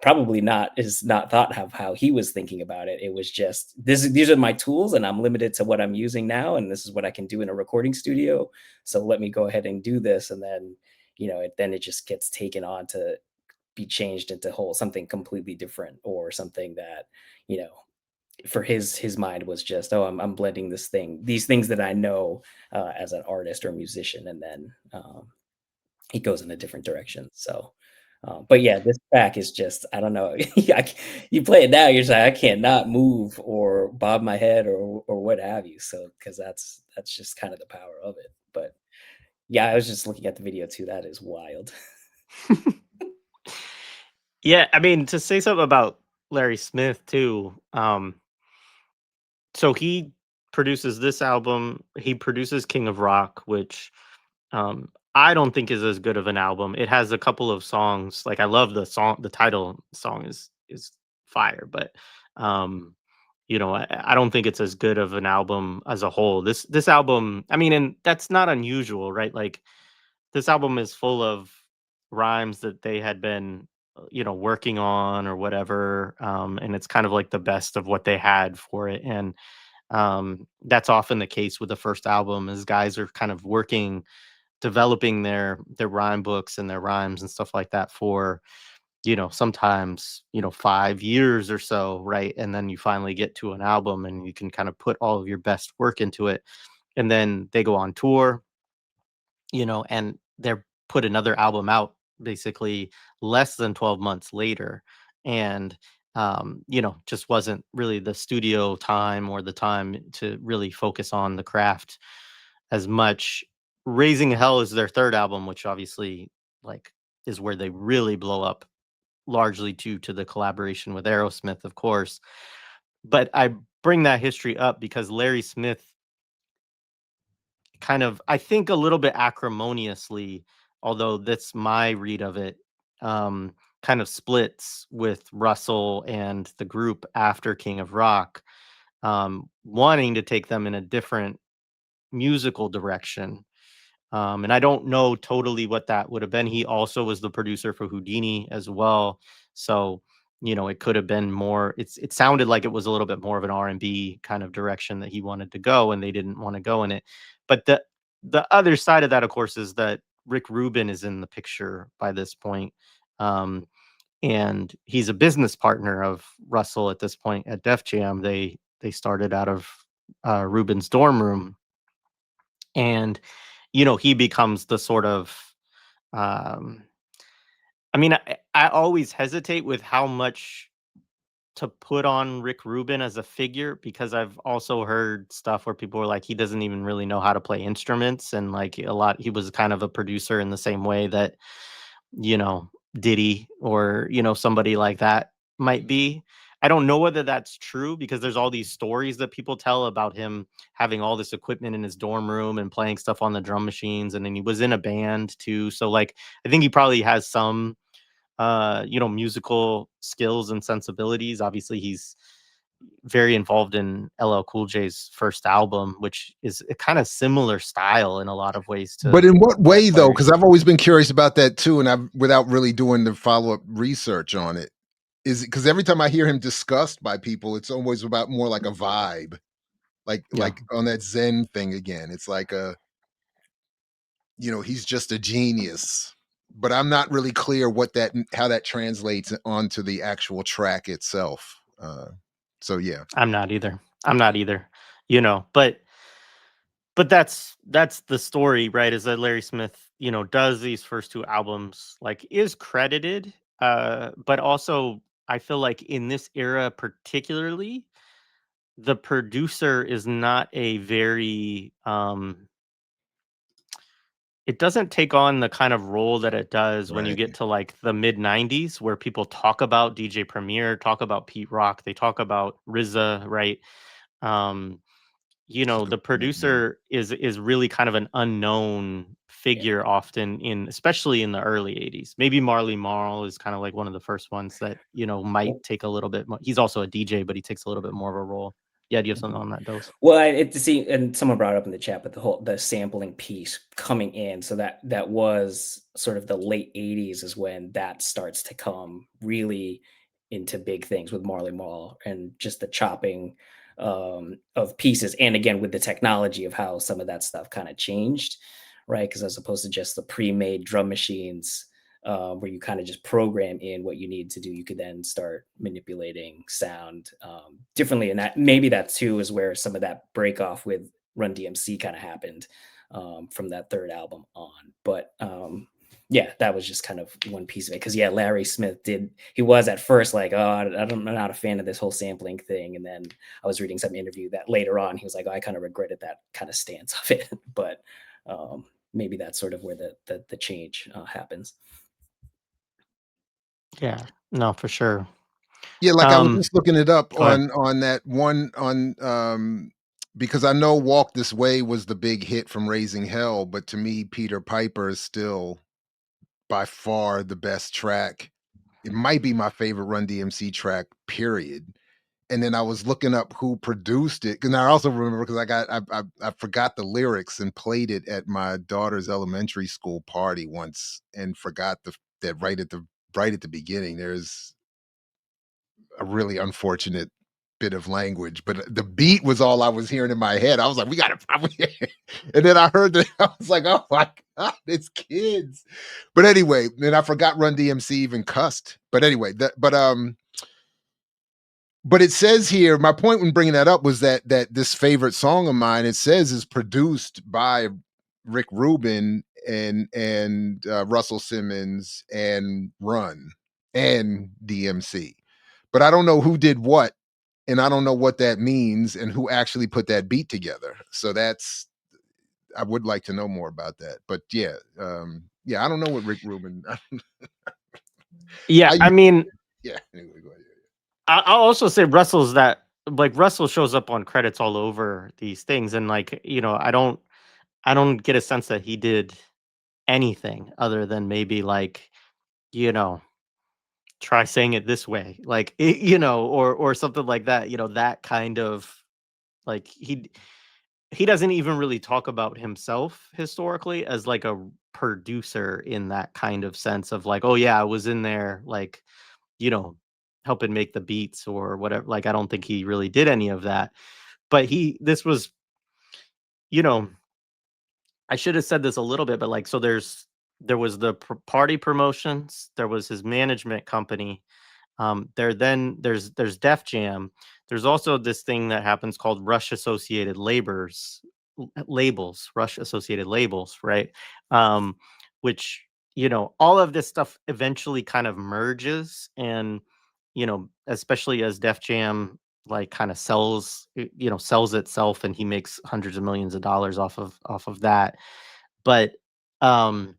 probably not thought of how he was thinking about it. It was just, these are my tools and I'm limited to what I'm using now, and this is what I can do in a recording studio. So let me go ahead and do this. And then, it just gets taken on to be changed into something completely different, or something that, you know, for his mind was just, oh, I'm blending these things that I know as an artist or musician, and then he goes in a different direction. So, but yeah, this track is just, I don't know. You play it now, you're just like, I can't not move or bob my head or what have you. So, because that's just kind of the power of it. But yeah, I was just looking at the video too. That is wild. Yeah, I mean, to say something about Larry Smith too. So he produces this album. He produces King of Rock, which I don't think is as good of an album. It has a couple of songs. Like, I love the song. The title song is fire, but um, I don't think it's as good of an album as a whole. This album, I mean, and that's not unusual, right? Like, this album is full of rhymes that they had been working on or whatever, and it's kind of like the best of what they had for it. And that's often the case with the first album, is guys are kind of working, developing their rhyme books and their rhymes and stuff like that for sometimes 5 years or so, right? And then you finally get to an album and you can kind of put all of your best work into it, and then they go on tour, and they're put another album out basically less than 12 months later. And just wasn't really the studio time or the time to really focus on the craft as much. Raising Hell is their third album, which obviously, like, is where they really blow up, largely due to the collaboration with Aerosmith, of course. But I bring that history up because Larry Smith kind of, I think, a little bit acrimoniously, although that's my read of it, kind of splits with Russell and the group after King of Rock. wanting to take them in a different musical direction. And I don't know totally what that would have been. He also was the producer for Houdini as well. So, it could have been more, it sounded like it was a little bit more of an R&B kind of direction that he wanted to go, and they didn't want to go in it. But the other side of that, of course, is that Rick Rubin is in the picture by this point. And he's a business partner of Russell at this point at Def Jam. They started out of Rubin's dorm room, and he becomes the sort of um I mean, I always hesitate with how much to put on Rick Rubin as a figure, because I've also heard stuff where people were like, he doesn't even really know how to play instruments, and like he was kind of a producer in the same way that you know Diddy or somebody like that might be. I don't know whether that's true, because there's all these stories that people tell about him having all this equipment in his dorm room and playing stuff on the drum machines, and then he was in a band too. So like I think he probably has some musical skills and sensibilities. Obviously, he's very involved in LL Cool J's first album, which is a kind of similar style in a lot of ways But to in what way though? Larry. Because I've always been curious about that too, and I've without really doing the follow-up research on it. Is it because every time I hear him discussed by people, it's always about more like a vibe, like Yeah, on that Zen thing again. It's like he's just a genius. But I'm not really clear how that translates onto the actual track itself. So yeah. I'm not either. I'm not either. But that's the story, right? Is that Larry Smith, does these first two albums, like is credited, but also I feel like in this era particularly, the producer is not a very it doesn't take on the kind of role that it does when you Right. get to like the mid 90s, where people talk about DJ Premier, talk about Pete Rock, they talk about RZA, right? Um, the Yeah. producer is really kind of an unknown Yeah. figure often, especially in the early 80s. Maybe Marley Marl is kind of like one of the first ones that, might take a little bit more. He's also a DJ, but he takes a little bit more of a role. Yeah, do you have something on that, Dose? Well, see, and someone brought it up in the chat, but the sampling piece coming in, so that was sort of the late '80s is when that starts to come really into big things with Marley Marl and just the chopping of pieces, and again with the technology of how some of that stuff kind of changed, right? Because as opposed to just the pre-made drum machines, where you kind of just program in what you need to do, you could then start manipulating sound differently. And maybe that too is where some of that break off with Run-DMC kind of happened from that third album on. But yeah, that was just kind of one piece of it. Because yeah, Larry Smith he was at first like, oh, I'm not a fan of this whole sampling thing. And then I was reading some interview that later on he was like, oh, I kind of regretted that kind of stance of it. But maybe that's sort of where the change happens. Yeah, no, for sure. Yeah, like I was Um, just looking it up Go ahead. on that one on because I know Walk This Way was the big hit from Raising Hell, but to me, Peter Piper is still by far the best track. It might be my favorite Run DMC track, period. And then I was looking up who produced it, and I also remember because I forgot the lyrics and played it at my daughter's elementary school party once, and forgot that right at the beginning there's a really unfortunate bit of language, but the beat was all I was hearing in my head. I was like, we gotta probably and then I heard that I was like, oh my god, it's kids. But anyway, then I forgot Run DMC even cussed. But anyway, but it says here, my point when bringing that up was that this favorite song of mine, it says is produced by Rick Rubin and Russell Simmons and Run and DMC. But I don't know who did what, and I don't know what that means, and who actually put that beat together. So I would like to know more about that. But yeah, yeah, I don't know what Rick Rubin. Yeah, I I used, mean, yeah. Anyway, go ahead. I'll also say Russell's that like Russell shows up on credits all over these things, and like I don't get a sense that he did anything other than maybe like you know try saying it this way, like or something like that. That kind of Like he doesn't even really talk about himself historically as like a producer in that kind of sense of like, oh yeah, I was in there like, you know, helping make the beats or whatever. Like I don't think he really did any of that. But this was, you know, I should have said this a little bit, but like so there was the party promotions, there was his management company. There's Def Jam. There's also this thing that happens called Rush Associated Labels, Rush Associated Labels, right? Um, which all of this stuff eventually kind of merges, and especially as Def Jam like kind of sells itself, and he makes hundreds of millions of dollars off of that. But um,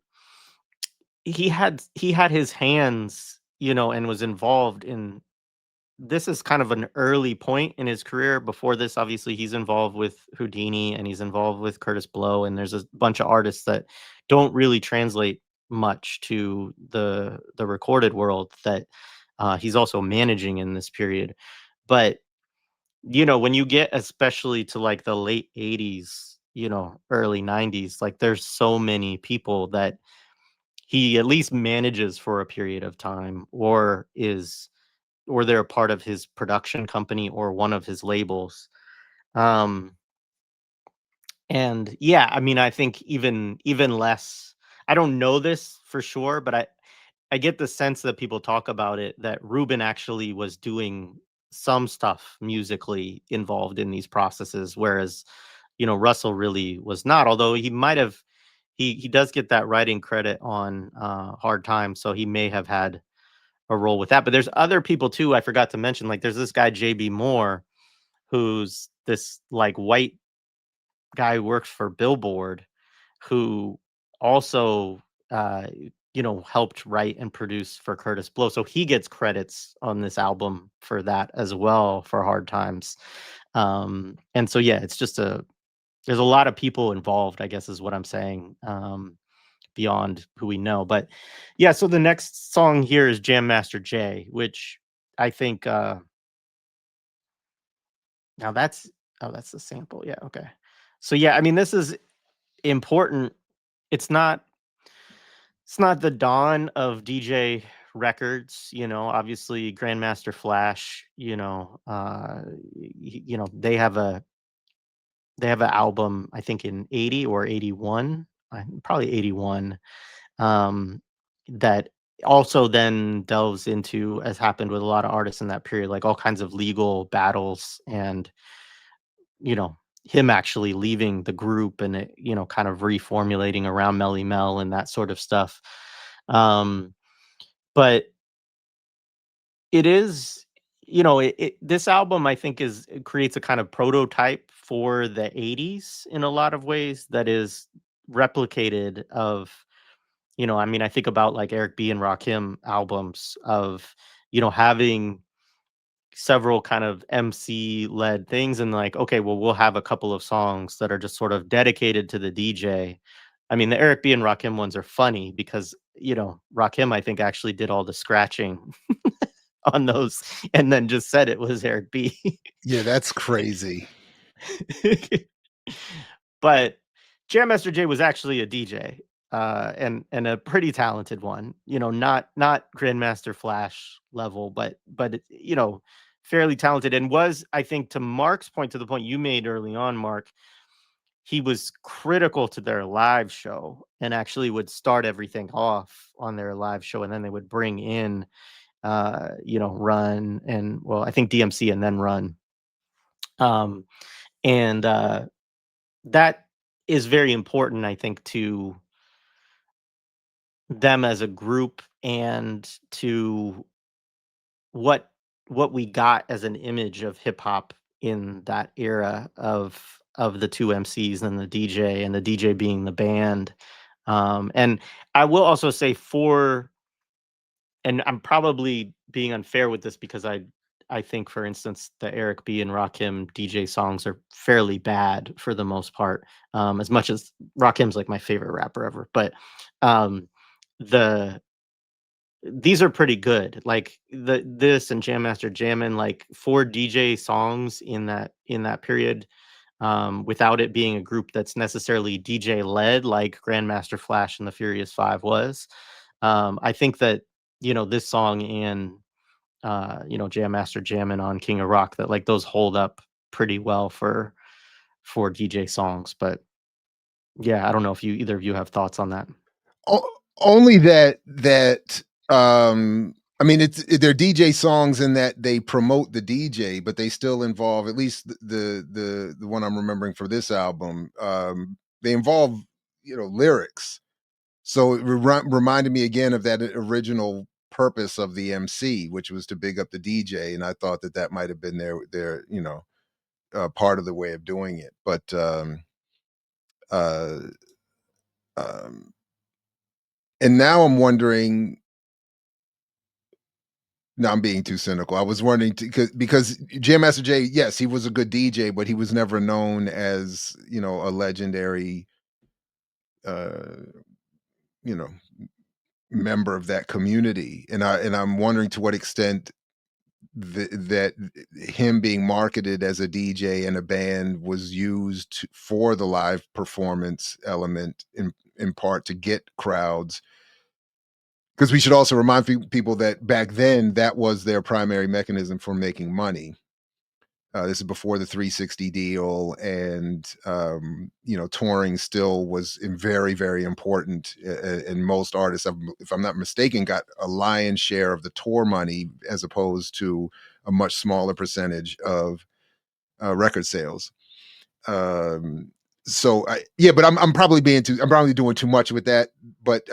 he had his hands, and was involved in this is kind of an early point in his career. Before this, obviously, he's involved with Houdini and he's involved with Curtis Blow, and there's a bunch of artists that don't really translate much to the recorded world that he's also managing in this period. But when you get especially to like the late 80s, early 90s, like there's so many people that he at least manages for a period of time, or they're a part of his production company or one of his labels. Um, and yeah, I mean, I think even less. I don't know this for sure, but I get the sense that people talk about it that Ruben actually was doing some stuff musically involved in these processes, whereas Russell really was not. Although he might have, he does get that writing credit on Hard Times, so he may have had a role with that. But there's other people too. I forgot to mention, like there's this guy JB Moore, who's this like white guy who works for Billboard, who also helped write and produce for Curtis Blow. So he gets credits on this album for that as well, for Hard Times. And so yeah, it's just there's a lot of people involved, I guess is what I'm saying. Beyond who we know. But yeah, so the next song here is Jam Master Jay, which I think now that's the sample. Yeah, okay. So yeah, I mean this is important. It's not the dawn of DJ records, obviously Grandmaster Flash, they have an album I think in 80 or 81, probably 81, um, that also then delves into, as happened with a lot of artists in that period, like all kinds of legal battles and, him actually leaving the group and, kind of reformulating around Melly Mel and that sort of stuff. Um, but it is, this album, I think, it creates a kind of prototype for the 80s in a lot of ways that is replicated of, I mean, I think about like Eric B and Rakim albums of, having several kind of MC led things, and like, okay, well, we'll have a couple of songs that are just sort of dedicated to the DJ. I mean, the Eric B and Rakim ones are funny because, Rakim, I think, actually did all the scratching on those and then just said it was Eric B. Yeah, that's crazy. But Jam Master Jay was actually a DJ, and a pretty talented one. Not Grandmaster Flash level, but fairly talented, and was, I think, to Mark's point, to the point you made early on, Mark. He was critical to their live show and actually would start everything off on their live show, and then they would bring in, Run and, well, I think DMC and then Run. Um, and that is very important, I think, to them as a group and to what we got as an image of hip hop in that era of the two MCs and the DJ being the band. And I will also say, and I'm probably being unfair with this because I think, for instance, the Eric B and Rakim DJ songs are fairly bad for the most part. As much as Rakim's like my favorite rapper ever, but um, the these are pretty good. Like this and Jam Master Jammin', like 4 DJ songs in that period, without it being a group that's necessarily DJ led like Grandmaster Flash and the Furious Five was. I think that, this song and Jam Master Jammin' on King of Rock, that like those hold up pretty well for DJ songs. But yeah, I don't know if either of you have thoughts on that. Only that I mean, they're DJ songs in that they promote the DJ, but they still involve, at least the one I'm remembering for this album, they involve, lyrics. So it reminded me again of that original purpose of the MC, which was to big up the DJ, and I thought that might have been their part of the way of doing it. But uh, um, and now I'm wondering. No, I'm being too cynical. I was wondering because Jam Master Jay, yes, he was a good DJ, but he was never known as, a legendary, uh, you know, member of that community. And I'm wondering to what extent that him being marketed as a DJ and a band was used for the live performance element in part to get crowds. Because we should also remind people that back then that was their primary mechanism for making money. This is before the 360 deal, and touring still was very, very important. And most artists, if I'm not mistaken, got a lion's share of the tour money as opposed to a much smaller percentage of record sales. So but I'm probably I'm probably doing too much with that. But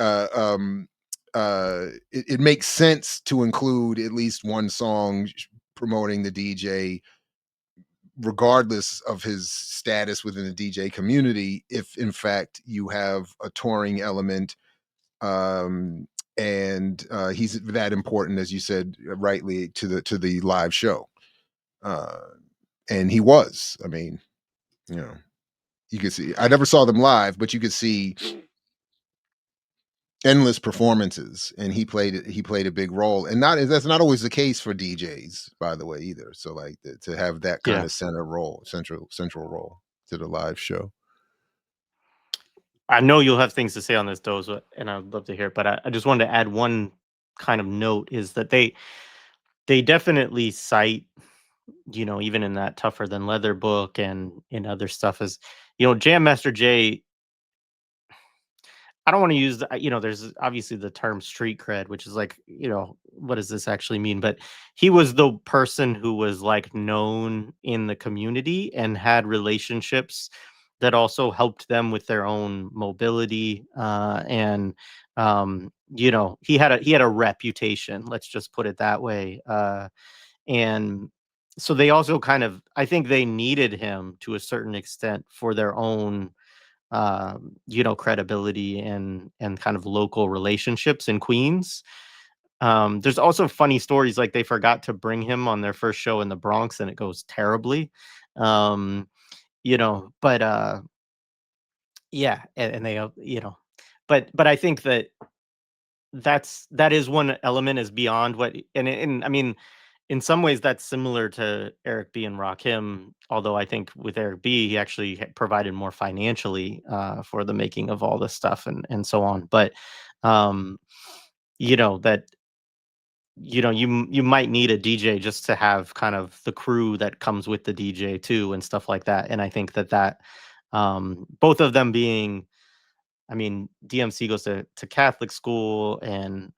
it makes sense to include at least one song promoting the DJ, regardless of his status within the DJ community, if in fact you have a touring element, and he's that important, as you said rightly, to the live show. And he was. I mean, you could see. I never saw them live, but you could see endless performances, and he played a big role. And that's not always the case for DJs, by the way, either. So like to have that kind Yeah. of central role to the live show. I know you'll have things to say on this, Doza, and I'd love to hear it. But I just wanted to add one kind of note, is that they definitely cite, even in that Tougher Than Leather book and in other stuff, as Jam Master Jay. I don't want to use there's obviously the term street cred, which is like, what does this actually mean? But he was the person who was like known in the community and had relationships that also helped them with their own mobility. And he had a reputation, let's just put it that way. And so they also I think they needed him to a certain extent for their own credibility and kind of local relationships in Queens. There's also funny stories, like they forgot to bring him on their first show in the Bronx and it goes terribly. But yeah, and they but I think that is one element, is beyond what. And I mean, in some ways that's similar to Eric B and Rakim, although I think with Eric B he actually provided more financially for the making of all this stuff and so on. But that you might need a DJ just to have kind of the crew that comes with the DJ too and stuff like that. And I think that both of them being, I mean, DMC goes to Catholic school, and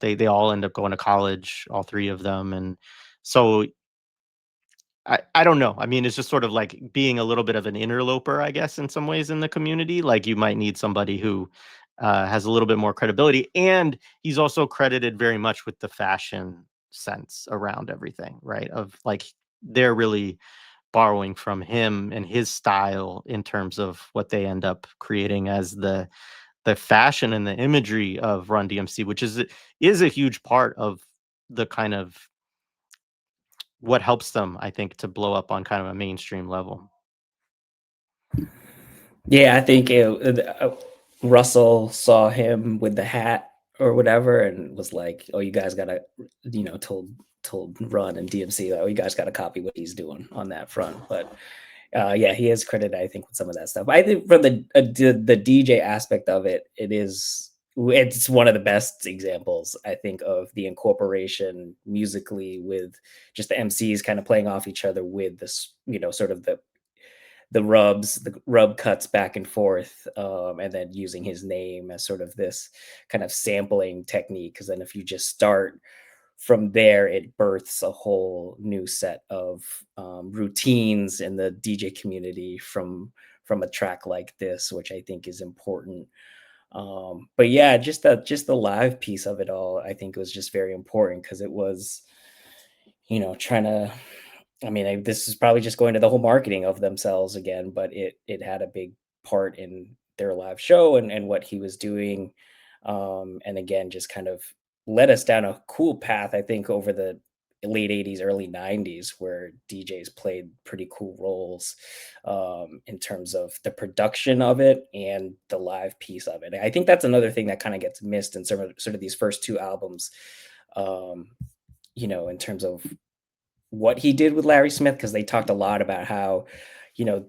they all end up going to college, all three of them. And so I don't know. I mean, it's just sort of like being a little bit of an interloper, I guess, in some ways in the community. Like you might need somebody who has a little bit more credibility, and he's also credited very much with the fashion sense around everything, right? Of like they're really borrowing from him and his style in terms of what they end up creating as the fashion and the imagery of Run-DMC, which is a huge part of the kind of what helps them, I think, to blow up on kind of a mainstream level. Yeah, I think Russell saw him with the hat or whatever, and was like, "Oh, you guys gotta," told Run and DMC, "Oh, you guys gotta copy what he's doing on that front." But yeah, he is credited, I think, with some of that stuff. I think from the DJ aspect of it, it's one of the best examples, I think, of the incorporation musically with just the MCs kind of playing off each other with this, sort of the rub cuts back and forth, and then using his name as sort of this kind of sampling technique. Because then if you just start from there, it births a whole new set of routines in the DJ community from a track like this, which I think is important. But yeah, just the live piece of it all, I think was just very important because it was, trying to. I mean, this is probably just going to the whole marketing of themselves again, but it had a big part in their live show and what he was doing, and again, just kind of led us down a cool path. I think over the late '80s, early '90s, where DJs played pretty cool roles in terms of the production of it and the live piece of it. I think that's another thing that kind of gets missed in sort of these first two albums, um, in terms of what he did with Larry Smith, because they talked a lot about how, you know,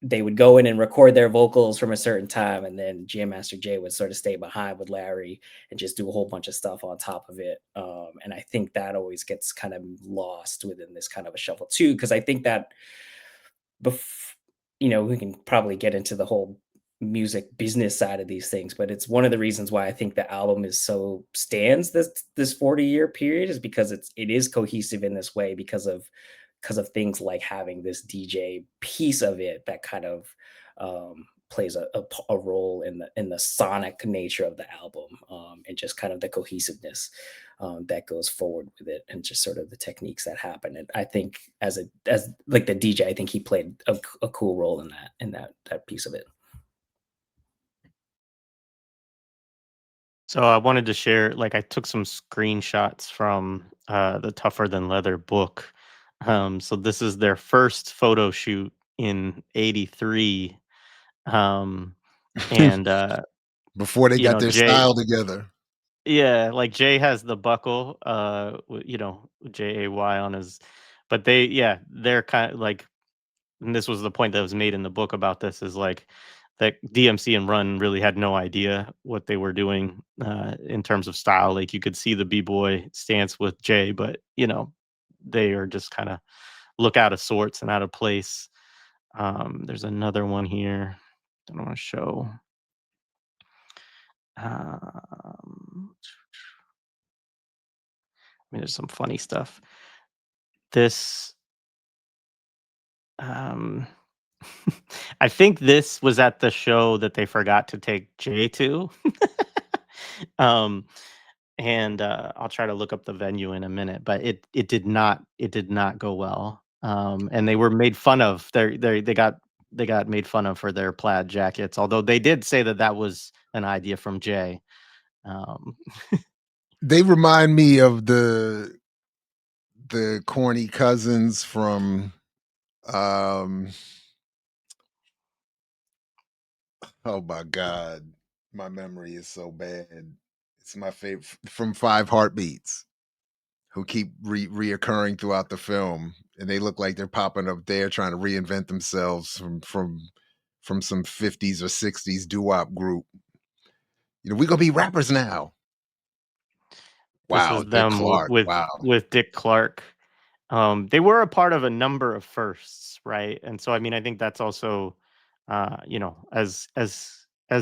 they would go in and record their vocals from a certain time, and then Jam Master Jay would sort of stay behind with Larry and just do a whole bunch of stuff on top of it. And I think that always gets kind of lost within this kind of a shuffle too, because I think that we can probably get into the whole music business side of these things, but it's one of the reasons why I think the album is so stands this 40-year period, is because it is cohesive in this way because of things like having this DJ piece of it that kind of plays a role in the sonic nature of the album, and just kind of the cohesiveness that goes forward with it, and just sort of the techniques that happen. And I think as like the DJ, I think he played a cool role in that piece of it. So I wanted to share, like, I took some screenshots from the Tougher Than Leather book. So this is their first photo shoot in '83. Um, and Before they got their Jay, style together. yeah, like Jay has the buckle, Jay on his, but they're kind of like, and this was the point that was made in the book about this, is like that DMC and Run really had no idea what they were doing in terms of style. Like you could see the b-boy stance with Jay, but they are just kind of look out of sorts and out of place. There's another one here that I want to show. There's some funny stuff. This, um, I think this was at the show that they forgot to take Jay to. um, and I'll try to look up the venue in a minute, but it did not go well. And they were made fun of. They got made fun of for their plaid jackets, although they did say that that was an idea from Jay. Um, They remind me of the corny cousins from um oh my god, my memory is so bad. It's my favorite, from Five Heartbeats, who keep reoccurring throughout the film, and they look like they're popping up there trying to reinvent themselves from some 50s or 60s doo-wop group. We're gonna be rappers now. this Wow, is Dick them Clark. with Wow. with Dick Clark. They were a part of a number of firsts, right? And so, I mean, I think that's also, as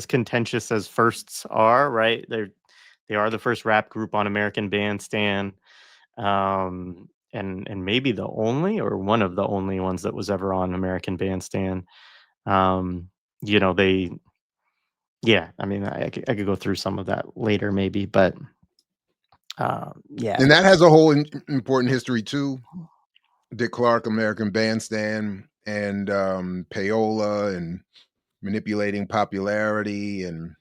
contentious as firsts are, right? They are the first rap group on American Bandstand, and maybe the only or one of the only ones that was ever on American Bandstand. They, yeah. I mean, I could go through some of that later, maybe, but yeah. And that has a whole important history too. Dick Clark, American Bandstand, and payola, and manipulating popularity, and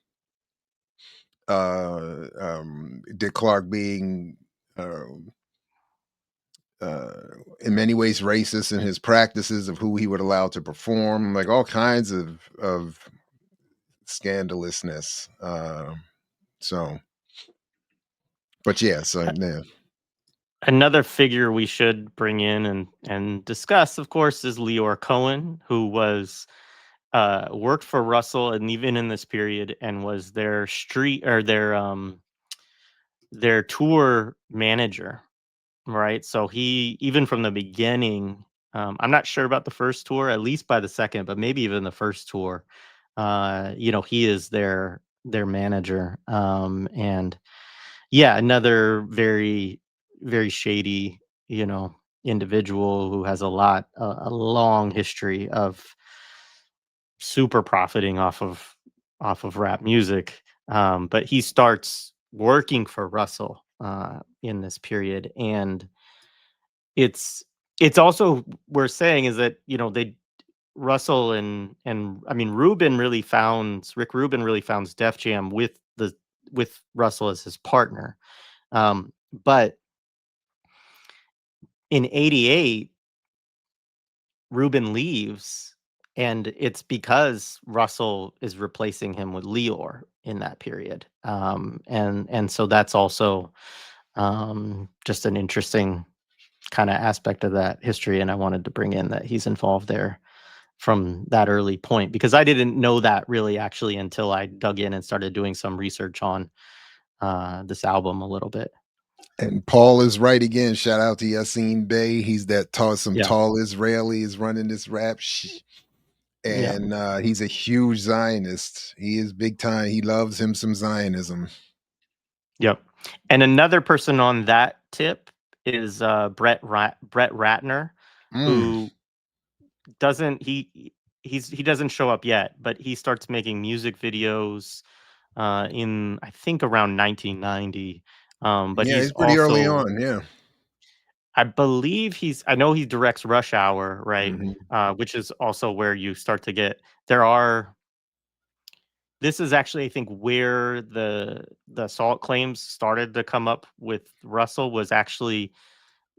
Dick Clark being uh, uh, in many ways racist in his practices of who he would allow to perform, like all kinds of scandalousness. So But yeah, so yeah. Another figure we should bring in and discuss, of course, is Leor Cohen, who was worked for Russell and even in this period and was their their tour manager, right? So he, even from the beginning, I'm not sure about the first tour, at least by the second, but maybe even the first tour, he is their manager. And yeah, another very, very shady, individual who has a long history of super profiting off of rap music. But he starts working for Russell in this period, and it's it's also, we're saying, is that they Russell and I mean Rick Rubin really founds Def Jam with Russell as his partner. But in '88, Rubin leaves, and it's because Russell is replacing him with Leor in that period. And so that's also just an interesting kind of aspect of that history, and I wanted to bring in that he's involved there from that early point, because I didn't know that really actually until I dug in and started doing some research on this album a little bit. And Paul is right again. Shout out to Yassine Bey. He's that some Yeah. tall Israeli is running this rap Yeah. and he's a huge Zionist. He is big time. He loves him some Zionism. Yep. And another person on that tip is Brett Ratner, Mm. who doesn't he doesn't show up yet, but he starts making music videos in, I think, around 1990. But Yeah, he's he's pretty early also, on. Yeah. I know he directs Rush Hour, right? Mhm. Which is also where you start to get, this is actually, I think, where the assault claims started to come up with Russell, was actually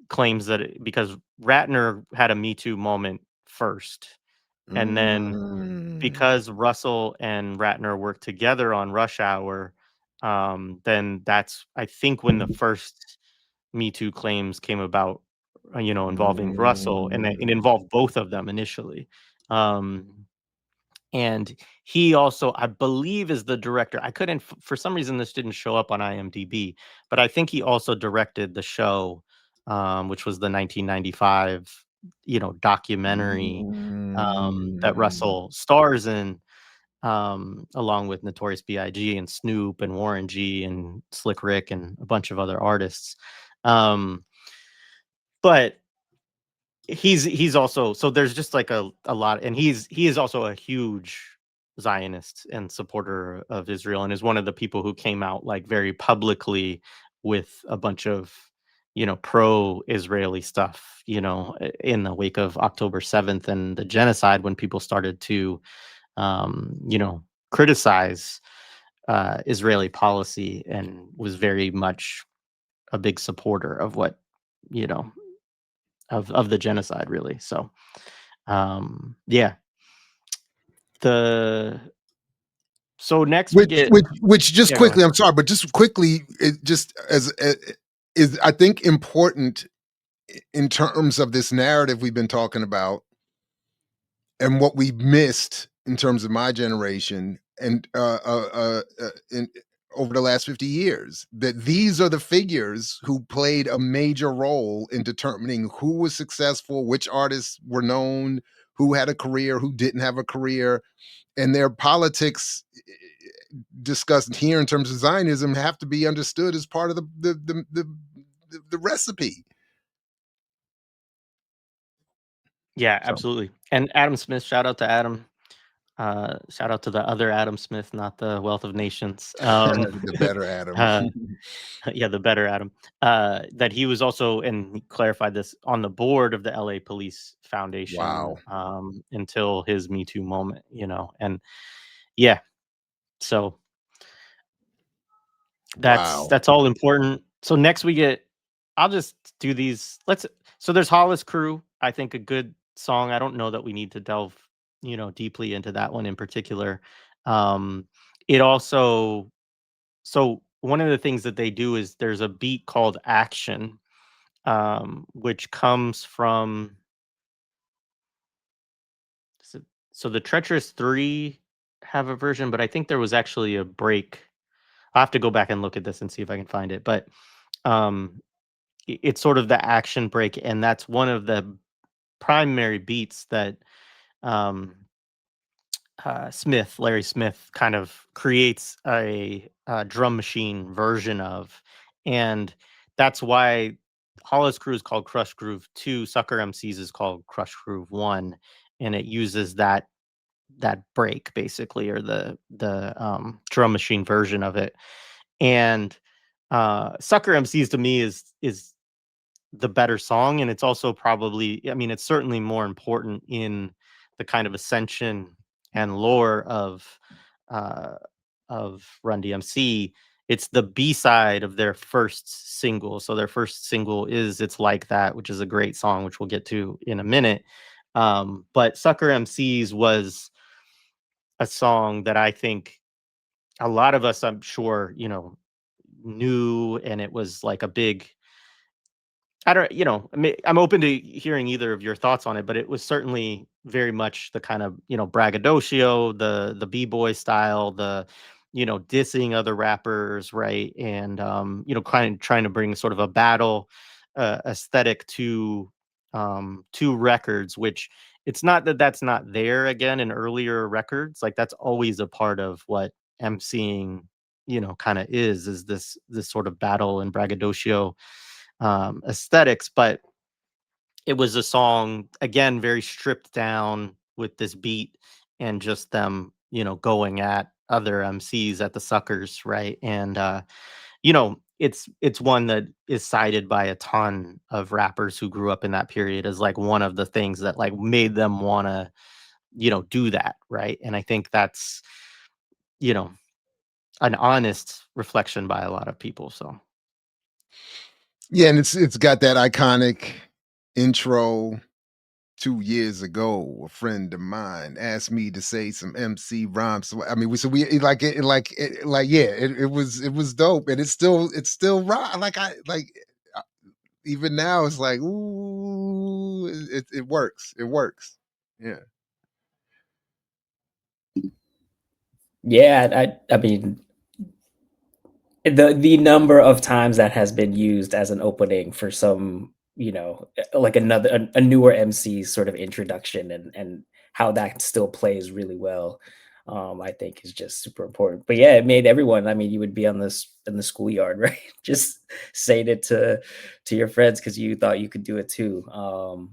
claims that because Ratner had a Me Too moment first, and then Mm. because Russell and Ratner worked together on Rush Hour, then that's, I think, when the first Me Too claims came about, involving Russell, and it Mm. involved both of them initially. Um, and he also, I believe, is the director. I couldn't, for some reason, this didn't show up on IMDb, but I think he also directed the show, which was the 1995, documentary that Mm. Russell stars in, along with Notorious B.I.G. and Snoop and Warren G and Slick Rick and a bunch of other artists. But he's also, so there's just like a lot, and he is also a huge Zionist and supporter of Israel, and is one of the people who came out like very publicly with a bunch of pro-Israeli stuff, in the wake of October 7th and the genocide, when people started to criticize Israeli policy, and was very much a big supporter of what you know of the genocide, really. So yeah, the so next we get, Which just yeah, go ahead. quickly, I'm sorry, but just quickly, it just as is I think important in terms of this narrative we've been talking about and what we've missed in terms of my generation and in over the last 50 years, that these are the figures who played a major role in determining who was successful, which artists were known, who had a career, who didn't have a career, and their politics discussed here in terms of Zionism have to be understood as part of the recipe. Yeah, So absolutely. And Adam Smith, shout out to Adam. Shout out to the other Adam Smith, not the Wealth of Nations. the better Adam. uh, yeah, the better Adam. That he was also, and he clarified this, on the board of the LA Police Foundation Wow. until his Me Too moment, and yeah, so Wow. that's all important. So next we get, I'll just do these. So there's Hollis Crew, I think a good song. I don't know that we need to delve, deeply into that one in particular. It also, so one of the things that they do is there's a beat called Action, which comes from so the Treacherous 3 have a version, but I think there was actually a break. I'll have to go back and look at this and see if I can find it. But um, it's sort of the action break, and that's one of the primary beats that um, Larry Smith, kind of creates a drum machine version of, and that's why Hollis Crew is called Crush Groove 2, Sucker MCs is called Crush Groove 1, and it uses that break basically, or the drum machine version of it. And Sucker MCs to me is the better song, and it's also probably, I mean, it's certainly more important in the kind of ascension and lore uh of Run DMC. It's the B-side of their first single. So their first single is It's Like That, which is a great song, which we'll get to in a minute. But Sucker MCs was a song that I think a lot of us, I'm sure, knew, and it was like a big, I don't, I'm open to hearing either of your thoughts on it, but it was certainly very much the kind of, braggadocio, the b-boy style, the, dissing other rappers, right? And kind of trying to bring sort of a battle aesthetic to records, which it's not that that's not there again in earlier records. Like that's always a part of what emceeing, kind of is this sort of battle and braggadocio aesthetics. But it was a song, again, very stripped down with this beat and just them, going at other MCs, at the suckers, right? And it's one that is cited by a ton of rappers who grew up in that period as like one of the things that like made them want to, do that, right? And I think that's, you know, an honest reflection by a lot of people. So Yeah, and it's got that iconic intro. 2 years ago, a friend of mine asked me to say some MC rhymes. So I mean, it was dope, and it's still right. Uh, even now, it's like, ooh, it works, it works. Yeah. Yeah, I mean, the number of times that has been used as an opening for some, like a newer MC sort of introduction, and how that still plays really well, I think is just super important. But yeah, it made everyone, I mean, you would be on this in the schoolyard, right? Just saying it to your friends because you thought you could do it too. So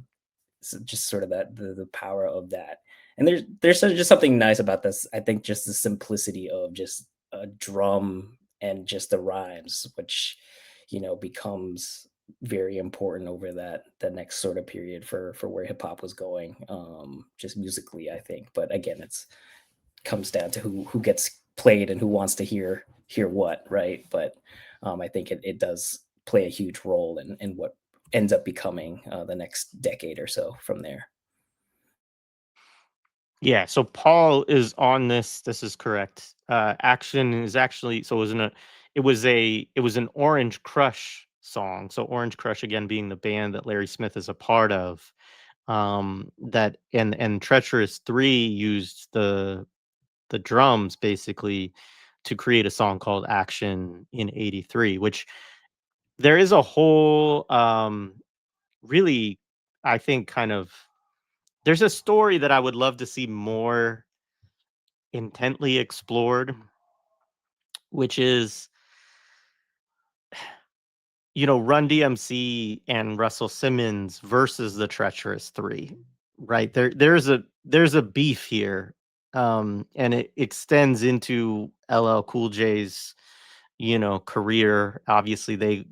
just sort of that the power of that. And just something nice about this. I think just the simplicity of just a drum and just the rhymes, which becomes very important over the next sort of period for where hip hop was going, just musically, I think. But again, it's comes down to who gets played and who wants to hear what, right? But I think it does play a huge role in what ends up becoming the next decade or so from there. yeah, so Paul is on this. This is correct. Action is actually, so it was an Orange Crush song. So Orange Crush, again, being the band that Larry Smith is a part of. That and Treacherous 3 used the drums basically to create a song called Action in '83, which there is a whole really, I think, kind of, there's a story that I would love to see more intently explored, which is, Run DMC and Russell Simmons versus the Treacherous 3, right? There's a beef here, and it extends into LL Cool J's, career. Obviously,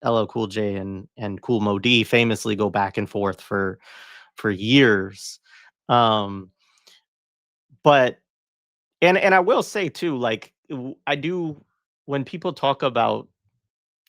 LL Cool J and Cool Mo D famously go back and forth for years. Um, but and I will say too, like I do, when people talk about,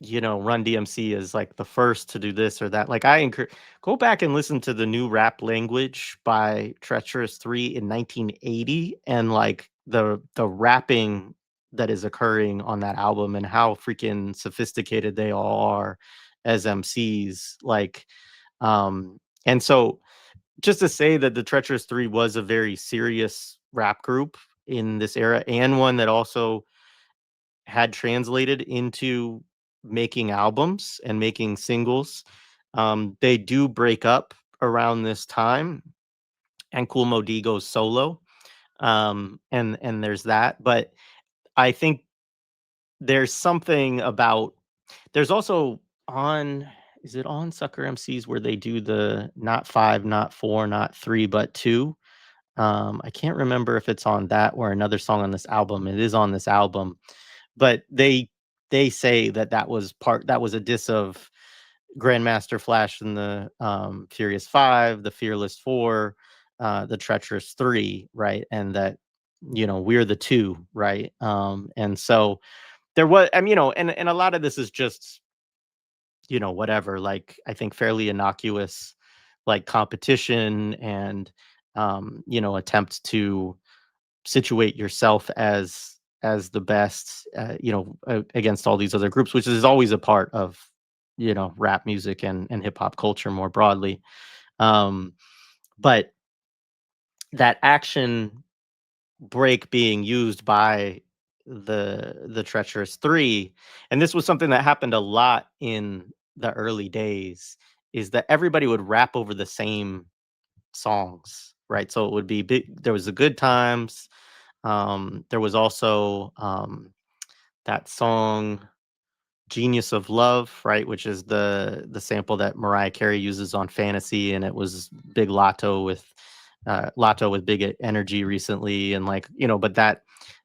Run DMC is like the first to do this or that. Like I encourage, go back and listen to the new Rap Language by Treacherous 3 in 1980, and like the rapping that is occurring on that album and how freaking sophisticated they all are as MCs. Like, and so just to say that the Treacherous Three was a very serious rap group in this era, and one that also had translated into making albums and making singles. They do break up around this time, and Kool Moe Dee goes solo. And there's that. But I think there's something about there's also on is it on Sucker MCs where they do the not 5, not 4, not 3, but 2? I can't remember if it's on that or another song on this album. It is on this album, but they say that that was a diss of Grandmaster Flash and the Furious Five, the Fearless Four, the Treacherous Three, right? And that we're the two, right? And so there was, and a lot of this is just whatever. Like I think fairly innocuous, like competition and attempt to situate yourself as the best, against all these other groups, which is always a part of rap music and hip hop culture more broadly. Um, but that action break being used by the Treacherous Three, and this was something that happened a lot in the early days, is that everybody would rap over the same songs, right? So it would be big. There was the Good Times. There was also that song Genius of Love, right, which is the sample that Mariah Carey uses on Fantasy, and it was big Lotto with Big Energy recently, and but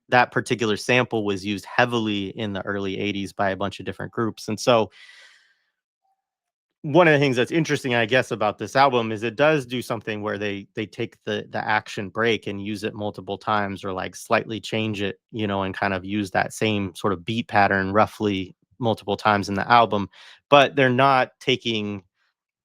that particular sample was used heavily in the early 80s by a bunch of different groups. And so one of the things that's interesting, I guess, about this album is it does do something where they take the action break and use it multiple times, or like slightly change it, and kind of use that same sort of beat pattern roughly multiple times in the album, but they're not taking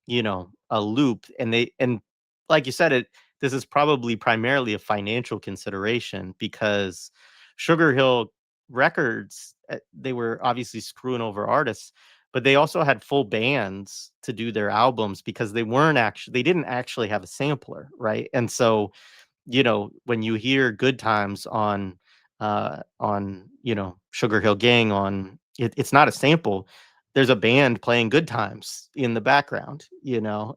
a loop. And like you said, this is probably primarily a financial consideration, because Sugar Hill Records, they were obviously screwing over artists, but they also had full bands to do their albums because they didn't actually have a sampler, right? And so when you hear Good Times on Sugar Hill Gang, it's not a sample. There's a band playing Good Times in the background,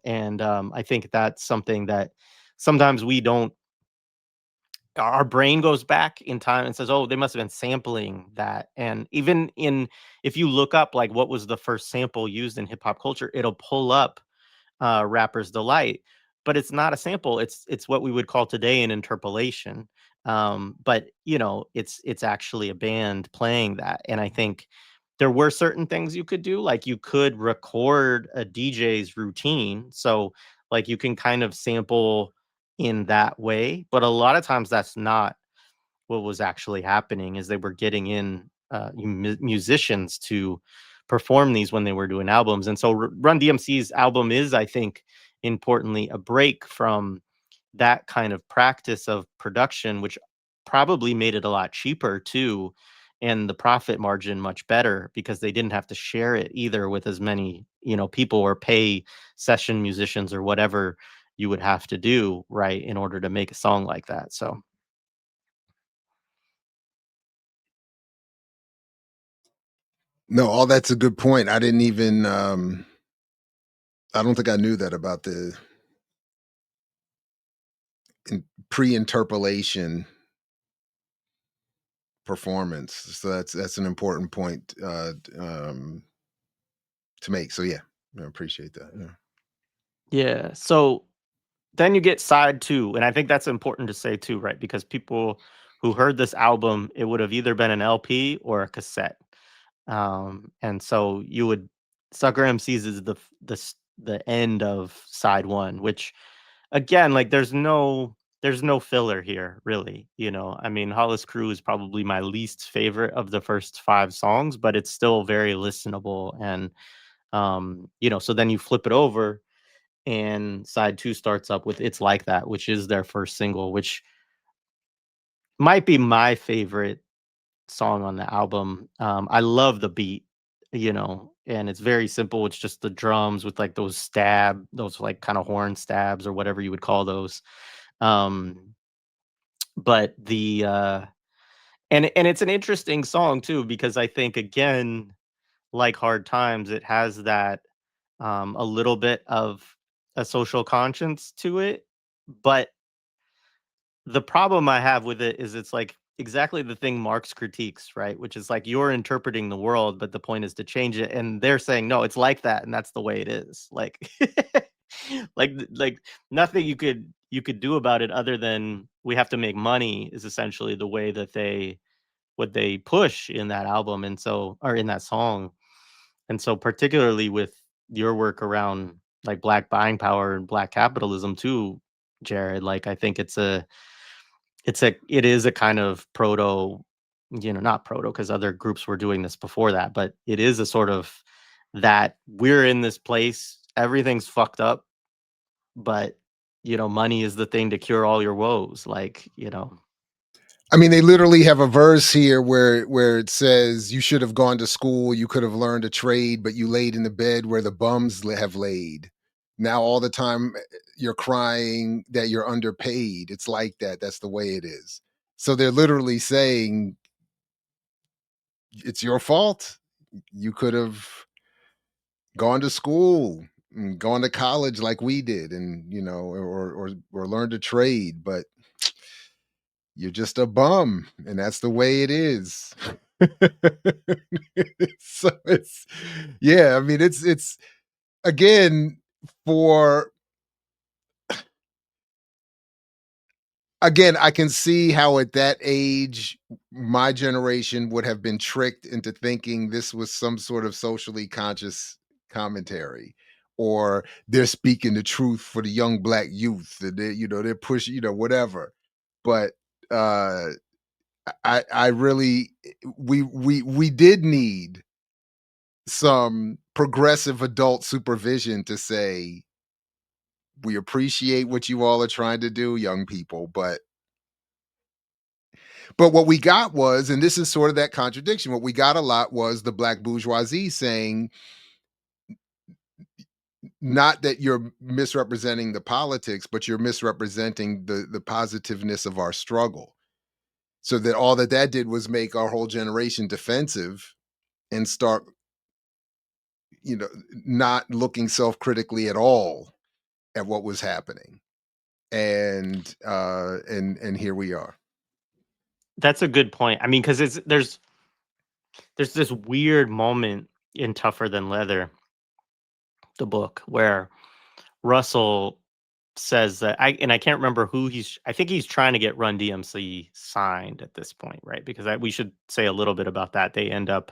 and I think that's something that sometimes we don't. Our brain goes back in time and says, "Oh, they must have been sampling that." And even if you look up like what was the first sample used in hip hop culture, it'll pull up Rapper's Delight, but it's not a sample. It's what we would call today an interpolation. But it's actually a band playing that. And I think there were certain things you could do, like you could record a DJ's routine, so like you can kind of sample in that way. But a lot of times that's not what was actually happening. Is they were getting in musicians to perform these when they were doing albums. And so Run DMC's album is, I think, importantly, a break from that kind of practice of production, which probably made it a lot cheaper too, and the profit margin much better, because they didn't have to share it either with as many people, or pay session musicians or whatever you would have to do, right, in order to make a song like that. So No, all that's a good point. I didn't even I don't think I knew that about the pre-interpolation performance. So that's an important point to make. So yeah, I appreciate that. Yeah. yeah. So then you get side two, and I think that's important to say too, right? Because people who heard this album, it would have either been an LP or a cassette. And so you would Sucker MCs is the end of side one, which again, like there's no filler here, really. I mean, Hollis Crew is probably my least favorite of the first 5 songs, but it's still very listenable. And so then you flip it over, and side two starts up with It's Like That, which is their first single, which might be my favorite song on the album. I love the beat, and it's very simple. It's just the drums with like those like kind of horn stabs or whatever you would call those. Um, but the and it's an interesting song too, because I think, again, like Hard Times, it has that a little bit of a social conscience to it. But the problem I have with it is it's like exactly the thing Marx critiques, right? Which is like, you're interpreting the world, but the point is to change it. And they're saying, no, it's like that, and that's the way it is. Like, like nothing you could do about it other than we have to make money, is essentially the way that what they push in that album, and so, or in that song. And so, particularly with your work around like black buying power and black capitalism too, Jared, like, I think it is a kind of not proto, because other groups were doing this before that, but it is a sort of that we're in this place, everything's fucked up, but money is the thing to cure all your woes. Like, I mean, they literally have a verse here where it says, "You should have gone to school. You could have learned a trade, but you laid in the bed where the bums have laid. Now all the time you're crying that you're underpaid." It's like that. That's the way it is. So they're literally saying, it's your fault. You could have gone to school, and gone to college like we did, and or learned a trade, but you're just a bum, and that's the way it is. So it's, yeah, I mean, it's again, for again, I can see how at that age, my generation would have been tricked into thinking this was some sort of socially conscious commentary, or they're speaking the truth for the young black youth, and they're pushing, whatever. But uh I really, we did need some progressive adult supervision to say, we appreciate what you all are trying to do, young people, but what we got was, and this is sort of that contradiction, what we got a lot was the black bourgeoisie saying, not that you're misrepresenting the politics, but you're misrepresenting the positiveness of our struggle. So that all that did was make our whole generation defensive and start, you know, not looking self-critically at all at what was happening. And here we are. that's a good point. I mean, because there's this weird moment in Tougher Than Leather, the book, where Russell says that, I can't remember who I think he's trying to get Run-DMC signed at this point, right? Because we should say a little bit about that. They end up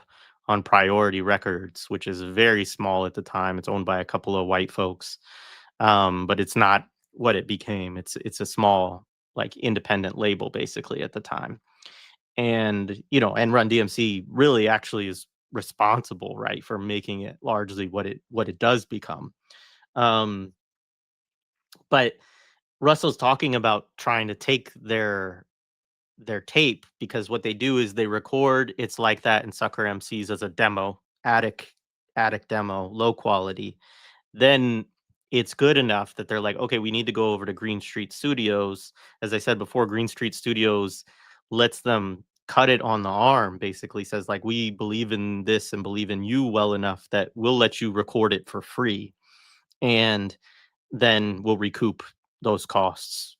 on Priority Records, which is very small at the time. It's owned by a couple of white folks, but it's not what it became. It's a small, like, independent label basically at the time. And and Run-DMC really actually is responsible, right, for making it largely what it does become. Um, but Russell's talking about trying to take their tape, because what they do is they record It's Like That and Sucker MCs as a demo, attic demo, low quality. Then it's good enough that they're like, okay, we need to go over to Green Street Studios. As I said before, Green Street Studios lets them cut it on the arm, basically says, like, we believe in this and believe in you well enough that we'll let you record it for free. And then we'll recoup those costs,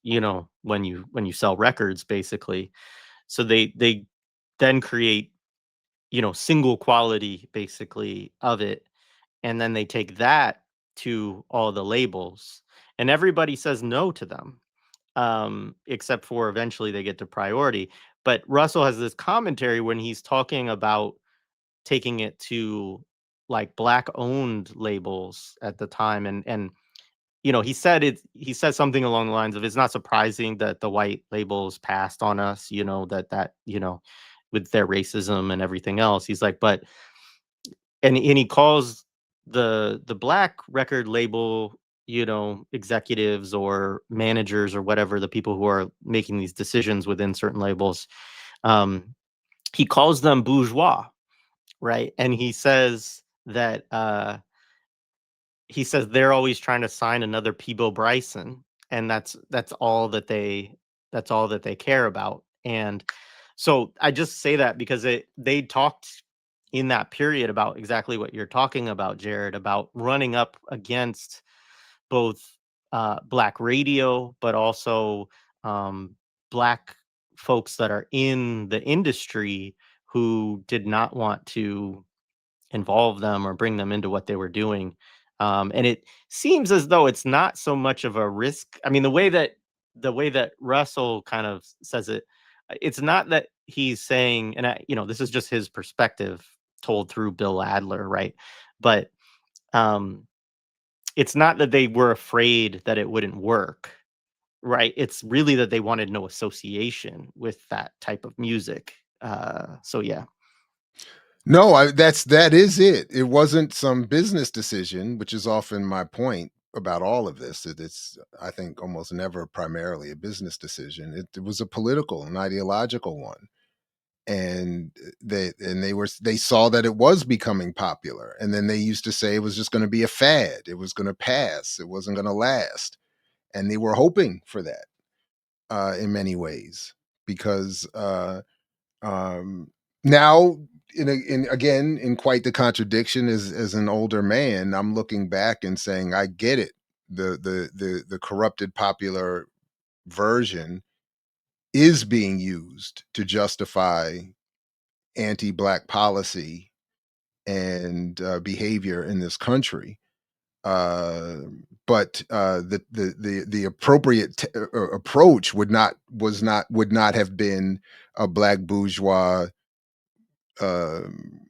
when you sell records, basically. So they then create, single quality basically of it, and then they take that to all the labels, and everybody says no to them, except for eventually they get to Priority. But Russell has this commentary when he's talking about taking it to, like, black owned labels at the time, and he said something along the lines of, it's not surprising that the white labels passed on us, with their racism and everything else. He's like, but, and he calls the black record label, executives or managers or whatever, the people who are making these decisions within certain labels, um he calls them bourgeois, right? And he says that they're always trying to sign another Peebo Bryson, and that's all that they care about. And so I just say that because they talked in that period about exactly what you're talking about, Jared, about running up against both black radio, but also black folks that are in the industry who did not want to involve them or bring them into what they were doing. And it seems as though it's not so much of a risk. I mean, the way that Russell kind of says it, it's not that he's saying, and this is just his perspective told through Bill Adler, right? But um, it's not that they were afraid that it wouldn't work, right? It's really that they wanted no association with that type of music. So yeah. No, that is it. It wasn't some business decision, which is often my point about all of this. It's, I think, almost never primarily a business decision. It was a political and ideological one. And they saw that it was becoming popular. And then they used to say it was just going to be a fad. It was going to pass. It wasn't going to last. And they were hoping for that in many ways because um, now, again, in quite the contradiction, as an older man, I'm looking back and saying, I get it. The corrupted popular version is being used to justify anti-black policy and behavior in this country. Uh, but the appropriate approach would not have been a black bourgeois um,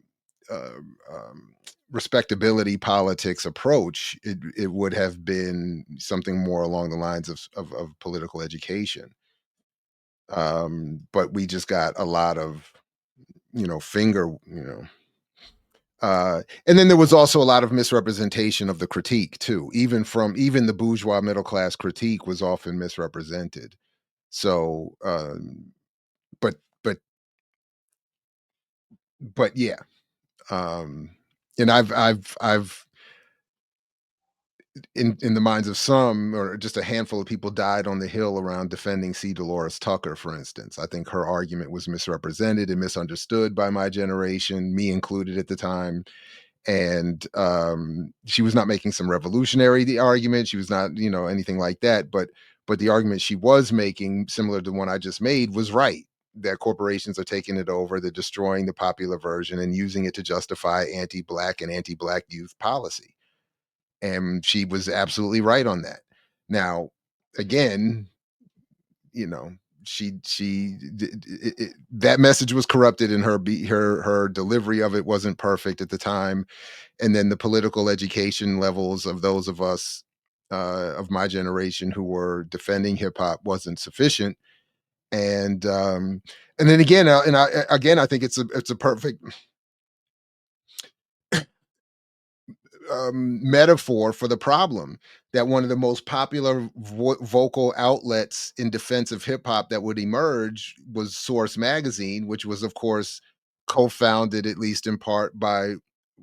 um, respectability politics approach. It would have been something more along the lines of political education. But we just got a lot of finger and then there was also a lot of misrepresentation of the critique too. Even the bourgeois middle class critique was often misrepresented. So, but but but yeah, um, and I've in the minds of some, or just a handful of people, died on the Hill around defending C. Dolores Tucker, for instance. I think her argument was misrepresented and misunderstood by my generation, me included at the time. And she was not making some revolutionary the argument. She was not, anything like that. But the argument she was making, similar to the one I just made, was right. That corporations are taking it over, they're destroying the popular version and using it to justify anti-black and anti-black youth policy. And she was absolutely right on that. Now, again, you know, that message was corrupted, and her delivery of it wasn't perfect at the time. And then the political education levels of those of us of my generation who were defending hip hop wasn't sufficient. And then again, I think it's a perfect metaphor for the problem, that one of the most popular vocal outlets in defense of hip hop that would emerge was Source Magazine, which was, of course, co-founded, at least in part, by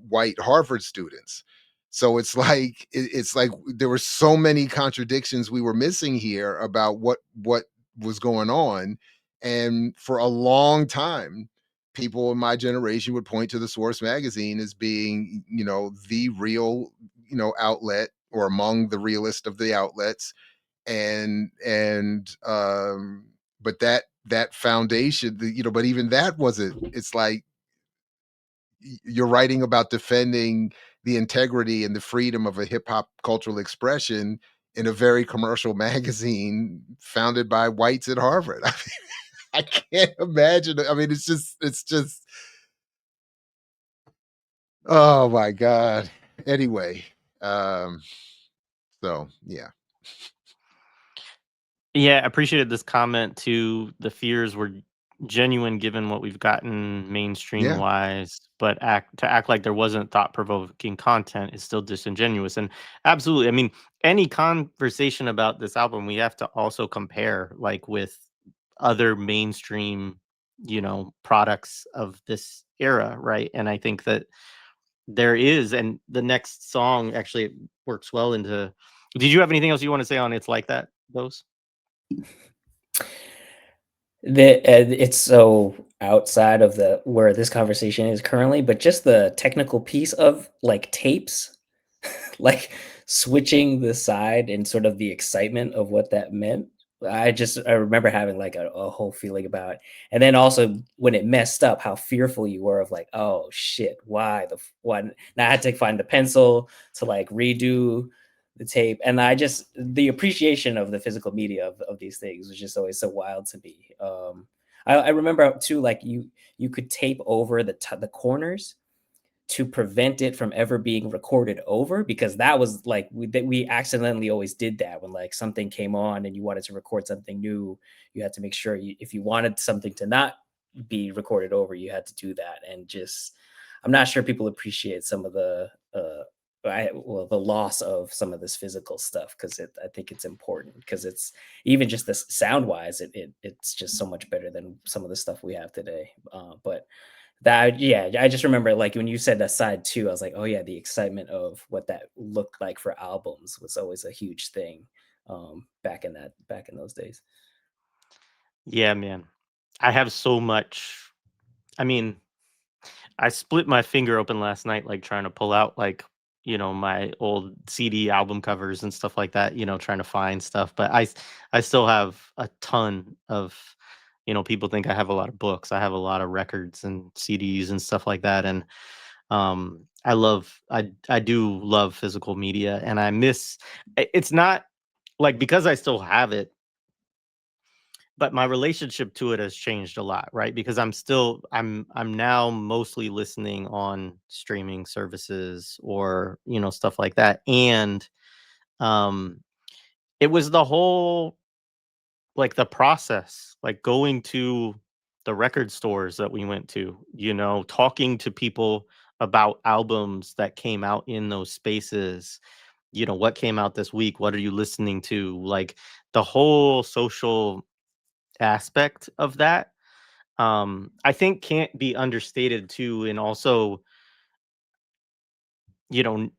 white Harvard students. So it's like there were so many contradictions we were missing here about what was going on. And for a long time, people in my generation would point to the Source Magazine as being, the real, outlet, or among the realest of the outlets. And but that foundation, but even that wasn't. It's like you're writing about defending the integrity and the freedom of a hip hop cultural expression in a very commercial magazine founded by whites at Harvard. I mean, I can't imagine. I mean, it's just oh my god. Anyway, um, so yeah. Yeah, I appreciated this comment too. The fears were genuine given what we've gotten mainstream Yeah. wise, but act like there wasn't thought provoking content is still disingenuous. And absolutely, I mean, any conversation about this album, we have to also compare like with other mainstream products of this era, right? And I think that there is, and the next song actually works well into. Did you have anything else you want to say on It's Like That, those? It's so outside of the where this conversation is currently, but just the technical piece of like tapes, like switching the side and sort of the excitement of what that meant. I remember having like a whole feeling about it. And then also when it messed up, how fearful you were of like, oh shit, why? Now I had to find the pencil to like redo the tape. And the appreciation of the physical media of these things was just always so wild to me. I remember too, like you could tape over the corners to prevent it from ever being recorded over, because that was like we accidentally always did that when like something came on and you wanted to record something new. You had to make sure if you wanted something to not be recorded over, you had to do that. And just I'm not sure people appreciate some of the loss of some of this physical stuff, because I think it's important, because it's even just this sound wise, it's just so much better than some of the stuff we have today. But that yeah, I just remember like when you said that side too, I was like, oh yeah, the excitement of what that looked like for albums was always a huge thing back in those days. Yeah, man. I have so much. I mean, I split my finger open last night, like trying to pull out like, my old CD album covers and stuff like that, trying to find stuff. But I still have a ton of, people think I have a lot of books. I have a lot of records and CDs and stuff like that. And I do love physical media, and I miss it's not like, because I still have it, but my relationship to it has changed a lot, right? Because I'm now mostly listening on streaming services, or stuff like that. And um it was the whole, like, the process, like going to the record stores that we went to, talking to people about albums that came out in those spaces, what came out this week, what are you listening to, like the whole social aspect of that, I think can't be understated too. And also,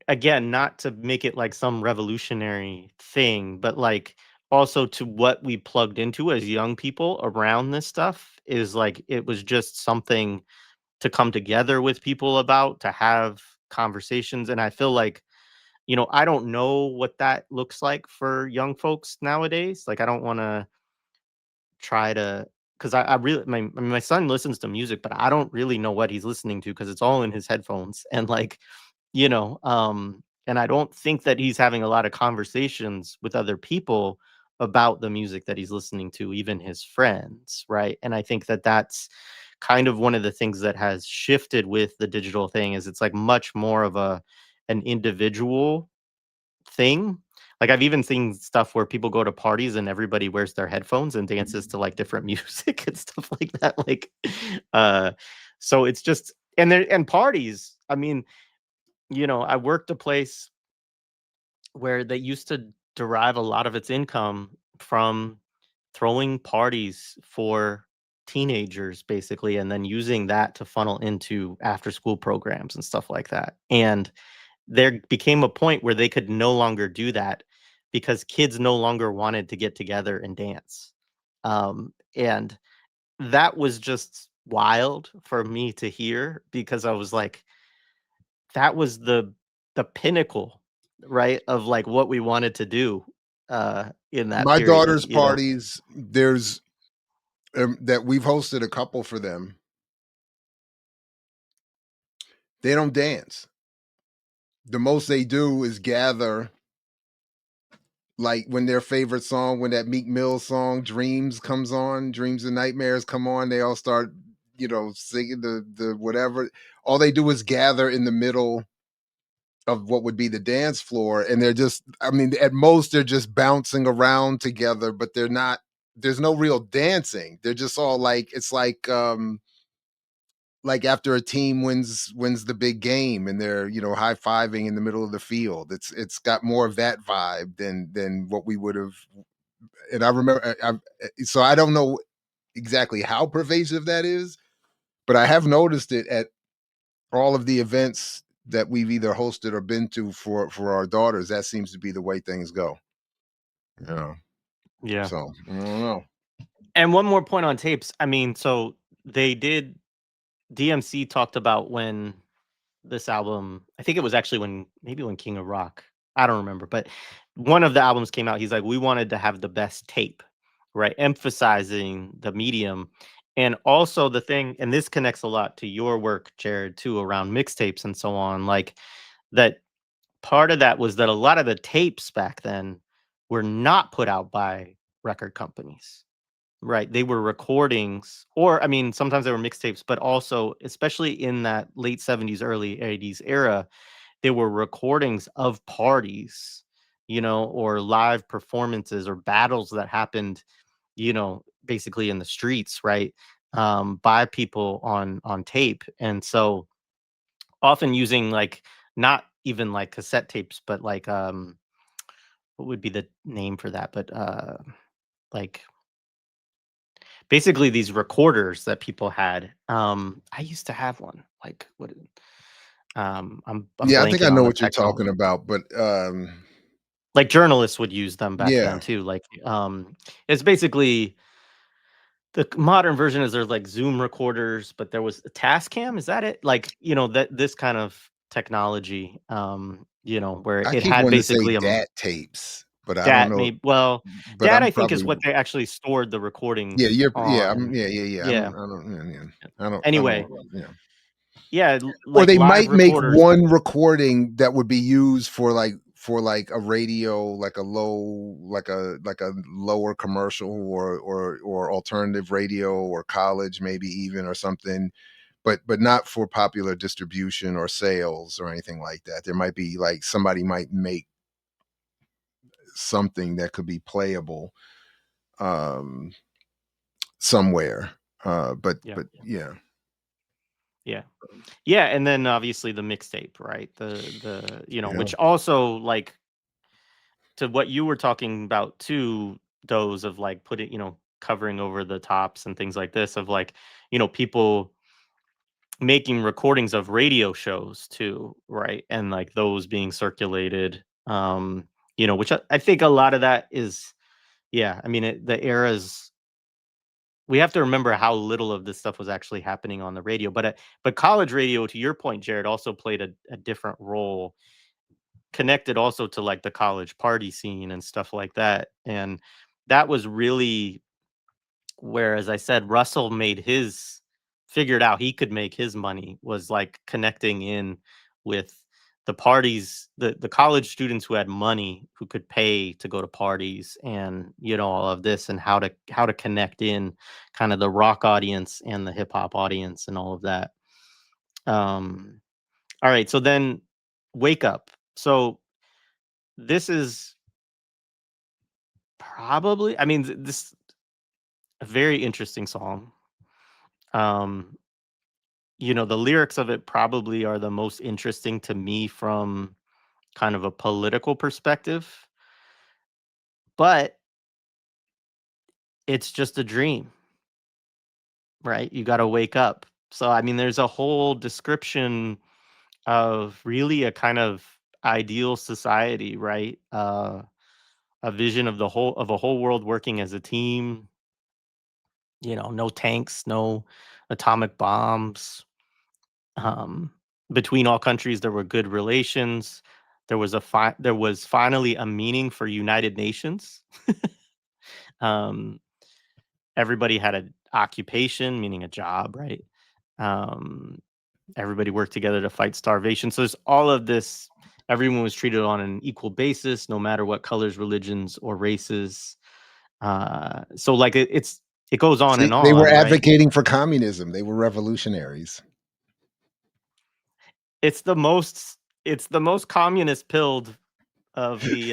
again, not to make it like some revolutionary thing, but like also to what we plugged into as young people around this stuff, is like it was just something to come together with people about, to have conversations. And I feel like, I don't know what that looks like for young folks nowadays. Like, I don't want to try to, because I really, my son listens to music, but I don't really know what he's listening to because it's all in his headphones. And like, and I don't think that he's having a lot of conversations with other people about the music that he's listening to, even his friends, right? And I think that that's kind of one of the things that has shifted with the digital thing, is it's like much more of an individual thing. Like, I've even seen stuff where people go to parties and everybody wears their headphones and dances to like different music and stuff like that. Like, uh, so it's just, and parties. I mean, I worked a place where they used to derive a lot of its income from throwing parties for teenagers, basically, and then using that to funnel into after school programs and stuff like that. And there became a point where they could no longer do that because kids no longer wanted to get together and dance. And that was just wild for me to hear, because I was like, that was the pinnacle, right, of like what we wanted to do in that My period, daughter's parties, there's that we've hosted a couple for them. They don't dance. The most they do is gather, like when their favorite song, when that Meek Mill song Dreams comes on, Dreams and Nightmares come on, they all start, singing the whatever. All they do is gather in the middle of what would be the dance floor, and they're just, I mean, at most they're just bouncing around together, but they're not, there's no real dancing. They're just all like, it's like after a team wins the big game and they're, high-fiving in the middle of the field. It's got more of that vibe than what we would have. And I remember so I don't know, exactly how pervasive that is, but I have noticed it at all of the events that we've either hosted or been to for our daughters. That seems to be the way things go. Yeah. Yeah. So I don't know. And one more point on tapes. I mean, so they did DMC talked about when this album, I think it was actually when King of Rock, I don't remember, but one of the albums came out. He's like, we wanted to have the best tape, right? Emphasizing the medium. And also the thing, and this connects a lot to your work, Jared, too, around mixtapes and so on. Like that part of that was that a lot of the tapes back then were not put out by record companies. Right, they were recordings, or I mean, sometimes they were mixtapes, but also, especially in that late 70s, early 80s era, they were recordings of parties, or live performances or battles that happened, basically in the streets, right? By people on tape. And so often using like not even like cassette tapes, but like what would be the name for that? But like basically these recorders that people had. I used to have one. Like what I'm Yeah, I think I blanking on know the what you're techno. talking about, but Like journalists would use them back yeah, then too. Like it's basically the modern version is there's like Zoom recorders, but there was a Tascam, is that it? Like, that this kind of technology, where I it keep had wanting to say basically DAT tapes, but I don't DAT know. maybe well, But DAT I'm I think is probably what they actually stored the yeah, recordings on. yeah. Yeah. I don't, Anyway, yeah. yeah, Or like they live might make recorders. one recording that would be used for like a radio, like a lower commercial or alternative radio or college maybe even or something, but not for popular distribution or sales or anything like that. There might be like somebody might make something that could be playable um somewhere. Yeah. But yeah. Yeah. Yeah, and then obviously the mixtape, right? Yeah. Which also like to what you were talking about too, those of like putting, covering over the tops and things like this of like, people making recordings of radio shows too, right? And like those being circulated, which I think a lot of that is, yeah, I mean, the eras we have to remember how little of this stuff was actually happening on the radio. But college radio, to your point, Jared, also played a different role, connected also to like the college party scene and stuff like that. And that was really where, as I said, Russell figured out he could make his money was like connecting in with the parties, the college students who had money, who could pay to go to parties, and all of this, and how to connect in kind of the rock audience and the hip hop audience and all of that. um all right, so then Wake Up. So this is probably, I mean, this a very interesting song. um the lyrics of it probably are the most interesting to me from kind of a political perspective, but it's just a dream, right? You got to wake up. So, I mean, there's a whole description of really a kind of ideal society, right? A vision of a whole world working as a team, no tanks, no atomic bombs. Um, Between all countries, there were good relations. There was finally a meaning for United Nations. um, Everybody had an occupation, meaning a job, right? Um, Everybody worked together to fight starvation. So there's all of this. Everyone was treated on an equal basis, no matter what colors, religions, or races. So like it goes on See, and they were on, right? advocating for communism. They were revolutionaries. It's the most it's the most communist pilled of the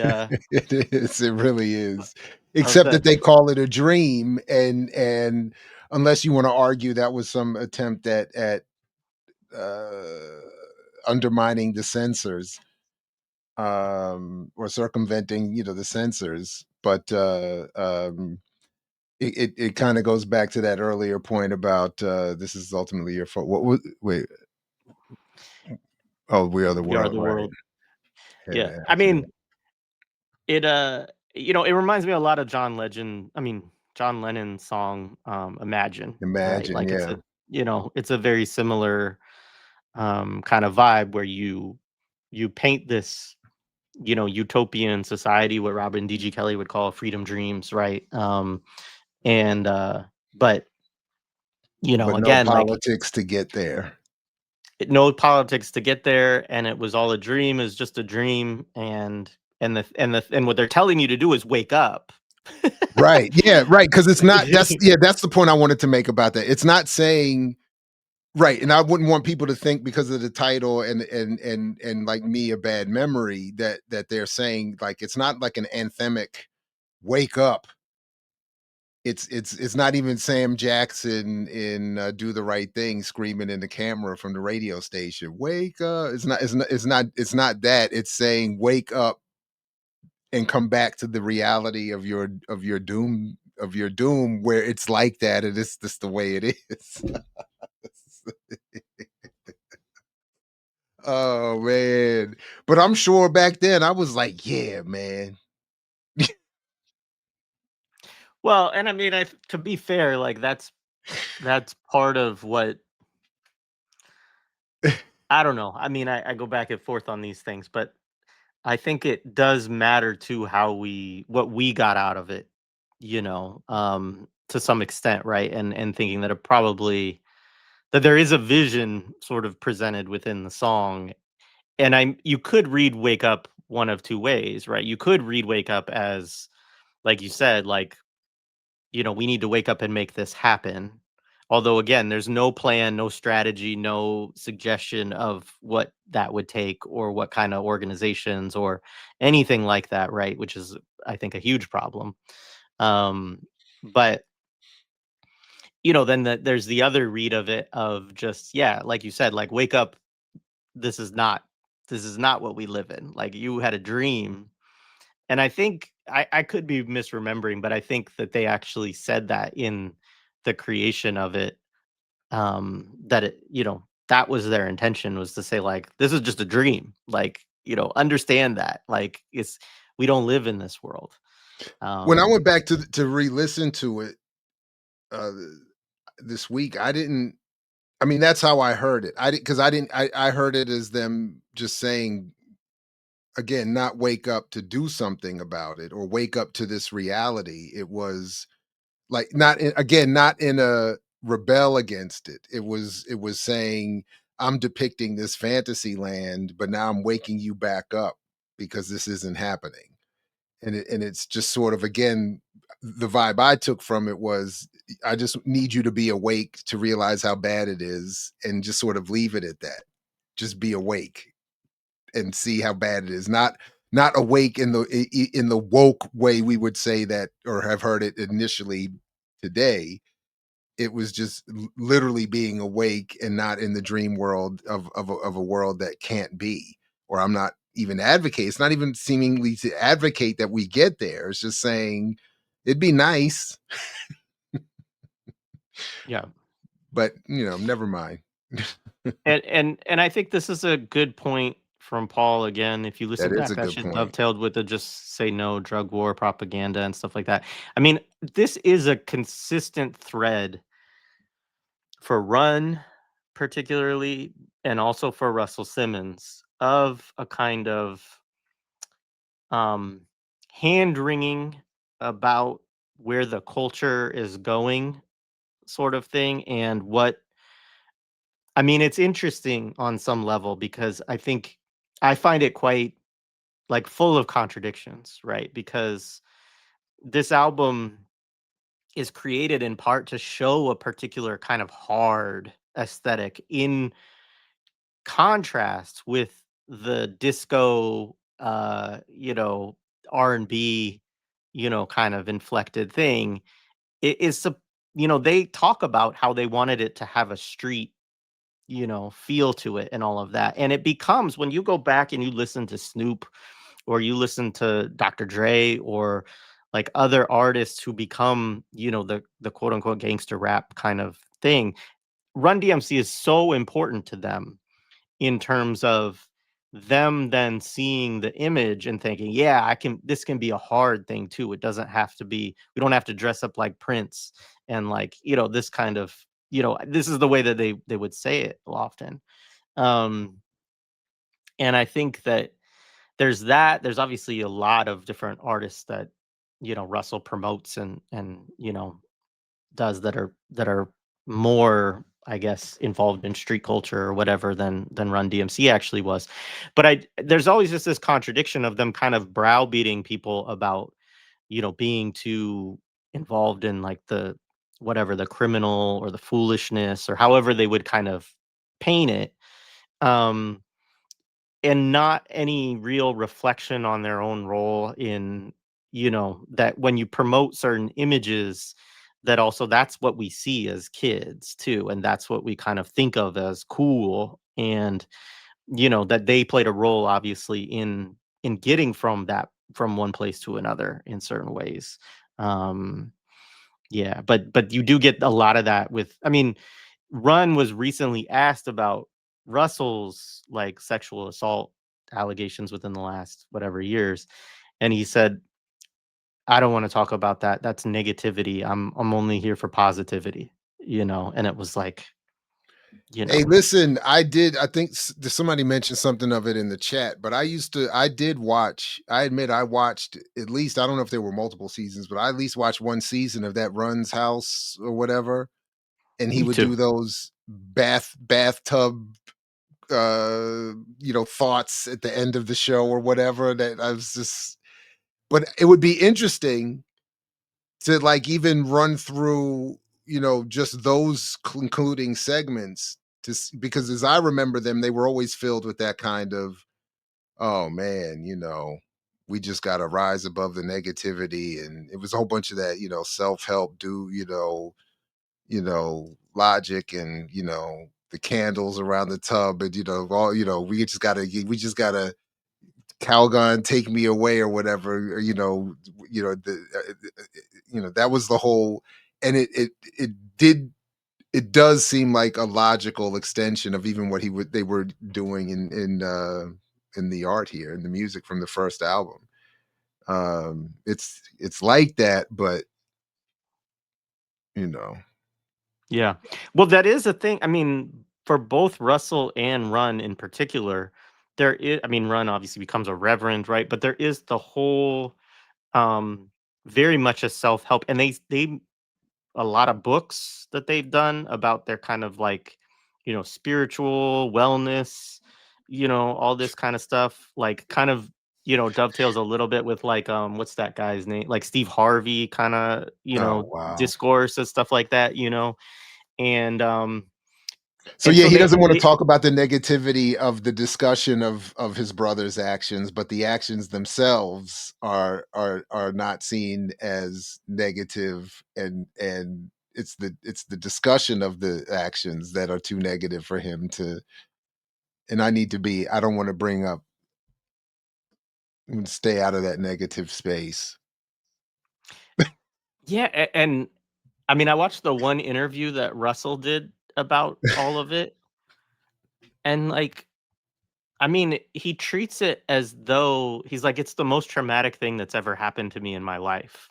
It is. It really is. of Except the that they call it a dream, and unless you want to argue that was some attempt at uh, undermining the censors, or circumventing, the censors. But it kind of goes back to that earlier point about this is ultimately your fault. What was wait? Oh, we are the We Are world, the right? World. Yeah, Yeah. I mean, it it reminds me a lot of John Lennon's song Imagine, right? imagine, Like it's yeah. a it's a very similar kind of vibe where you paint this utopian society, what Robin D.G. Kelly would call freedom dreams, right? And but But no again, like politics to get there. no politics to get there, and it was all a dream, is just a dream, and what they're telling you to do is wake up. Right. Yeah, right. Because it's not that's the point I wanted to make about that. It's not saying right, and I wouldn't want people to think because of the title and like me a bad memory that they're saying like it's not like an anthemic wake up. It's not even Sam Jackson in Do the Right Thing screaming in the camera from the radio station. Wake up. It's not that. It's saying wake up and come back to the reality of your doom where it's like that and it's just the way it is. Oh man. But I'm sure back then I was like, yeah, man. Well, and I mean, to be fair, like that's part of what I don't know. I mean, I go back and forth on these things, but I think it does matter to what we got out of it, to some extent, right? And thinking that that there is a vision sort of presented within the song. And you could read Wake Up one of two ways, right? You could read Wake Up as, like you said, like, we need to wake up and make this happen. Although again, there's no plan, no strategy, no suggestion of what that would take or what kind of organizations or anything like that, right? Which is, I think, a huge problem. But then there's the other read of it of just, yeah, like you said, like wake up. This is not what we live in. Like you had a dream. And I think I could be misremembering, but I think that they actually said that in the creation of it, that that was their intention, was to say like, this is just a dream. Like, understand that. Like we don't live in this world. When I Um, went back to re-listen to it uh this week, I mean, that's how I heard it. I heard it as them just saying again, not wake up to do something about it or wake up to this reality. It was like not in a rebel against it. It was saying I'm depicting this fantasy land, but now I'm waking you back up because this isn't happening. And it's just sort of again the vibe I took from it was I just need you to be awake to realize how bad it is and just sort of leave it at that. Just be awake and see how bad it is. Not awake in the woke way we would say that or have heard it initially today. It was just literally being awake and not in the dream world of a world that can't be. Or I'm not even advocate. It's not even seemingly to advocate that we get there. It's just saying it'd be nice, yeah. but never mind. And I think this is a good point from Paul again. If you That listen is a back, that good shit point. dovetailed with the just say no drug war propaganda and stuff like that. I mean, this is a consistent thread for Run, particularly, and also for Russell Simmons, of a kind of um, hand wringing about where the culture is going, sort of thing, and what I mean. It's interesting on some level because I find it quite like full of contradictions, right? Because this album is created in part to show a particular kind of hard aesthetic in contrast with the disco R&B kind of inflected thing. It is they talk about how they wanted it to have a street feel to it and all of that, and it becomes, when you go back and you listen to Snoop or you listen to Dr. Dre or like other artists who become, the quote unquote gangster rap kind of thing, Run DMC is so important to them in terms of them then seeing the image and thinking, yeah, this can be a hard thing too. It doesn't have to be, we don't have to dress up like Prince and like, this kind of, this is the way that they would say it often. Um, and I think that there's obviously a lot of different artists that, Russell promotes and, does that are more, I guess, involved in street culture or whatever than Run DMC actually was. But there's always just this contradiction of them kind of browbeating people about, being too involved in like the whatever the criminal or the foolishness or however they would kind of paint it. Um and not any real reflection on their own role in, that when you promote certain images, that also that's what we see as kids too, and that's what we kind of think of as cool, and that they played a role obviously in getting from one place to another in certain ways. Yeah, but you do get a lot of that with, I mean, Run was recently asked about Russell's like sexual assault allegations within the last whatever years, and he said, "I don't want to talk about that. That's negativity. I'm only here for positivity." And it was like, you Hey, know, listen, I think somebody mentioned something of it in the chat, but I did watch, I admit I watched at least, I don't know if there were multiple seasons, but I at least watched one season of that Run's House or whatever. And he me would too. do those bathtub, thoughts at the end of the show or whatever that I was just, but it would be interesting to like even run through, just those concluding segments because as I remember them, they were always filled with that kind of, oh man, we just got to rise above the negativity. And it was a whole bunch of that, self-help, logic and, the candles around the tub and, all, we just gotta Calgon take me away or whatever, or, that was the whole, and it does seem like a logical extension of even what they were doing in the art here, in the music from the first album. It's like that, but you know, Yeah. Well, that is a thing. I mean, for both Russell and Run in particular, there is, I mean, Run obviously becomes a reverend, right? But there is the whole, um, very much a self-help, and they a lot of books that they've done about their kind of like, spiritual wellness, all this kind of stuff, like kind of, dovetails a little bit with like, what's that guy's name? Like Steve Harvey kind of, oh wow. discourse and stuff like that, and So and yeah, so he they doesn't want to they talk about the negativity of the discussion of his brother's actions, but the actions themselves are not seen as negative, and it's the discussion of the actions that are too negative for him to. And I don't want to bring up, stay out of that negative space. yeah, and I mean, I watched the one interview that Russell did about all of it, and like, I mean, he treats it as though he's like, it's the most traumatic thing that's ever happened to me in my life,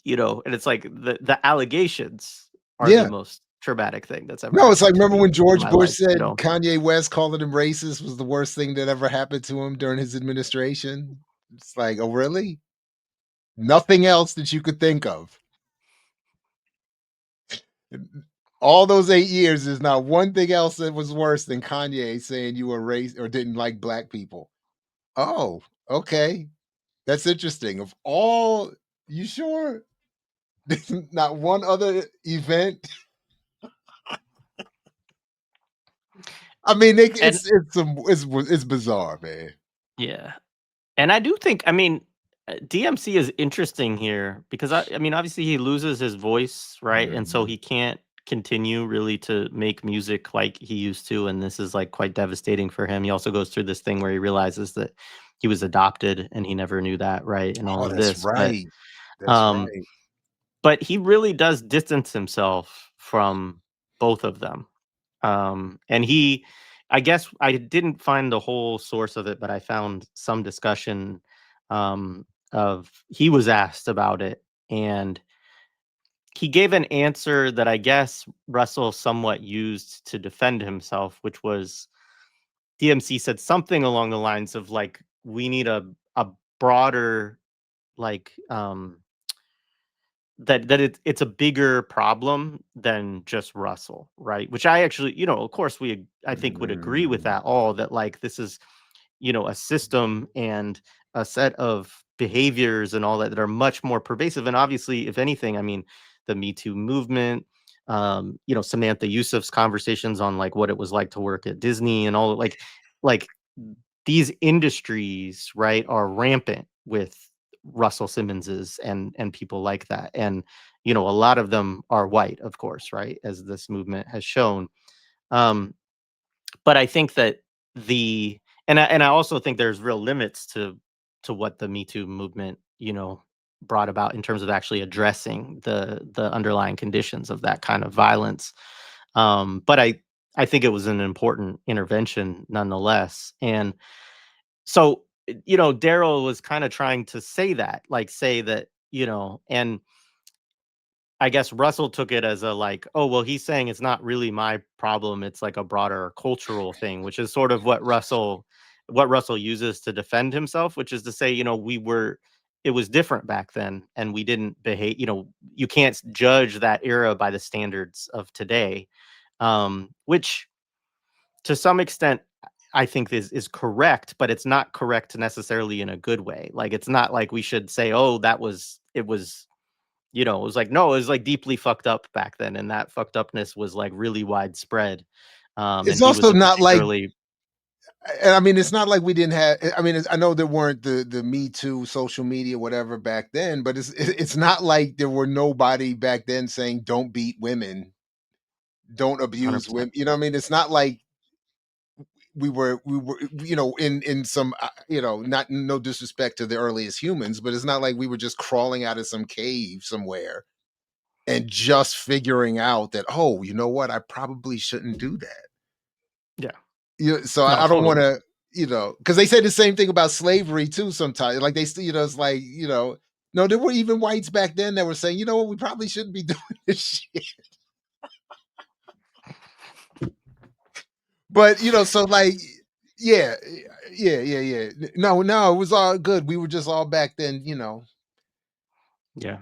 and it's like the allegations are the Yeah. most traumatic thing that's ever No, it's like, happened to remember me when in George my Bush life, said Kanye West calling him racist was the worst thing that ever happened to him during his administration? It's like, oh really? Nothing else that you could think of. All those 8 years, there's not one thing else that was worse than Kanye saying you were race or didn't like black people. Oh, okay. That's interesting. Of all, you sure? There's not one other event. I mean, And it's bizarre, man. yeah. And I do think, I mean, DMC is interesting here because I mean, obviously he loses his voice, right? And so Mhm. he can't continue really to make music like he used to, and this is like quite devastating for him. He also goes through this thing where he realizes that he was adopted and he never knew that, right? And all Oh, of that's this, right. That's um, right. but he really does distance himself from both of them. And I guess I didn't find the whole source of it, but I found some discussion of he was asked about it, and he gave an answer that I guess Russell somewhat used to defend himself, which was DMC said something along the lines of like, we need a broader like it's a bigger problem than just Russell, right? Which I actually, of course I think would agree with Mm. that all that like this is, a system and a set of behaviors and all that are much more pervasive. And obviously, if anything, I mean, the Me Too movement, Samantha Yusuf's conversations on like what it was like to work at Disney and all like these industries, right, are rampant with Russell Simmonses and people like that. And, a lot of them are white, of course, right, as this movement has shown. Um, but I think that the and I also think there's real limits to what the Me Too movement, brought about in terms of actually addressing the underlying conditions of that kind of violence. But I think it was an important intervention nonetheless. And so, Darryl was kind of trying to say that, like say that, and I guess Russell took it as a like, oh, well, he's saying it's not really my problem. It's like a broader cultural thing, which is sort of what Russell uses to defend himself, which is to say, it was different back then and we didn't behave, you can't judge that era by the standards of today. Which to some extent I think is correct, but it's not correct necessarily in a good way. Like it's not like we should say, oh, it was it was like, no, it was like deeply fucked up back then, and that fucked upness was like really widespread. And It's he was also a not like, particularly and I mean, it's not like we didn't have. I mean, I know there weren't the Me Too, social media, whatever back then, but it's not like there were nobody back then saying don't beat women, don't abuse 100%. women. You know what I mean? It's not like we were in some not, no disrespect to the earliest humans, but it's not like we were just crawling out of some cave somewhere and just figuring out that, oh, you know what, I probably shouldn't do that. Yeah. So No, I don't want totally. to, because they say the same thing about slavery too. Sometimes, like they still, it's like, no, there were even whites back then that were saying, you know what, we probably shouldn't be doing this shit. But so like, yeah, yeah. No, it was all good. We were just all back then. Yeah.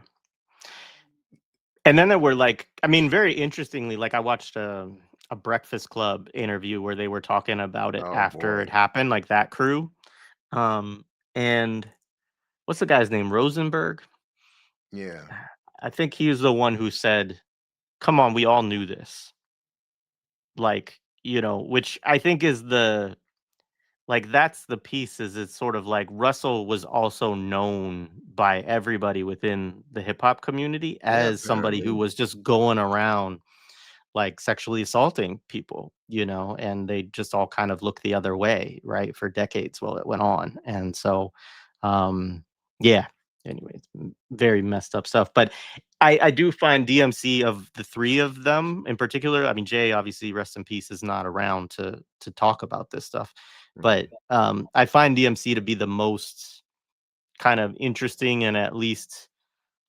And then there were like, I mean, very interestingly, like I watched a Breakfast Club interview where they were talking about it Oh after boy, it happened, like that crew. And what's the guy's name? Rosenberg. yeah, I think he was the one who said, "Come on, we all knew this." Like, which I think is that's the piece, is it's sort of like Russell was also known by everybody within the hip hop community yeah, as somebody who apparently. was just going around like sexually assaulting people, and they just all kind of looked the other way, right, for decades while it went on. And so, yeah, anyways, very messed up stuff. But I do find DMC, of the three of them in particular, I mean, Jay, obviously, rest in peace, is not around to talk about this stuff. Mhm. But I find DMC to be the most kind of interesting and at least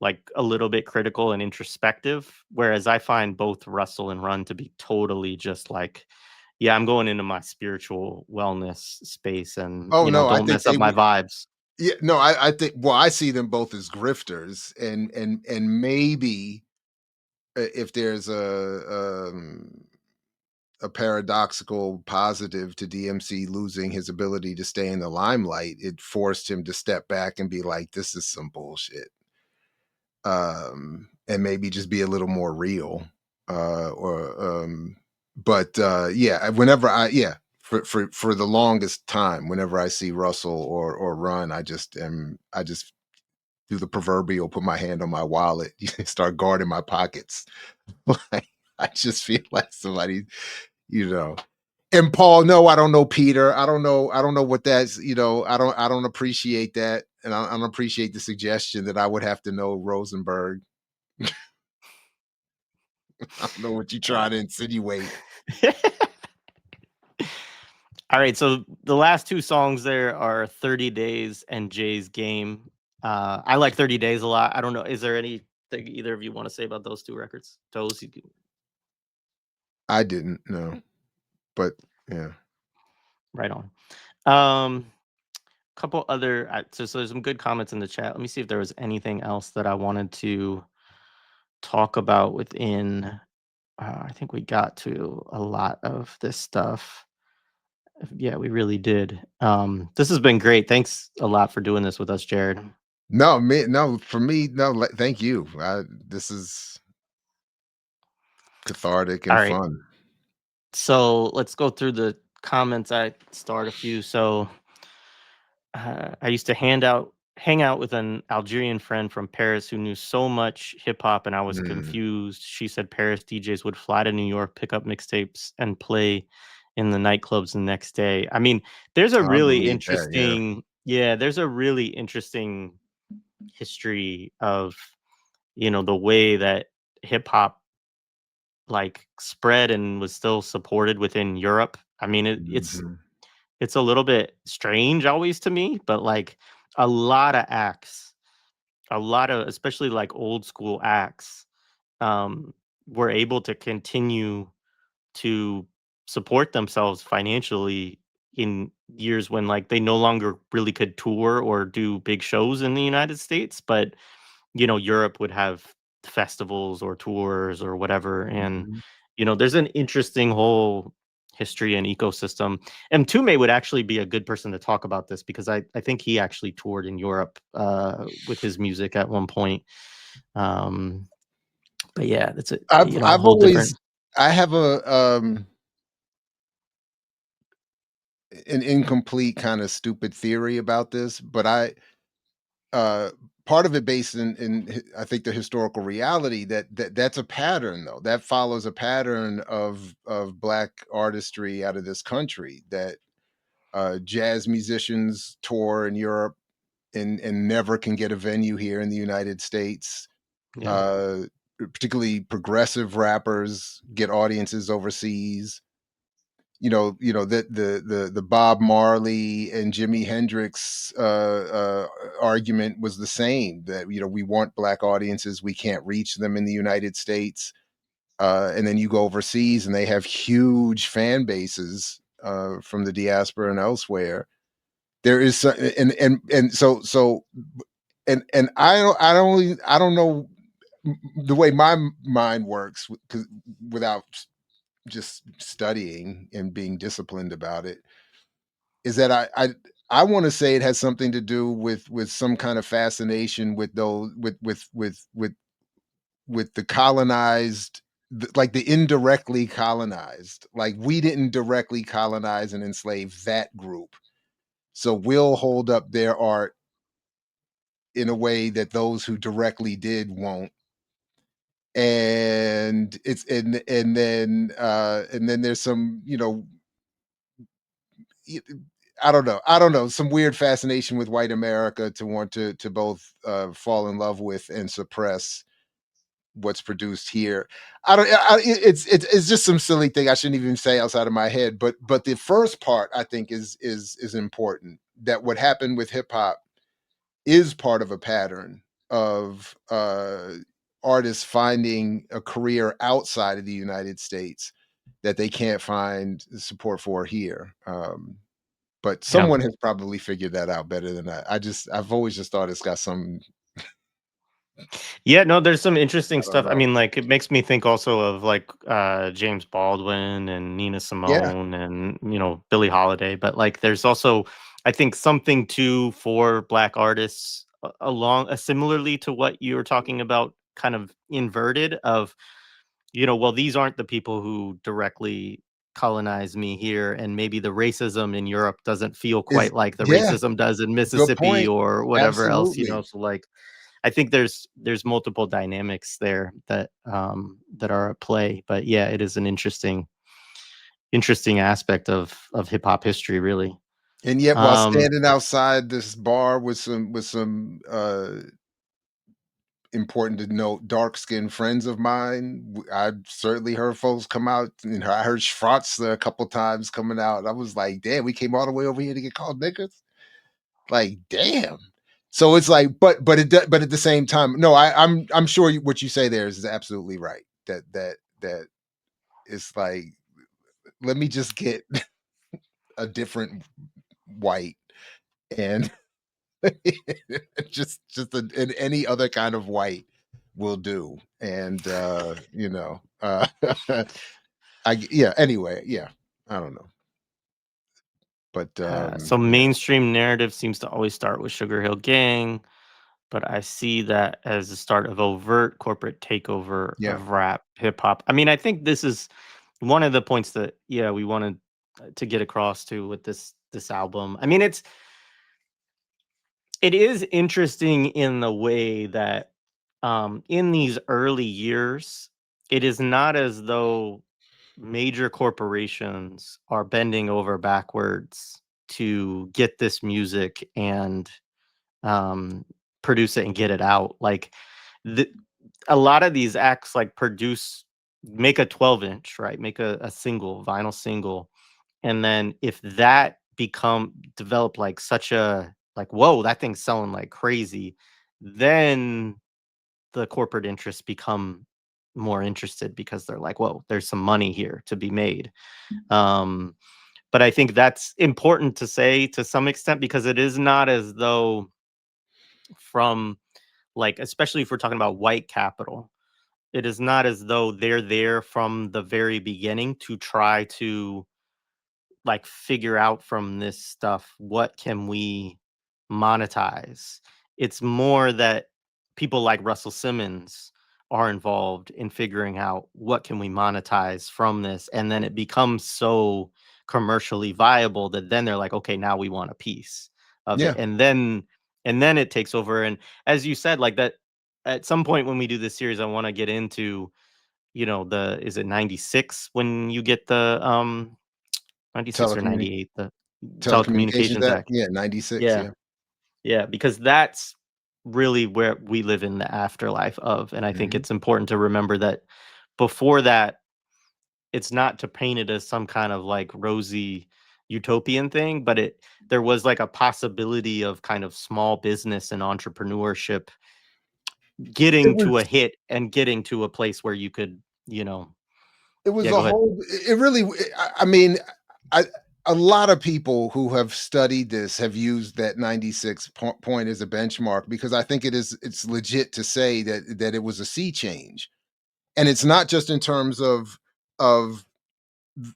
like a little bit critical and introspective, whereas I find both Russell and Run to be totally just like, yeah, I'm going into my spiritual wellness space and, Oh no, I don't think mess up they my would. vibes. Yeah, no, I think. Well, I see them both as grifters, and maybe if there's a paradoxical positive to DMC losing his ability to stay in the limelight, it forced him to step back and be like, "This is some bullshit," and maybe just be a little more real. Or but yeah, whenever for the longest time, whenever I see Russell or Run, I just do the proverbial, put my hand on my wallet, start guarding my pockets. Like I just feel like somebody, you know, And Paul, no, I don't know Peter. I don't know what that's, I don't appreciate that. And I don't appreciate the suggestion that I would have to know Rosenberg. I don't know what you try to insinuate. All right, so the last two songs there are 30 Days and Jay's Game. I like 30 Days a lot. I don't know. Is there anything either of you want to say about those two records? Those I didn't know, but yeah. right on. Couple other so there's some good comments in the chat. Let me see if there was anything else that I wanted to talk about within. I think we got to a lot of this stuff. Yeah, we really did. This has been great. Thanks a lot for doing this with us, Jared. No, for me, no, thank you. This is cathartic All and right. fun. So let's go through the comments. I start a few. So I used to hang out with an Algerian friend from Paris who knew so much hip hop, and I was Mm, confused. She said Paris DJs would fly to New York, pick up mixtapes, and play in the nightclubs the next day. I mean, there's a I really believe that, yeah. interesting, yeah, there's a really interesting history of the way that hip hop like spread and was still supported within Europe. I mean, Mhm. it's a little bit strange always to me, but like a lot of acts, a lot of especially like old school acts, um, were able to continue to support themselves financially in years when like they no longer really could tour or do big shows in the United States, but Europe would have festivals or tours or whatever. And, Mhm. there's an interesting whole history and ecosystem. And Tume would actually be a good person to talk about this because I think he actually toured in Europe with his music at one point. Um, but yeah, that's a I've whole different. always I have an incomplete kind of stupid theory about this, but uh part of it based I think the historical reality that's a pattern though. That follows a pattern of black artistry out of this country that jazz musicians tour in Europe and never can get a venue here in the United States. Yeah. Uh Particularly progressive rappers get audiences overseas. The Bob Marley and Jimi Hendrix argument was the same, that we want black audiences, we can't reach them in the United States. And then you go overseas and they have huge fan bases from the diaspora and elsewhere. There is and so and I don't know the way my mind works, 'cause without just studying and being disciplined about it, is that I want to say it has something to do with some kind of fascination with those with the colonized, like the indirectly colonized. Like we didn't directly colonize and enslave that group, so we'll hold up their art in a way that those who directly did won't. And it's and then there's some, y- I don't know, some weird fascination with white America to want to both fall in love with and suppress what's produced here. I don't. It's just some silly thing I shouldn't even say outside of my head. But the first part I think is important. That what happened with hip hop is part of a pattern of artists finding a career outside of the United States that they can't find support for here. But Yeah. someone has probably figured that out better than I. I've always just thought it's got some. Yeah, no, there's some interesting I don't stuff. I know. mean, like it makes me think also of like James Baldwin and Nina Yeah, Simone and Billie Holiday, but like there's also I think something too for black artists along similarly to what you were talking about, kind of inverted of well, these aren't the people who directly colonize me here, and maybe the racism in Europe doesn't feel is quite like the yeah. racism does in Good Mississippi point. or whatever else, Absolutely. so like I think there's multiple dynamics there that that are at play. But yeah, it is an interesting aspect of hip hop history, really. And yet, while Um, standing outside this bar with some important to note, dark-skinned friends of mine, I certainly heard folks come out, and I heard Schwartz a couple times coming out. I was like, "Damn, we came all the way over here to get called niggas?" Like, damn. So it's like, but at the same time, no, I'm sure what you say there is absolutely right. That it's like, let me just get a different white and and any other kind of white will do. And yeah, anyway, yeah. I don't know. But so yeah. mainstream narrative seems to always start with Sugar Hill Gang, but I see that as the start of overt corporate takeover Yeah. of rap, hip hop. I mean, I think this is one of the points that we wanted to get across to with this album. I mean, it is interesting in the way that in these early years, it is not as though major corporations are bending over backwards to get this music and um, produce it and get it out. Like the, a lot of these acts like make a 12-inch, right? Make a single, vinyl single. And then if that develop like such a like, whoa, that thing's selling like crazy, then the corporate interests become more interested because they're like, whoa, there's some money here to be made. Um, but I think that's important to say to some extent because it is not as though from like, especially if we're talking about white capital, it is not as though they're there from the very beginning to try to like figure out from this stuff what can we monetize. It's more that people like Russell Simmons are involved in figuring out what can we monetize from this, and then it becomes so commercially viable that then they're like, okay, now we want a piece of it. Yeah. And then it takes over. And as you said, like that, at some point when we do this series, I want to get into, the is it 96 when you get the 96 or Telecommuni 98, the Telecommunications Telecommunications Act. Act. Yeah, 96. Yeah, Yeah. yeah, because that's really where we live in the afterlife of, and I think Mhm. it's important to remember that before that, it's not to paint it as some kind of like rosy utopian thing, but there was like a possibility of kind of small business and entrepreneurship It getting was to a hit and getting to a place where you could, you know, it was yeah, a go ahead. whole it really I mean, I a lot of people who have studied this have used that 96 point as a benchmark because I think it's legit to say that it was a sea change. And it's not just in terms of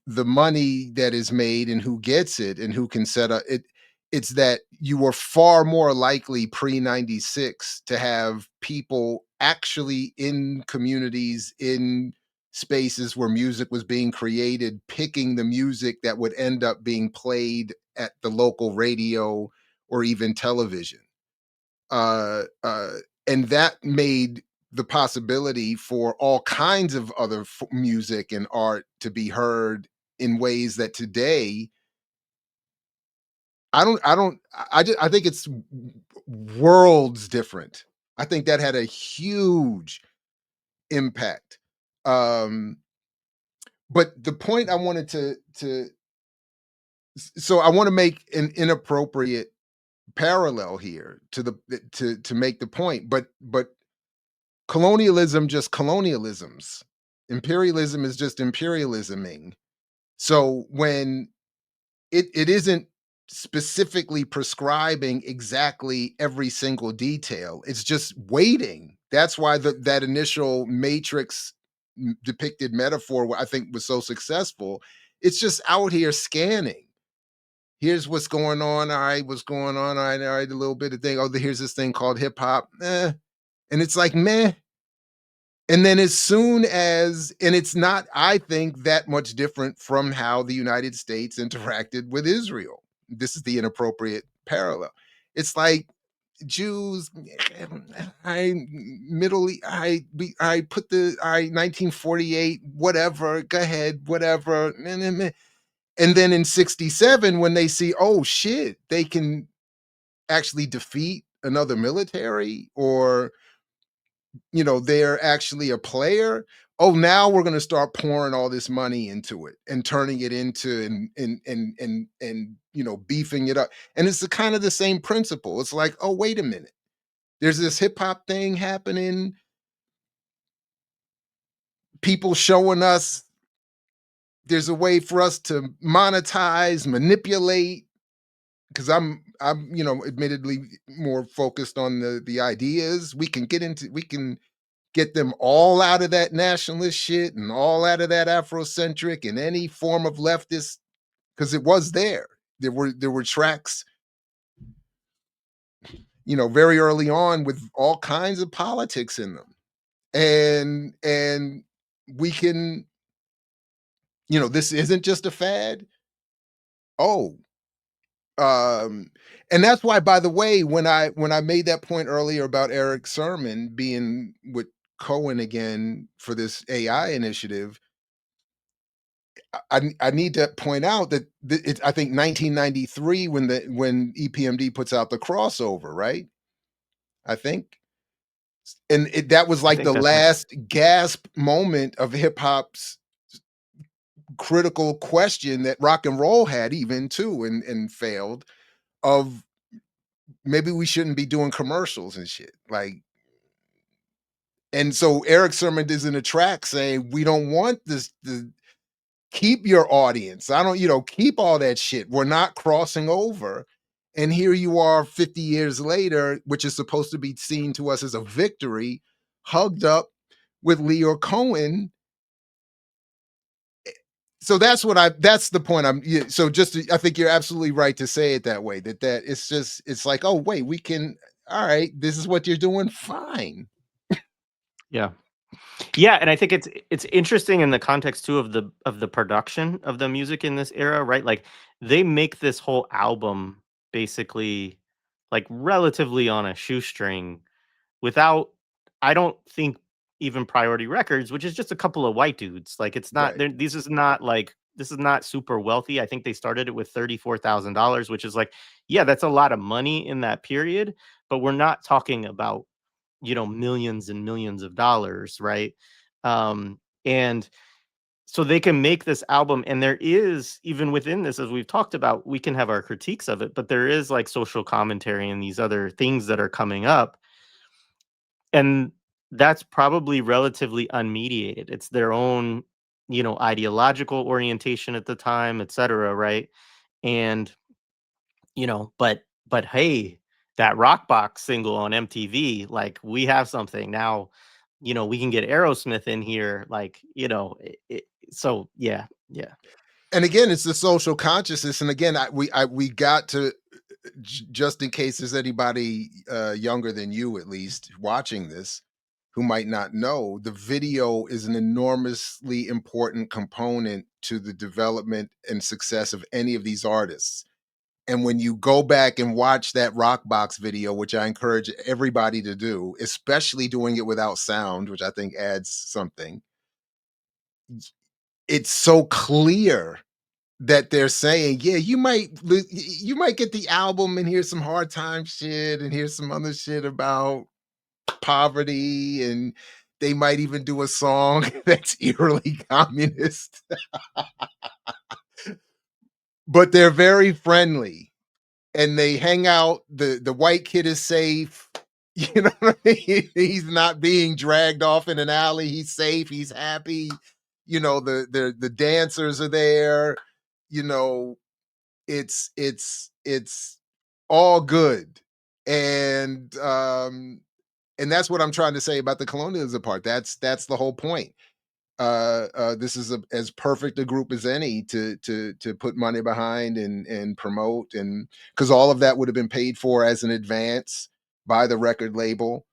the money that is made and who gets it and who can set up it. It's that you were far more likely pre 96 to have people actually in communities, in spaces where music was being created, picking the music that would end up being played at the local radio or even television. uh, uh, and that made the possibility for all kinds of other music and art to be heard in ways that today I think it's worlds different. I think that had a huge impact. Um, but the point I wanted to so I want to make an inappropriate parallel here to make the point, but colonialism just colonialisms. Imperialism is just imperialisming. So when it isn't specifically prescribing exactly every single detail, it's just waiting. That's why that initial Matrix depicted metaphor, I think, was so successful. It's just out here scanning. Here's what's going on. All right, what's going on? All right, a little bit of thing. Oh, here's this thing called hip hop. And it's like, meh. And then as soon as and it's not, I think, that much different from how the United States interacted with Israel. This is the inappropriate parallel. It's like Jews, I put the 1948, whatever, go ahead, whatever. And then in 67, when they see, oh shit, they can actually defeat another military, or they're actually a player. Oh, now we're going to start pouring all this money into it and turning it into and beefing it up. And it's the kind of the same principle. It's like, oh, wait a minute. There's this hip hop thing happening. People showing us there's a way for us to monetize, manipulate. Because I'm admittedly more focused on the ideas. We can get them all out of that nationalist shit and all out of that Afrocentric and any form of leftist, because it was there. There were tracks, very early on with all kinds of politics in them. And we can, this isn't just a fad. Oh, and that's why, by the way, when I made that point earlier about Eric Sermon being with Cohen again for this AI initiative, I need to point out that it's, I think, 1993 when EPMD puts out the crossover, right? I think, and that was I like think the that's right. last gasp moment of hip hop's critical question that rock and roll had even too, and failed, of maybe we shouldn't be doing commercials and shit. Like, and so Eric Sermon is in a track saying, we don't want this, keep your audience. I don't, keep all that shit. We're not crossing over. And here you are 50 years later, which is supposed to be seen to us as a victory, hugged up with Leo Cohen. So that's the point so I think you're absolutely right to say it that way, that it's like, oh, wait, we can, all right, this is what you're doing. Fine. Yeah. Yeah, and I think it's interesting in the context too of the production of the music in this era, right? Like they make this whole album basically like relatively on a shoestring without, I don't think, even Priority Records, which is just a couple of white dudes. Like it's not Right. this is not super wealthy. I think they started it with $34,000, which is like, yeah, that's a lot of money in that period, but we're not talking about, millions and millions of dollars, right? And so they can make this album, and there is, even within this, as we've talked about, we can have our critiques of it, but there is like social commentary and these other things that are coming up, and that's probably relatively unmediated. It's their own, ideological orientation at the time, etc., right? And but hey, that Rockbox single on MTV, like we have something now. We can get Aerosmith in here, like so yeah, yeah, And again, it's the social consciousness. And again, we got to, just in case there's anybody younger than you, at least, watching this, who might not know, the video is an enormously important component to the development and success of any of these artists. And when you go back and watch that Rockbox video, which I encourage everybody to do, especially doing it without sound, which I think adds something, it's so clear that they're saying, yeah, you might get the album and hear some hard time shit and hear some other shit about poverty, and they might even do a song that's eerily communist, but they're very friendly and they hang out. The white kid is safe. What I mean? He's not being dragged off in an alley. He's safe. He's happy. The dancers are there. You know, it's all good. And that's what I'm trying to say about the colonialism part. That's the whole point. This is as perfect a group as any to put money behind and promote, and because all of that would have been paid for as an advance by the record label.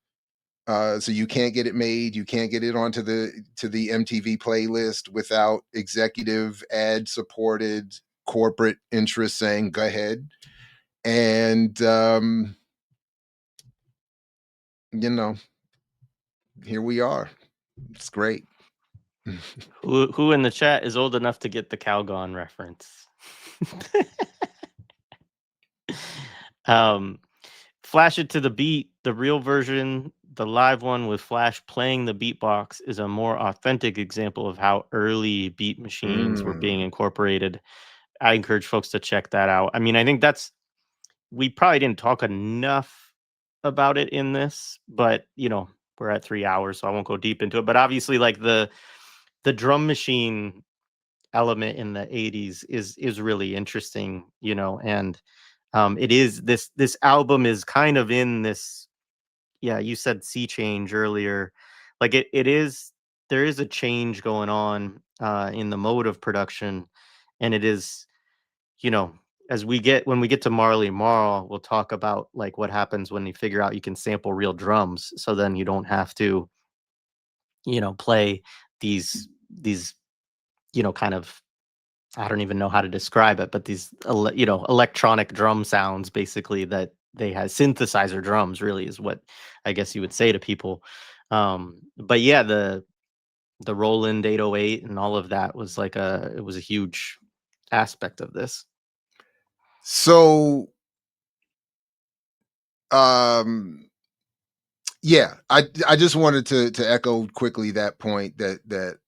So you can't get it made, you can't get it onto the MTV playlist without executive ad supported corporate interests saying go ahead. And you know, here we are. It's great. Who in the chat is old enough to get the Calgon reference? Flash it to the beat. The real version, the live one with Flash playing the beatbox, is a more authentic example of how early beat machines were being incorporated. I encourage folks to check that out. I mean, I think we probably didn't talk enough about it in this, but we're at 3 hours, so I won't go deep into it. But obviously, like the drum machine element in the 80s is really interesting, and it is this album is kind of in this, yeah, you said sea change earlier. Like it is, there is a change going on in the mode of production, and it is, you know, when we get to Marley Marl, we'll talk about like what happens when you figure out you can sample real drums. So then you don't have to, play these, kind of, I don't even know how to describe it, but these, electronic drum sounds basically that they had synthesizer drums really is what I guess you would say to people. But yeah, the Roland 808 and all of that was it was a huge aspect of this. So, yeah, I just wanted to echo quickly that point that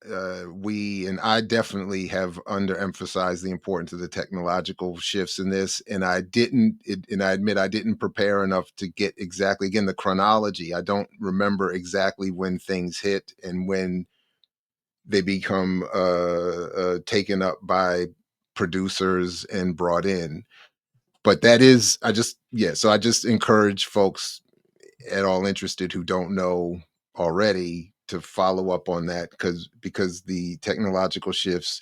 we and I definitely have underemphasized the importance of the technological shifts in this, and I admit I didn't prepare enough to get exactly, again, the chronology. I don't remember exactly when things hit and when they become taken up by producers and brought in. But that is, so I just encourage folks at all interested who don't know already to follow up on that, because the technological shifts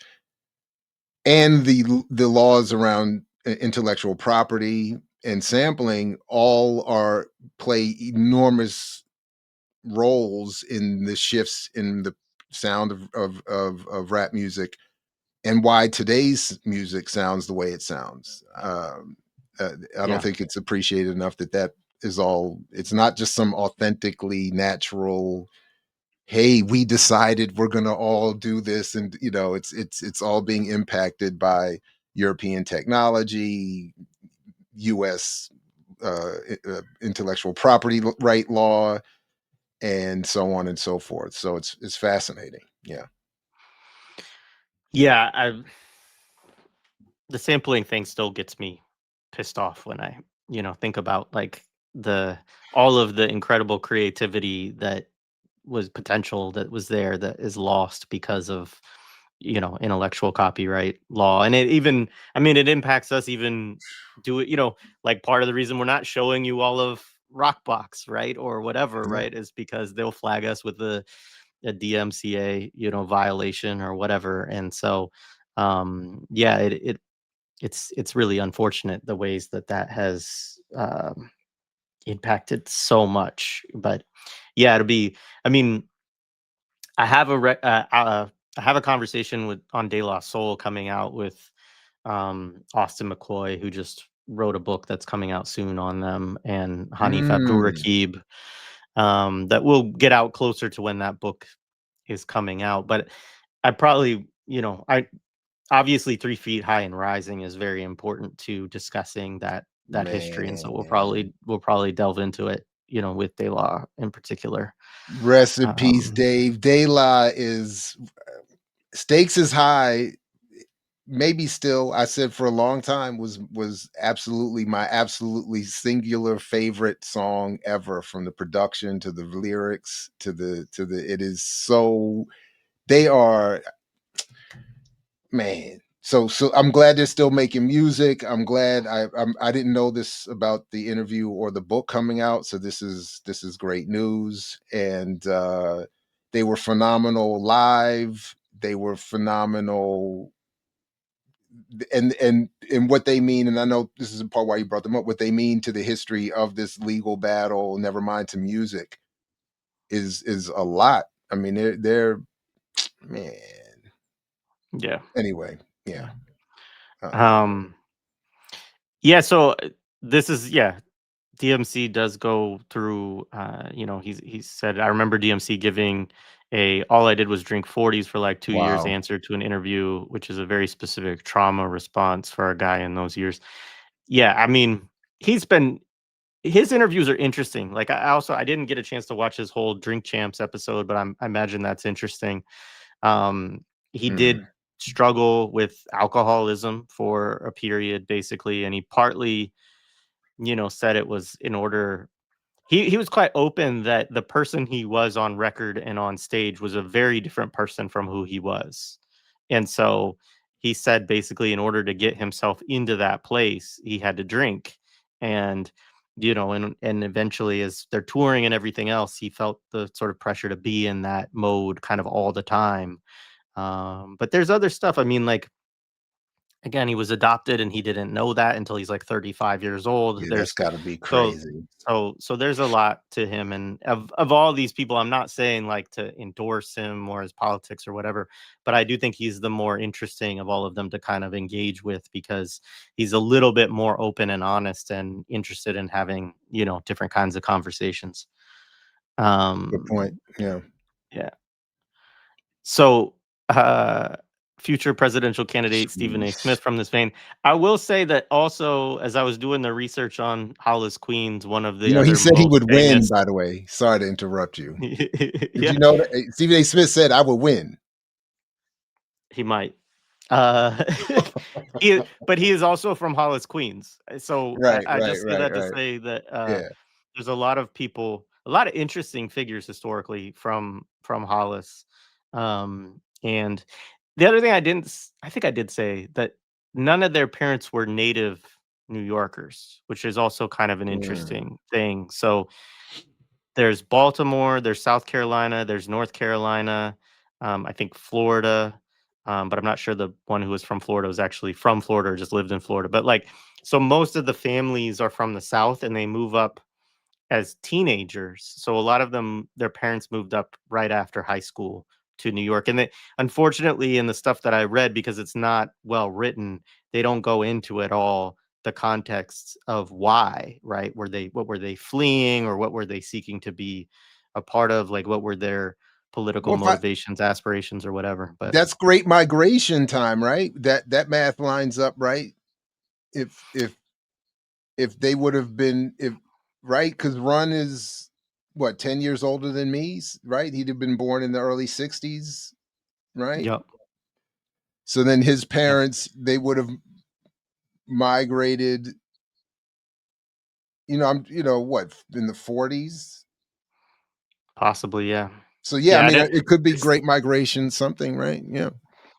and the laws around intellectual property and sampling all are play enormous roles in the shifts in the sound of rap music, and why today's music sounds the way it sounds. I don't think it's appreciated enough that is all. It's not just some authentically natural, hey, we decided we're gonna all do this, and it's all being impacted by European technology, U.S. Intellectual property right law, and so on and so forth. So it's fascinating. Yeah. Yeah, the sampling thing still gets me pissed off when I, think about like all of the incredible creativity that was potential that was there that is lost because of, intellectual copyright law. And it impacts us even do it, like part of the reason we're not showing you all of Rockbox, right? Or whatever, Yeah. right? Is because they'll flag us with a DMCA, violation or whatever. And so, yeah, it's really unfortunate the ways that has impacted so much. But yeah, I mean, I have I have a conversation on De La Soul coming out with Austin McCoy, who just wrote a book that's coming out soon on them, and Hanif Mm, Abdul-Rakib, that will get out closer to when that book is coming out. But I probably, I obviously 3 Feet High and Rising is very important to discussing that history, and so man. we'll probably delve into it, with De La in particular. Rest in peace, Um, Dave. De La is stakes is high. Maybe still, I said for a long time, was absolutely my absolutely singular favorite song ever, from the production to the lyrics to the it is so, they are, man. So I'm glad they're still making music. I'm glad. I didn't know this about the interview or the book coming out, so this is great news. And they were phenomenal live. They were phenomenal, and what they mean. And I know this is the part why you brought them up. What they mean to the history of this legal battle, never mind to music, is a lot. I mean, they're man. yeah. Anyway, yeah. Yeah. Uh, Um, yeah, so this is, yeah, DMC does go through, he said, I remember DMC giving all I did was drink 40s for like 2 years Wow. answer to an interview, which is a very specific trauma response for a guy in those years. Yeah, I mean, he's been his interviews are interesting. Like I didn't get a chance to watch his whole Drink Champs episode, but I imagine that's interesting. He Mm. did struggle with alcoholism for a period, basically, and he partly, said it was in order. He was quite open that the person he was on record and on stage was a very different person from who he was. And so he said basically in order to get himself into that place, he had to drink. And and eventually as they're touring and everything else, he felt the sort of pressure to be in that mode kind of all the time. But there's other stuff. I mean, like again, he was adopted and he didn't know that until he's like 35 years old. Yeah, that's got to be So crazy. so there's a lot to him, and of all these people, I'm not saying like to endorse him or his politics or whatever, but I do think he's the more interesting of all of them to kind of engage with because he's a little bit more open and honest and interested in having, different kinds of conversations. Good point. Um Yeah. yeah. So, future presidential candidate Stephen A. Jeez. Smith from this vein. I will say that also, as I was doing the research on Hollis, Queens, one of the He other said he most would win, famous. by the way. Sorry to interrupt you. Did Yeah, you know that Stephen A. Smith said I would win? he might. Uh, but he is also from Hollis, Queens. So Right, I right, just say right, that to right. say that Yeah. there's a lot of people, a lot of interesting figures historically from Hollis. And the other thing I think I did say that none of their parents were native New Yorkers, which is also kind of an Mm. interesting thing. So there's Baltimore, there's South Carolina, there's North Carolina, I think Florida, but I'm not sure the one who was from Florida was actually from Florida or just lived in Florida. But like, so most of the families are from the South and they move up as teenagers. So a lot of them, their parents moved up right after high school to New York. And they, unfortunately, in the stuff that I read, because it's not well written, they don't go into at all the context of why, right? What were they fleeing or what were they seeking to be a part of? Like, what were their political Well, if I, motivations, aspirations, or whatever. But that's great migration time, right? That math lines up, right? If if if they would have been if right, because Run is what 10 years older than me, right? He'd have been born in the early 60s, right? yep, So then his yep, parents, they would have migrated, I'm what, in the 40s? possibly, yeah. So yeah, I Yeah, I mean, didn't. it could be great migration, something, right? Yeah,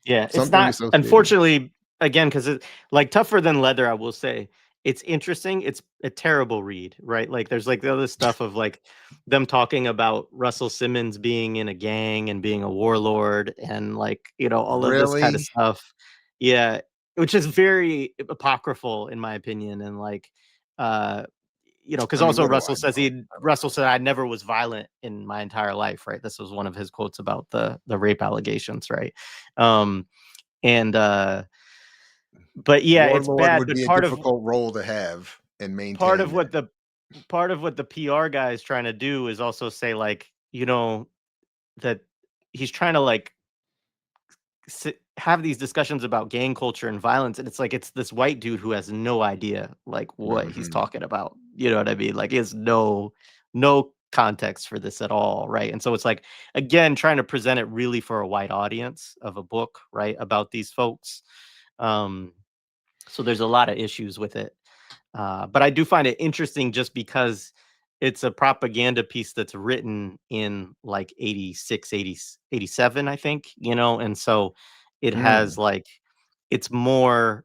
Yeah, it's something not associated. unfortunately, again, because it like Tougher Than Leather, I will say, it's interesting, it's a terrible read, right? Like, there's, like, the other stuff of, like, them talking about Russell Simmons being in a gang and being a warlord and, like, all of this kinda Really? stuff. Yeah, which is very apocryphal in my opinion, and, like, uh, because I mean, also what do I know? I don't Russell said, "I never was violent in my entire life," right? This was one of his quotes about the rape allegations, right? Um, and, but yeah, it's Warlord bad, would but be a difficult role to have and part maintain of what that. the part of what the PR guy is trying to do is also say, like, that he's trying to, like, have these discussions about gang culture and violence, and it's like it's this white dude who has no idea like what he's Mhm. talking about. You know what I mean? Like he has no context for this at all, right? And so it's like again trying to present it really for a white audience of a book, right, about these folks. Um, so there's a lot of issues with it. But I do find it interesting just because it's a propaganda piece that's written in like 86, 80, 87, I think, and so it has Mm. like, it's more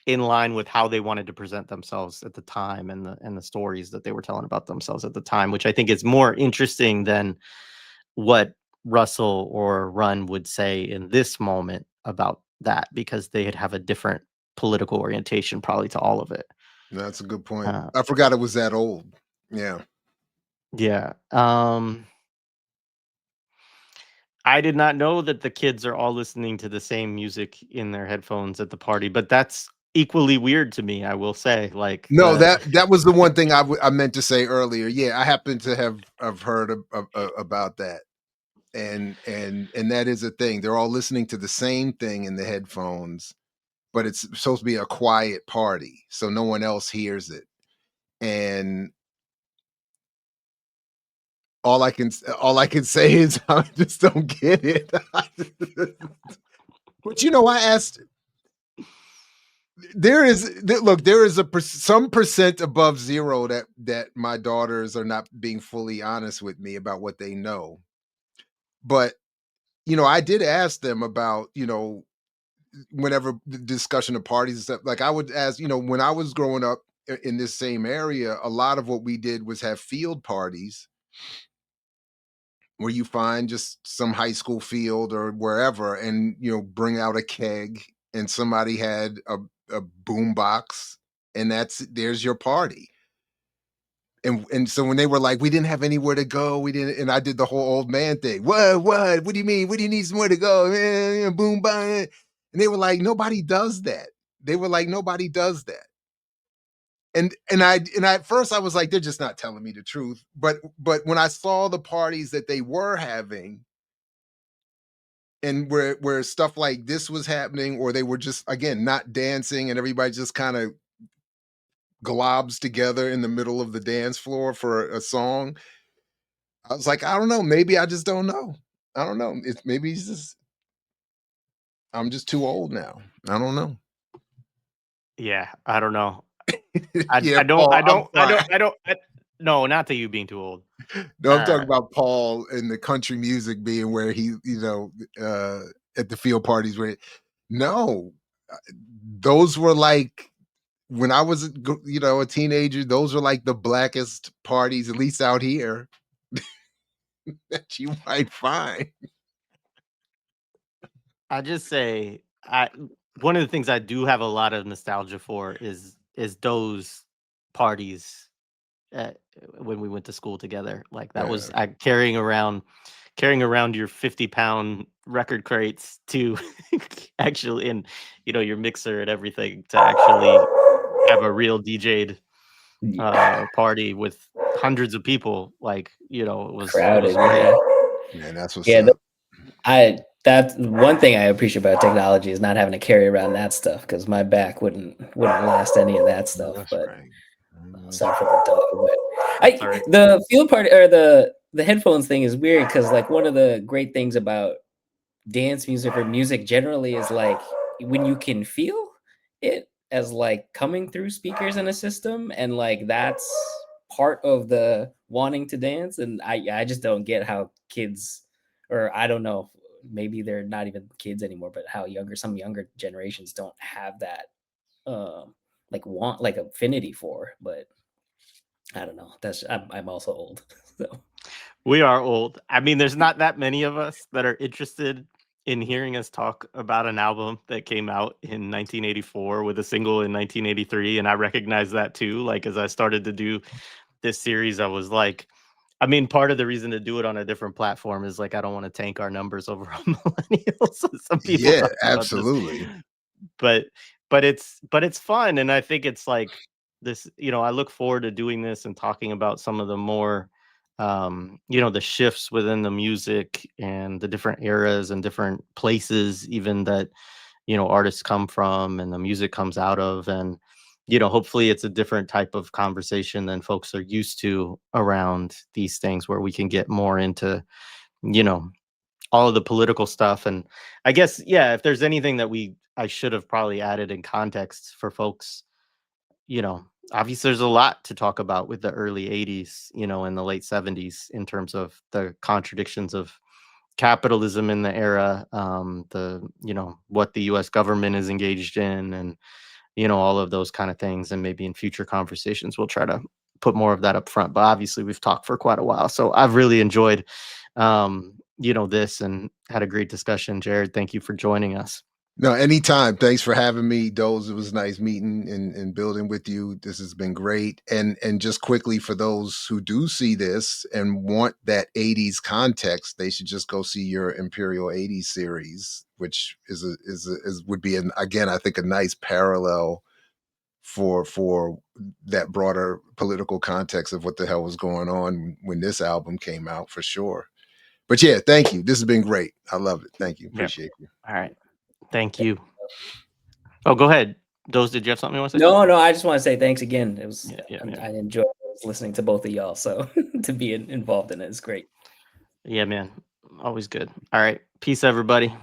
in line with how they wanted to present themselves at the time and the stories that they were telling about themselves at the time, which I think is more interesting than what Russell or Run would say in this moment about that because they'd have a different political orientation probably to all of it. That's a good point. Uh, I forgot it was that old. Yeah. Yeah. I did not know that the kids are all listening to the same music in their headphones at the party, but that's equally weird to me, I will say. Like No, the that was the one thing I meant to say earlier. Yeah, I happen to have heard about that. And that is a thing. They're all listening to the same thing in the headphones, but it's supposed to be a quiet party, so no one else hears it. And all I can say is I just don't get it. But I asked. Look, there is some percent above zero that my daughters are not being fully honest with me about what they know. But I did ask them about whenever the discussion of parties and stuff. Like I would ask, when I was growing up in this same area, a lot of what we did was have field parties where you find just some high school field or wherever, and bring out a keg, and somebody had a boom box, and there's your party. And so when they were like, we didn't have anywhere to go, we didn't, and I did the whole old man thing. What do you mean? What do you need somewhere to go? Boom bang. And they were like, nobody does that. They were like, nobody does that. And at first I was like, they're just not telling me the truth. But when I saw the parties that they were having, and where stuff like this was happening, or they were just, again, not dancing, and everybody just kind of globs together in the middle of the dance floor for a song, I was like, I don't know, maybe I just don't know. I don't know. Maybe it's just I'm just too old now. I don't know. yeah, I don't know. I Yeah, don't Paul, I I'm don't I fine. don't I don't I, no, not that you being too old. No, I'm Uh talking about Paul and the country music being where he, at the field parties where no, uh, those were like when I was, a teenager, those were like the blackest parties, at least out here, that you might find. I just say I one of the things I do have a lot of nostalgia for is those parties when we went to school together. Like that Yeah. was carrying around your 50-pound record crates to actually, and your mixer and everything to actually have a real DJ'd Yeah, party with hundreds of people. Like, it was crowded. great. Yeah, Man, that's what's yeah. up. That's one thing I appreciate about technology is not having to carry around that stuff because my back wouldn't last any of that No, stuff. that's But right. Mm. sorry for the dog. But That's all right. the field party or the headphones thing is weird because like one of the great things about dance music or music generally is like when you can feel it as like coming through speakers in a system, and like that's part of the wanting to dance. And I just don't get how kids, or I don't know, maybe they're not even kids anymore, but how some younger generations don't have that like want like affinity for. But I don't know, I'm also old. So We are old. I mean, there's not that many of us that are interested in hearing us talk about an album that came out in 1984 with a single in 1983, and I recognize that too. Like as I started to do this series, I was like, I mean, part of the reason to do it on a different platform is like I don't want to tank our numbers over on millennials. Some people Yeah, talk about this, absolutely. but but it's fun, and I think it's like this. I look forward to doing this and talking about some of the more, the shifts within the music and the different eras and different places, even that artists come from and the music comes out of, and hopefully it's a different type of conversation than folks are used to around these things, where we can get more into you know all of the political stuff. And I guess, yeah, if there's anything that I should have probably added in context for folks, you know obviously there's a lot to talk about with the early 80s, and the late 70s, in terms of the contradictions of capitalism in the era, the what the US government is engaged in, and all of those kind of things. And maybe in future conversations we'll try to put more of that up front. But obviously we've talked for quite a while, so I've really enjoyed this and had a great discussion. Jared, thank you for joining us. No, anytime. Thanks for having me, Doze. It was nice meeting and building with you. This has been great. And just quickly, for those who do see this and want that 80s context, they should just go see your Imperial 80s series, which would be again, I think, a nice parallel for that broader political context of what the hell was going on when this album came out, for sure. But yeah, thank you. This has been great. I love it. Thank you. Appreciate you. All right. Thank you. Oh, go ahead. Doze, did you have something you want to say? No, I just want to say thanks again. It was Yeah. I enjoyed listening to both of y'all. So to be involved in it is great. Yeah, man. Always good. All right. Peace, everybody.